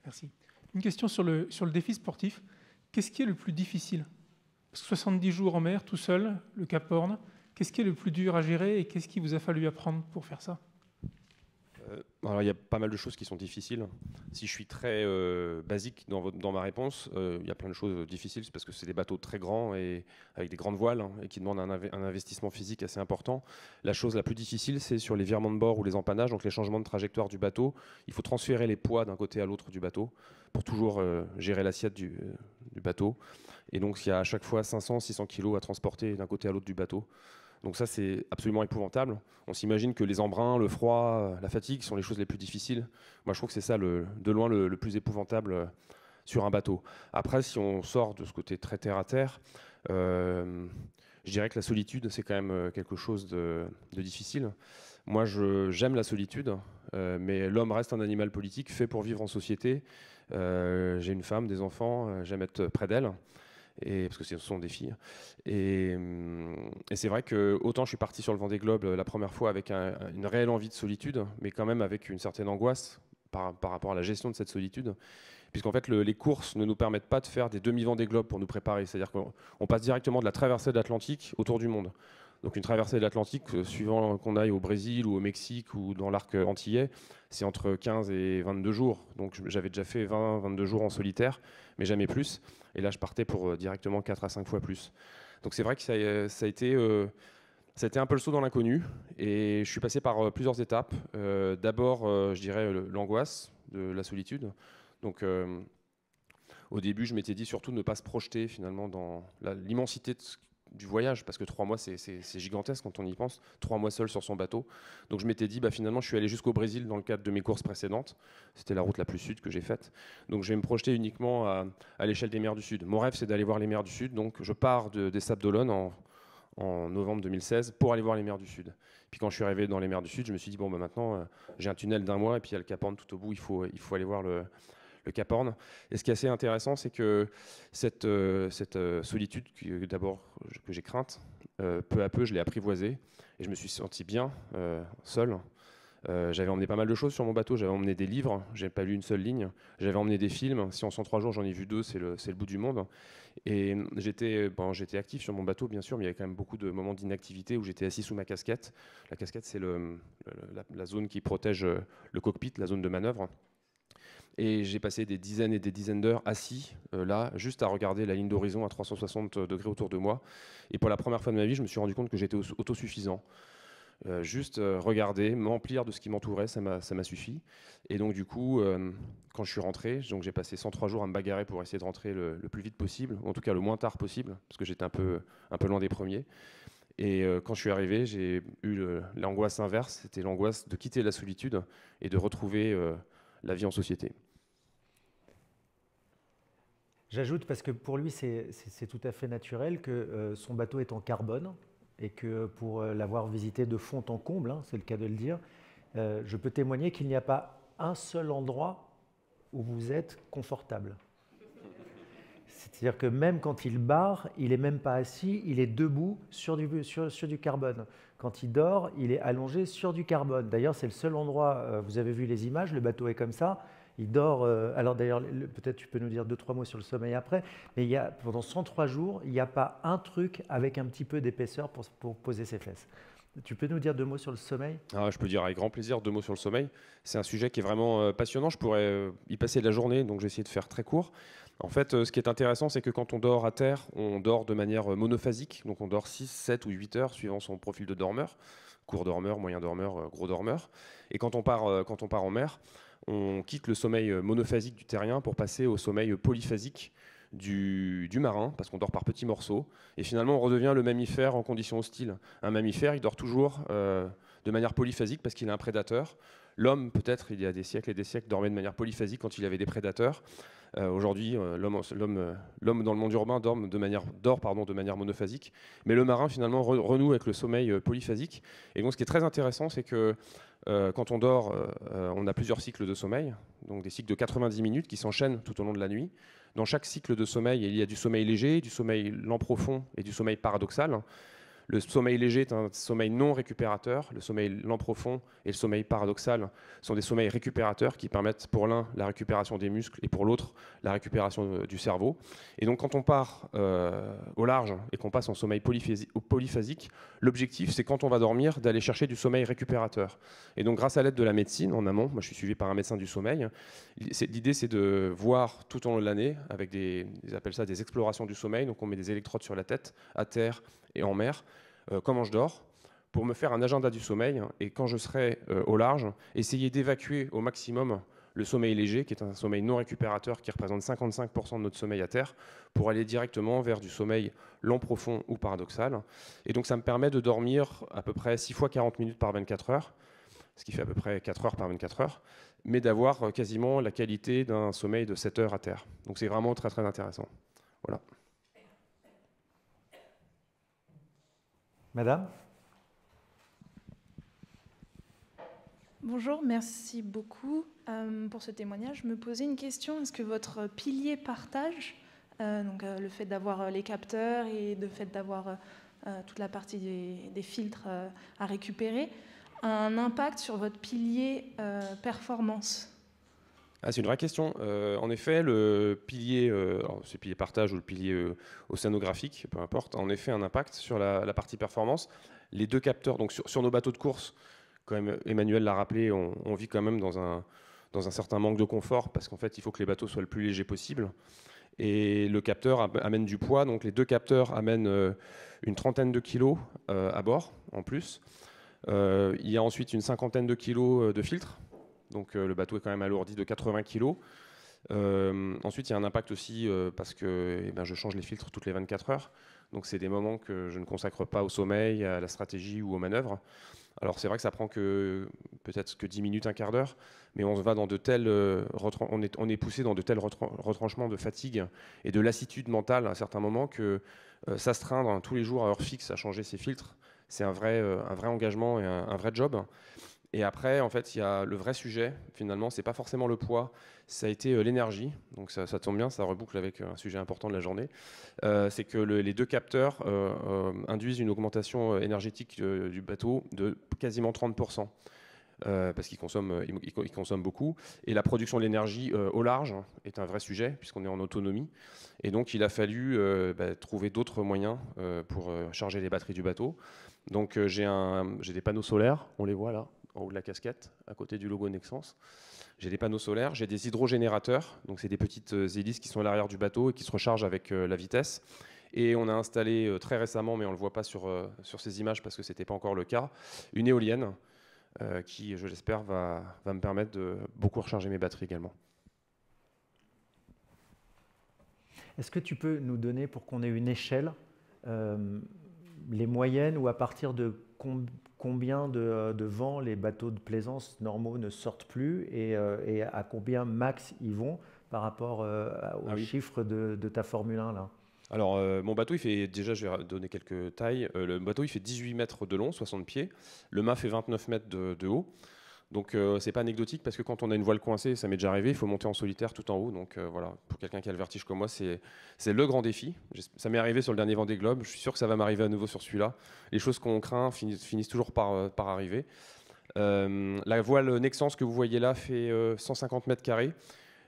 Merci. Une question sur le défi sportif. Qu'est-ce qui est le plus difficile? 70 jours en mer, tout seul, le Cap Horn. Qu'est-ce qui est le plus dur à gérer et qu'est-ce qu'il vous a fallu apprendre pour faire ça?
Alors, il y a pas mal de choses qui sont difficiles. Si je suis très basique dans ma réponse, il y a plein de choses difficiles parce que c'est des bateaux très grands et avec des grandes voiles, hein, et qui demandent un investissement physique assez important. La chose la plus difficile, c'est sur les virements de bord ou les empannages, donc les changements de trajectoire du bateau. Il faut transférer les poids d'un côté à l'autre du bateau pour toujours gérer l'assiette du bateau. Et donc, il y a à chaque fois 500-600 kilos à transporter d'un côté à l'autre du bateau. Donc ça, c'est absolument épouvantable. On s'imagine que les embruns, le froid, la fatigue sont les choses les plus difficiles. Moi, je trouve que c'est ça, de loin, le plus épouvantable sur un bateau. Après, si on sort de ce côté très terre-à-terre, je dirais que la solitude, c'est quand même quelque chose de difficile. Moi, j'aime la solitude, mais l'homme reste un animal politique fait pour vivre en société. J'ai une femme, des enfants, j'aime être près d'elle. Parce que ce sont des filles. Et c'est vrai que autant je suis parti sur le Vendée Globe la première fois avec une réelle envie de solitude, mais quand même avec une certaine angoisse par rapport à la gestion de cette solitude, puisqu'en fait les courses ne nous permettent pas de faire des demi-Vendée Globe pour nous préparer, c'est-à-dire qu'on passe directement de la traversée de l'Atlantique au tour du monde. Donc une traversée de l'Atlantique, suivant qu'on aille au Brésil ou au Mexique ou dans l'arc antillais, c'est entre 15 et 22 jours. Donc j'avais déjà fait 20-22 jours en solitaire, mais jamais plus. Et là, je partais pour directement 4 à 5 fois plus. Donc c'est vrai que ça a été un peu le saut dans l'inconnu. Et je suis passé par plusieurs étapes. D'abord, je dirais, l'angoisse de la solitude. Donc au début, je m'étais dit surtout de ne pas se projeter finalement dans l'immensité du voyage, parce que 3 mois, c'est gigantesque quand on y pense, 3 mois seul sur son bateau. Donc je m'étais dit, finalement, je suis allé jusqu'au Brésil dans le cadre de mes courses précédentes. C'était la route la plus sud que j'ai faite. Donc je vais me projeter uniquement à l'échelle des mers du Sud. Mon rêve, c'est d'aller voir les mers du Sud. Donc je pars des Sables d'Olonne en novembre 2016 pour aller voir les mers du Sud. Puis quand je suis arrivé dans les mers du Sud, je me suis dit, maintenant, j'ai un tunnel d'1 mois et puis il y a le Cap Horn tout au bout, il faut aller voir le Cap Horn. Et ce qui est assez intéressant, c'est que cette solitude, d'abord que j'ai crainte, peu à peu, je l'ai apprivoisée et je me suis senti bien seul. J'avais emmené pas mal de choses sur mon bateau. J'avais emmené des livres, j'ai pas lu une seule ligne. J'avais emmené des films. Si en 103 jours j'en ai vu 2, c'est le bout du monde. Et j'étais actif sur mon bateau, bien sûr, mais il y avait quand même beaucoup de moments d'inactivité où j'étais assis sous ma casquette. La casquette, c'est la zone qui protège le cockpit, la zone de manœuvre. Et j'ai passé des dizaines et des dizaines d'heures assis là, juste à regarder la ligne d'horizon à 360 degrés autour de moi. Et pour la première fois de ma vie, je me suis rendu compte que j'étais autosuffisant. Juste regarder, m'emplir de ce qui m'entourait, ça m'a suffi. Et donc du coup, quand je suis rentré, j'ai passé 103 jours à me bagarrer pour essayer de rentrer le plus vite possible, ou en tout cas le moins tard possible, parce que j'étais un peu loin des premiers. Et quand je suis arrivé, j'ai eu l'angoisse inverse, c'était l'angoisse de quitter la solitude et de retrouver la vie en société.
J'ajoute, parce que pour lui, c'est tout à fait naturel que son bateau est en carbone et que pour l'avoir visité de fond en comble, hein, c'est le cas de le dire, je peux témoigner qu'il n'y a pas un seul endroit où vous êtes confortable. C'est-à-dire que même quand il barre, il n'est même pas assis, il est debout sur du carbone. Quand il dort, il est allongé sur du carbone. D'ailleurs, c'est le seul endroit, vous avez vu les images, le bateau est comme ça. Il dort, alors d'ailleurs, peut-être tu peux nous dire 2-3 mots sur le sommeil après, mais pendant 103 jours, il n'y a pas un truc avec un petit peu d'épaisseur pour poser ses fesses. Tu peux nous dire 2 mots sur le sommeil?
Je peux dire avec grand plaisir 2 mots sur le sommeil. C'est un sujet qui est vraiment passionnant. Je pourrais y passer de la journée, donc j'ai essayé de faire très court. En fait, ce qui est intéressant, c'est que quand on dort à terre, on dort de manière monophasique. Donc on dort 6, 7 ou 8 heures suivant son profil de dormeur. Court dormeur, moyen dormeur, gros dormeur. Et quand on part en mer, on quitte le sommeil monophasique du terrien pour passer au sommeil polyphasique du marin, parce qu'on dort par petits morceaux. Et finalement, on redevient le mammifère en conditions hostiles. Un mammifère, il dort toujours de manière polyphasique parce qu'il a un prédateur. L'homme, peut-être, il y a des siècles et des siècles, dormait de manière polyphasique quand il avait des prédateurs. Aujourd'hui, l'homme dans le monde urbain dort de manière monophasique. Mais le marin, finalement, renoue avec le sommeil polyphasique. Et donc, ce qui est très intéressant, c'est que quand on dort, on a plusieurs cycles de sommeil, donc des cycles de 90 minutes qui s'enchaînent tout au long de la nuit. Dans chaque cycle de sommeil, il y a du sommeil léger, du sommeil lent profond et du sommeil paradoxal. Le sommeil léger est un sommeil non récupérateur. Le sommeil lent profond et le sommeil paradoxal sont des sommeils récupérateurs qui permettent pour l'un la récupération des muscles et pour l'autre la récupération du cerveau. Et donc quand on part au large et qu'on passe en sommeil polyphasique, l'objectif c'est quand on va dormir d'aller chercher du sommeil récupérateur. Et donc grâce à l'aide de la médecine en amont, moi je suis suivi par un médecin du sommeil, l'idée c'est de voir tout au long de l'année avec ils appellent ça des explorations du sommeil, donc on met des électrodes sur la tête, à terre et en mer, comment je dors, pour me faire un agenda du sommeil, et quand je serai au large, essayer d'évacuer au maximum le sommeil léger, qui est un sommeil non récupérateur qui représente 55% de notre sommeil à terre, pour aller directement vers du sommeil lent profond ou paradoxal. Et donc ça me permet de dormir à peu près 6 fois 40 minutes par 24 heures, ce qui fait à peu près 4 heures par 24 heures, mais d'avoir quasiment la qualité d'un sommeil de 7 heures à terre. Donc c'est vraiment très très intéressant. Voilà.
Madame?
Bonjour, merci beaucoup pour ce témoignage. Je me posais une question, est-ce que votre pilier partage, le fait d'avoir les capteurs et le fait d'avoir toute la partie des filtres à récupérer, a un impact sur votre pilier performance?
C'est une vraie question. En effet, le pilier, ce pilier partage ou le pilier océanographique, peu importe, a en effet un impact sur la partie performance. Les 2 capteurs, donc sur nos bateaux de course, comme Emmanuel l'a rappelé, on vit quand même dans un certain manque de confort parce qu'en fait, il faut que les bateaux soient le plus légers possible. Et le capteur amène du poids, donc les 2 capteurs amènent une trentaine de kilos à bord en plus. Il y a ensuite une cinquantaine de kilos de filtres. Donc le bateau est quand même alourdi de 80 kg. Ensuite, il y a un impact aussi parce que je change les filtres toutes les 24 heures. Donc c'est des moments que je ne consacre pas au sommeil, à la stratégie ou aux manœuvres. Alors c'est vrai que ça prend peut-être que 10 minutes, un quart d'heure, mais on va dans on est poussé dans de tels retranchements de fatigue et de lassitude mentale à un certain moment que s'astreindre tous les jours à heure fixe à changer ses filtres, c'est un vrai engagement et un vrai job. Et après, en fait, il y a le vrai sujet, finalement, c'est pas forcément le poids, ça a été l'énergie. Donc ça tombe bien, ça reboucle avec un sujet important de la journée. C'est que les 2 capteurs induisent une augmentation énergétique du bateau de quasiment 30%. Parce qu'ils consomment beaucoup. Et la production de l'énergie au large est un vrai sujet, puisqu'on est en autonomie. Et donc, il a fallu trouver d'autres moyens pour charger les batteries du bateau. Donc, j'ai des panneaux solaires, on les voit là, en haut de la casquette, à côté du logo Nexans. J'ai des panneaux solaires, j'ai des hydrogénérateurs, donc c'est des petites hélices qui sont à l'arrière du bateau et qui se rechargent avec la vitesse. Et on a installé très récemment, mais on ne le voit pas sur ces images parce que ce n'était pas encore le cas, une éolienne qui, je l'espère, va me permettre de beaucoup recharger mes batteries également.
Est-ce que tu peux nous donner, pour qu'on ait une échelle, les moyennes ou à partir de combien de vent les bateaux de plaisance normaux ne sortent plus et à combien max ils vont par rapport aux chiffres de ta Formule 1 là?
Alors, mon bateau, déjà, je vais donner quelques tailles. Le bateau, il fait 18 mètres de long, 60 pieds. Le mât fait 29 mètres de haut. Donc c'est pas anecdotique parce que quand on a une voile coincée, ça m'est déjà arrivé, il faut monter en solitaire tout en haut. Donc voilà, pour quelqu'un qui a le vertige comme moi, c'est le grand défi. Ça m'est arrivé sur le dernier Vendée Globe, je suis sûr que ça va m'arriver à nouveau sur celui-là. Les choses qu'on craint finissent toujours par arriver. La voile Nexans que vous voyez là fait 150 mètres carrés.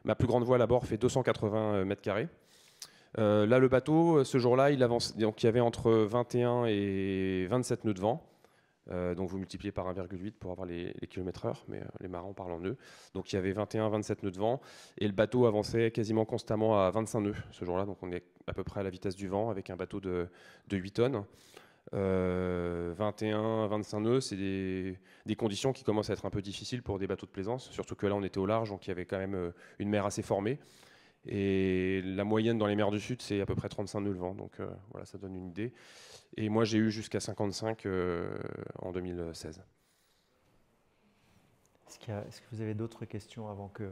Ma plus grande voile à bord fait 280 mètres carrés. Là, le bateau, ce jour-là, il avance. Donc il y avait entre 21 et 27 nœuds de vent. Donc vous multipliez par 1,8 pour avoir les km/h, mais les marins parlent en nœuds. Donc il y avait 21-27 nœuds de vent et le bateau avançait quasiment constamment à 25 nœuds ce jour-là. Donc on est à peu près à la vitesse du vent avec un bateau de 8 tonnes. 21-25 nœuds, c'est des conditions qui commencent à être un peu difficiles pour des bateaux de plaisance, surtout que là on était au large, donc il y avait quand même une mer assez formée. Et la moyenne dans les mers du Sud, c'est à peu près 35 nœuds le vent, donc voilà, ça donne une idée. Et moi, j'ai eu jusqu'à 55 en 2016.
Est-ce que vous avez d'autres questions avant que...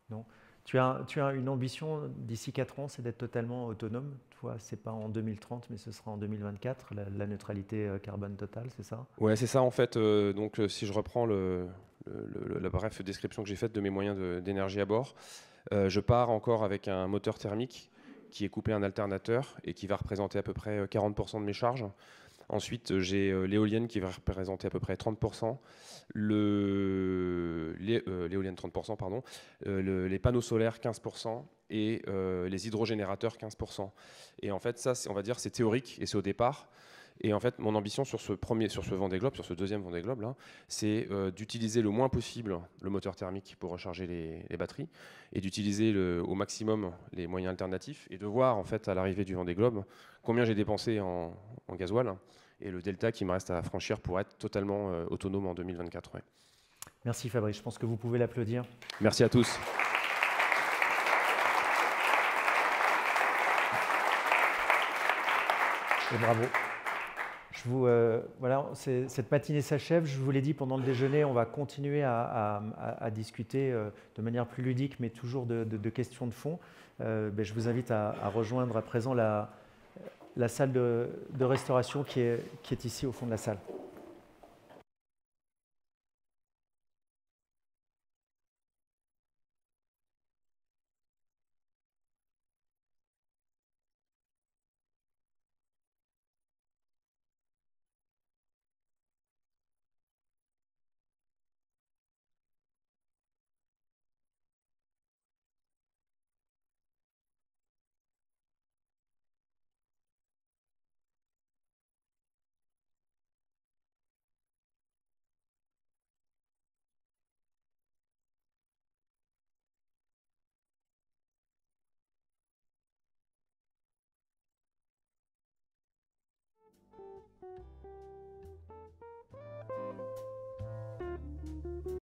Non. Tu as une ambition d'ici 4 ans, c'est d'être totalement autonome. Toi, c'est pas en 2030, mais ce sera en 2024, la neutralité carbone totale, c'est ça?
Ouais, c'est ça en fait. Donc, si je reprends la brève description que j'ai faite de mes moyens d'énergie à bord, je pars encore avec un moteur thermique qui est couplé à un alternateur et qui va représenter à peu près 40% de mes charges. Ensuite, j'ai l'éolienne qui va représenter à peu près 30%, l'éolienne 30%, pardon, les panneaux solaires 15% et les hydrogénérateurs 15%. Et en fait, ça, on va dire, c'est théorique et c'est au départ. Et en fait, mon ambition sur ce Vendée Globe, sur ce deuxième Vendée Globe là, c'est d'utiliser le moins possible le moteur thermique pour recharger les batteries et d'utiliser au maximum les moyens alternatifs et de voir en fait à l'arrivée du Vendée Globe combien j'ai dépensé en gasoil et le delta qui me reste à franchir pour être totalement autonome en 2024. Ouais.
Merci Fabrice, je pense que vous pouvez l'applaudir.
Merci à tous.
Et bravo. Voilà, cette matinée s'achève. Je vous l'ai dit pendant le déjeuner, on va continuer à discuter de manière plus ludique, mais toujours de questions de fond. Je vous invite à rejoindre à présent la salle de restauration qui est ici au fond de la salle.